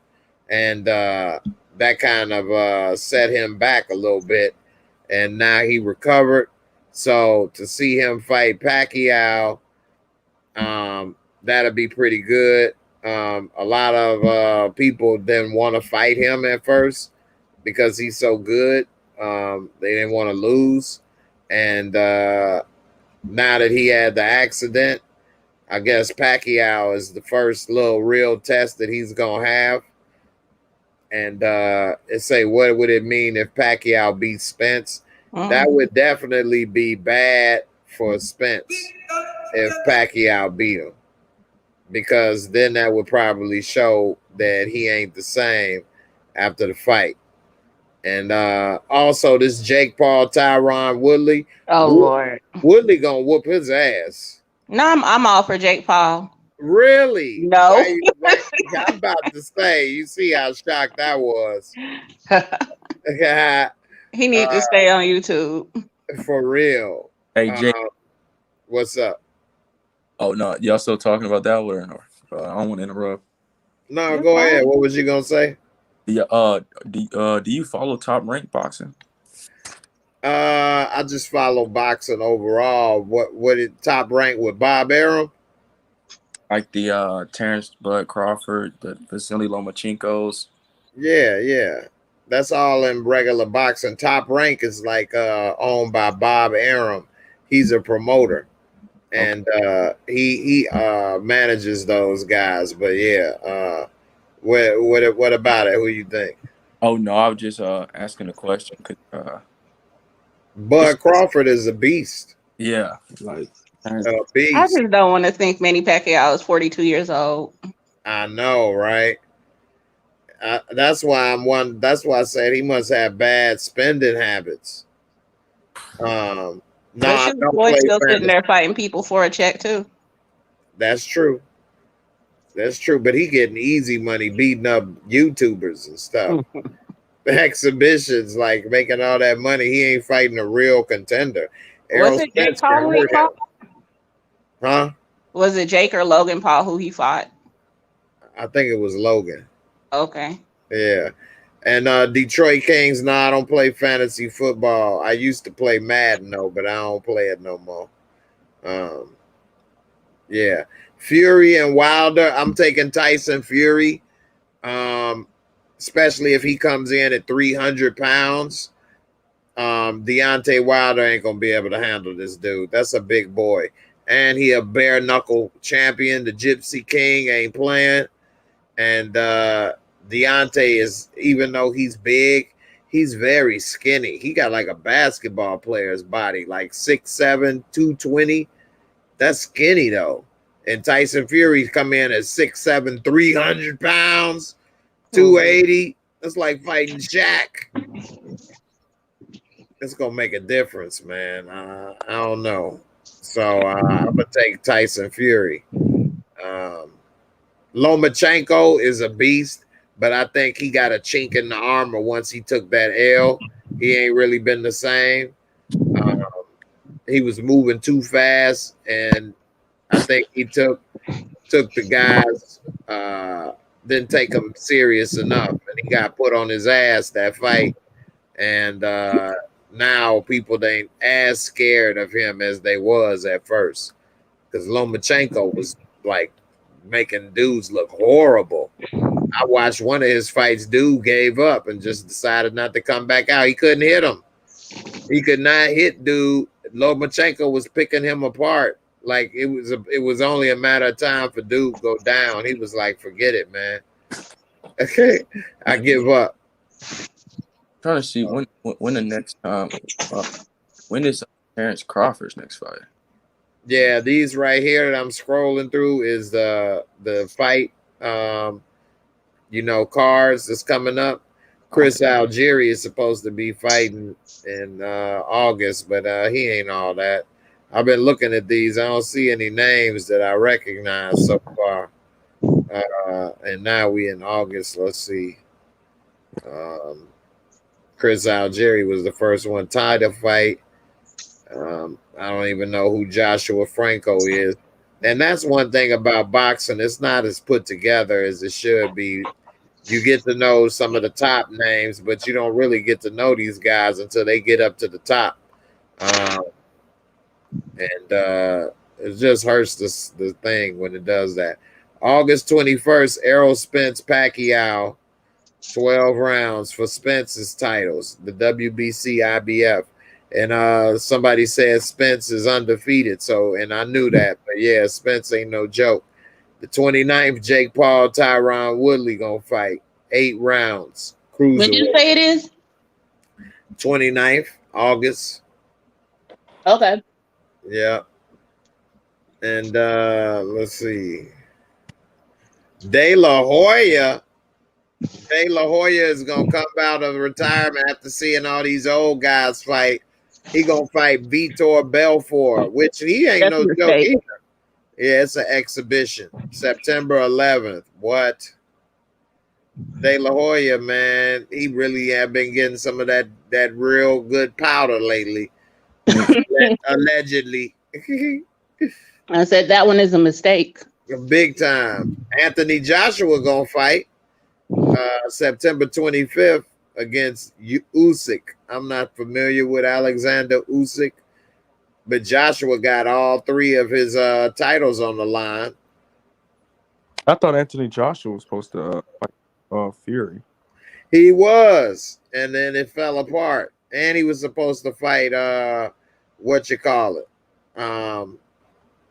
and that kind of set him back a little bit, and now he recovered. So to see him fight Pacquiao, that'll be pretty good. A lot of people didn't want to fight him at first because he's so good. They didn't want to lose. And now that he had the accident, I guess Pacquiao is the first little real test that he's going to have. And say, what would it mean if Pacquiao beats Spence? That would definitely be bad for Spence if Pacquiao beat him, because then that would probably show that he ain't the same after the fight. And also this Jake Paul, Tyron Woodley. Oh Lord, Woodley gonna whoop his ass. No, I'm all for Jake Paul. Really? No. I'm about to say, you see how shocked I was. He needs to stay on YouTube. For real. Hey, Jake. What's up? Oh, no. Y'all still talking about that one? Or I don't want to interrupt. No, go ahead. What was you going to say? Yeah. Do you follow Top Rank Boxing? I just follow boxing overall. What it Top Rank with Bob Arum? Like the Terrence Bud Crawford, the Vasily Lomachenkos. Yeah. That's all in regular boxing. Top Rank is like owned by Bob Arum. He's a promoter, and he manages those guys. But yeah, what about it? Who you think? Oh no, I was just asking a question. Bud Crawford is a beast. Yeah, like a beast. I just don't want to think Manny Pacquiao is 42 years old. I know, right? That's why That's why I said he must have bad spending habits. No, Floyd's still sitting there fighting people for a check too. That's true. But he getting easy money beating up YouTubers and stuff. The exhibitions, like making all that money. He ain't fighting a real contender. Was it Jake Paul who he fought? Huh? Was it Jake or Logan Paul who he fought? I think it was Logan. Okay. Yeah. And Detroit Kings, I don't play fantasy football. I used to play Madden, though, but I don't play it no more. Yeah. Fury and Wilder, I'm taking Tyson Fury, especially if he comes in at 300 pounds. Deontay Wilder ain't going to be able to handle this dude. That's a big boy. And he a bare knuckle champion. The Gypsy King ain't playing. And Deontay is, even though he's big, he's very skinny. He got like a basketball player's body, like 6'7", 220. That's skinny though. And Tyson Fury come in at 6'7", 300 pounds, 280. That's like fighting Shaq. It's gonna make a difference, man. I don't know. So I'm gonna take Tyson Fury. Lomachenko is a beast, but I think he got a chink in the armor once he took that L. He ain't really been the same. He was moving too fast, and I think he took the guys, didn't take him serious enough, and he got put on his ass that fight. And now people ain't as scared of him as they was at first. Because Lomachenko was like making dudes look horrible. I watched one of his fights. Dude gave up and just decided not to come back out. He couldn't hit him. He could not hit dude. Lomachenko was picking him apart. Like it was only a matter of time for dude to go down. He was like, forget it, man. Okay, I give up. Trying to see when the next time when is Terrence Crawford's next fight? Yeah, these right here that I'm scrolling through is the fight. You know, cards that's coming up. Chris Algieri is supposed to be fighting in August, but he ain't all that. I've been looking at these. I don't see any names that I recognize so far. And now we in August. Let's see. Chris Algieri was the first one. Title fight. I don't even know who Joshua Franco is. And that's one thing about boxing. It's not as put together as it should be. You get to know some of the top names, but you don't really get to know these guys until they get up to the top. And it just hurts the thing when it does that. August 21st, Errol Spence Pacquiao, 12 rounds for Spence's titles, the WBC IBF. And somebody said Spence is undefeated. So, and I knew that, but yeah, Spence ain't no joke. The 29th, Jake Paul, Tyron Woodley gonna fight 8 rounds. When did you say it is? 29th, August. Okay. Yeah. And let's see. De La Hoya. De La Hoya is gonna come out of retirement after seeing all these old guys fight. He gonna fight Vitor Belfort, which he ain't no joke either. Yeah, it's an exhibition. September 11th. What? De La Hoya, man, he really have been getting some of that real good powder lately. Allegedly. I said that one is a mistake. Big time. Anthony Joshua gonna fight September 25th against Usyk. I'm not familiar with Alexander Usyk, but Joshua got all 3 of his titles on the line. I thought Anthony Joshua was supposed to fight Fury. He was, and then it fell apart. And he was supposed to fight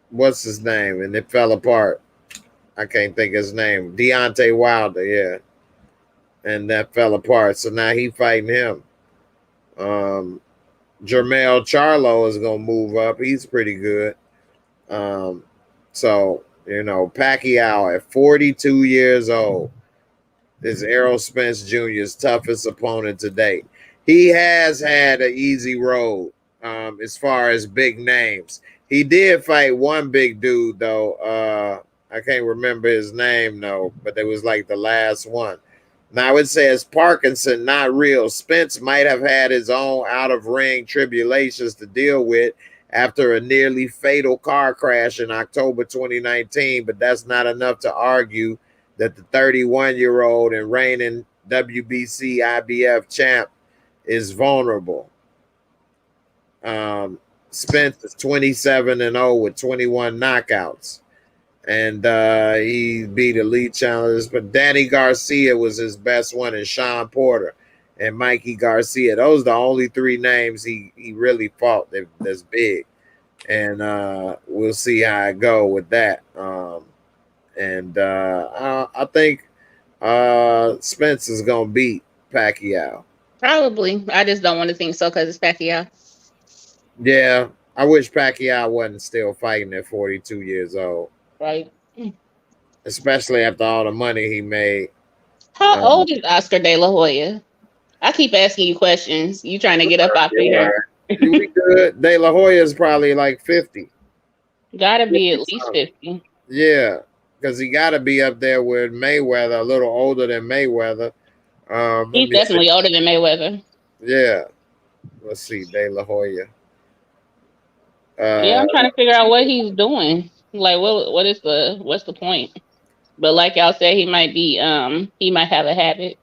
what's his name? And it fell apart. I can't think of his name. Deontay Wilder, yeah. And that fell apart. So now he fighting him. Jermell Charlo is gonna move up. He's pretty good. So you know, Pacquiao at 42 years old is Errol Spence Jr.'s toughest opponent to date. He has had an easy road as far as big names. He did fight one big dude though. I can't remember his name though, but it was like the last one. Now it says Parkinson, not real. Spence might have had his own out-of-ring tribulations to deal with after a nearly fatal car crash in October 2019, but that's not enough to argue that the 31-year-old and reigning WBC IBF champ is vulnerable. Spence is 27-0 with 21 knockouts. And he beat elite challengers, but Danny Garcia was his best one, and Sean Porter and Mikey Garcia. Those are the only 3 names he really fought that's big. And we'll see how I go with that. I think Spence is going to beat Pacquiao. Probably. I just don't want to think so because it's Pacquiao. Yeah, I wish Pacquiao wasn't still fighting at 42 years old. Right. Especially after all the money he made. How old is Oscar De La Hoya? I keep asking you questions. You trying to get up out here. We good. De La Hoya is probably like 50. Gotta be at least 50. Yeah, because he got to be up there with Mayweather, a little older than Mayweather. He's definitely older than Mayweather. Yeah. Let's see, De La Hoya. Yeah, I'm trying to figure out what he's doing. Like, what's the point? But like y'all said, he might have a habit.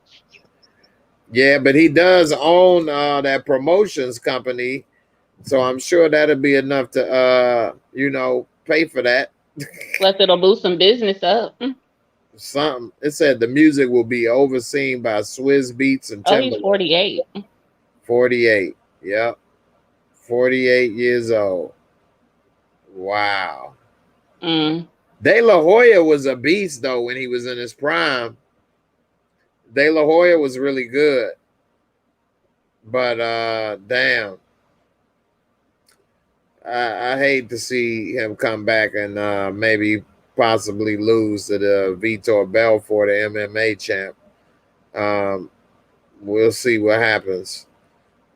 Yeah, but he does own that promotions company, so I'm sure that'll be enough to pay for that. Plus, it'll boost some business up. Something. It said the music will be overseen by Swizz Beats and Oh, he's Timberland. 48. 48. Yep. 48 years old. Wow. Mm. De La Hoya was a beast though when he was in his prime. De La Hoya was really good. But damn. I hate to see him come back and maybe possibly lose to the Vitor Belfort, the MMA champ. We'll see what happens.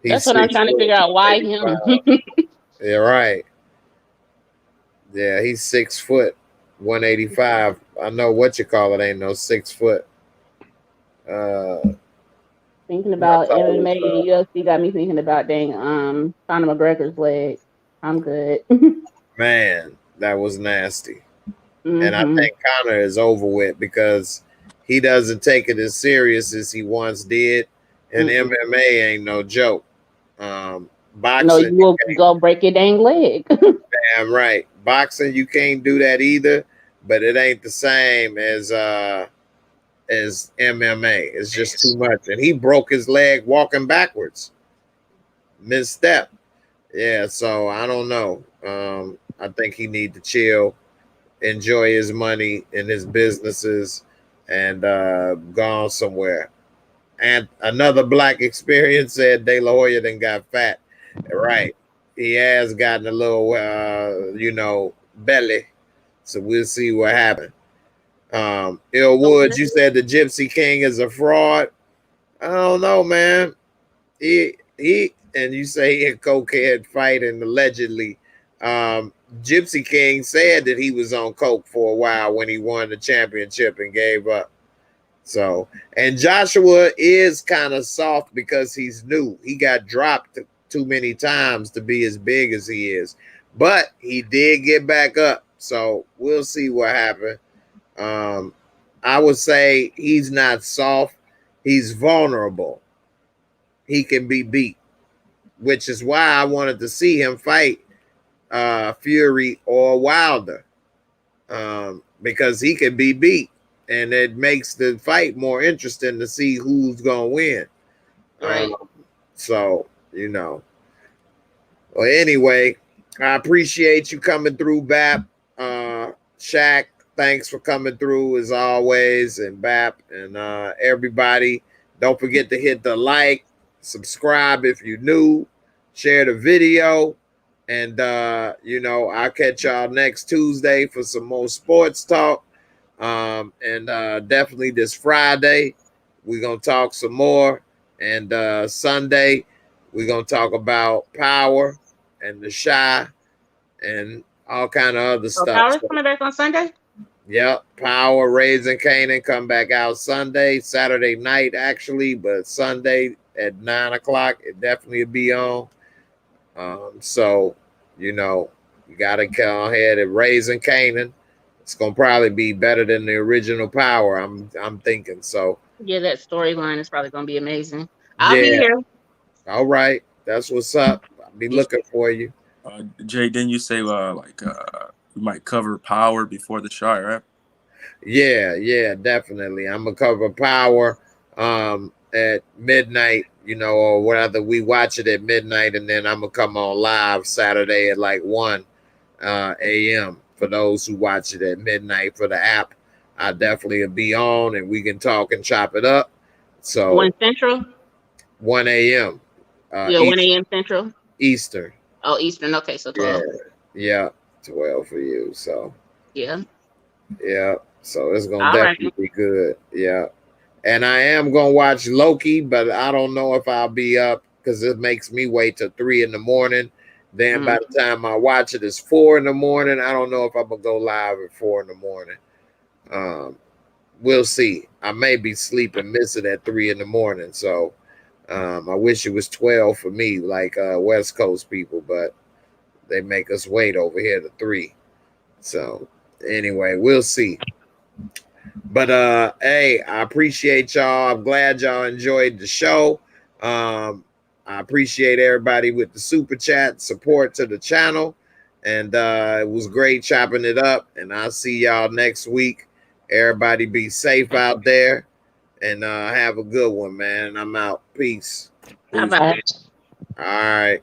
That's what I'm trying to figure out. Why him? Yeah, right. Yeah, he's 6 foot, 185. I know what you call it. Ain't no 6 foot. Thinking about MMA and UFC got me thinking about dang Conor McGregor's leg. I'm good. Man, that was nasty. Mm-hmm. And I think Conor is over with because he doesn't take it as serious as he once did. And MMA ain't no joke. Boxing, no, you will go break your dang leg. Damn right. Boxing, you can't do that either. But it ain't the same as MMA. It's just too much. And he broke his leg walking backwards. Misstep. Yeah, so I don't know. I think he need to chill, enjoy his money and his businesses, and gone somewhere. And another black experience said De La Hoya then got fat. Right. He has gotten a little belly. So we'll see what happens. Ill Woods, you said the Gypsy King is a fraud. I don't know, man. He and you say he a cokehead fighting allegedly. Gypsy King said that he was on coke for a while when he won the championship and gave up. So, and Joshua is kind of soft because he's new. He got dropped too many times to be as big as he is, but he did get back up. So we'll see what happens. I would say he's not soft. He's vulnerable. He can be beat, which is why I wanted to see him fight Fury or Wilder, because he can be beat, and it makes the fight more interesting to see who's gonna win. Right. So well, anyway, I appreciate you coming through, Bap. Shaq, thanks for coming through as always, and Bap, and everybody. Don't forget to hit the like, subscribe if you're new, share the video, and I'll catch y'all next Tuesday for some more sports talk. And definitely this Friday we're gonna talk some more, and Sunday we're gonna talk about Power and the Shy and all kind of other stuff. Power's coming back on Sunday? Yep, Power, Raising Canaan come back out Sunday, Saturday night actually, but Sunday at 9 o'clock it definitely will be on. So you gotta go ahead and Raising Canaan. It's gonna probably be better than the original Power. I'm thinking so. Yeah, that storyline is probably gonna be amazing. I'll be here. All right, that's what's up. I'll be looking for you. Jay, didn't you say we might cover Power before the Shy, right? Yeah, definitely. I'm gonna cover Power at midnight, or whether we watch it at midnight, and then I'm gonna come on live Saturday at like 1 a.m. for those who watch it at midnight for the app. I definitely will be on, and we can talk and chop it up. So 1 Central? 1 a.m. 1 a.m. Central? Eastern. Oh, Eastern. Okay, so 12. Yeah, 12 for you. So yeah. So it's gonna definitely be good. Yeah. And I am gonna watch Loki, but I don't know if I'll be up because it makes me wait till 3 in the morning. Then by the time I watch it, it's 4 in the morning. I don't know if I'm gonna go live at 4 in the morning. We'll see. I may be sleeping, miss it at 3 in the morning. So I wish it was 12 for me, like West Coast people, but they make us wait over here to 3. So anyway, we'll see. But hey, I appreciate y'all. I'm glad y'all enjoyed the show. I appreciate everybody with the super chat support to the channel. And it was great chopping it up. And I'll see y'all next week. Everybody be safe out there. And have a good one, man. I'm out. Peace. Bye-bye. All right.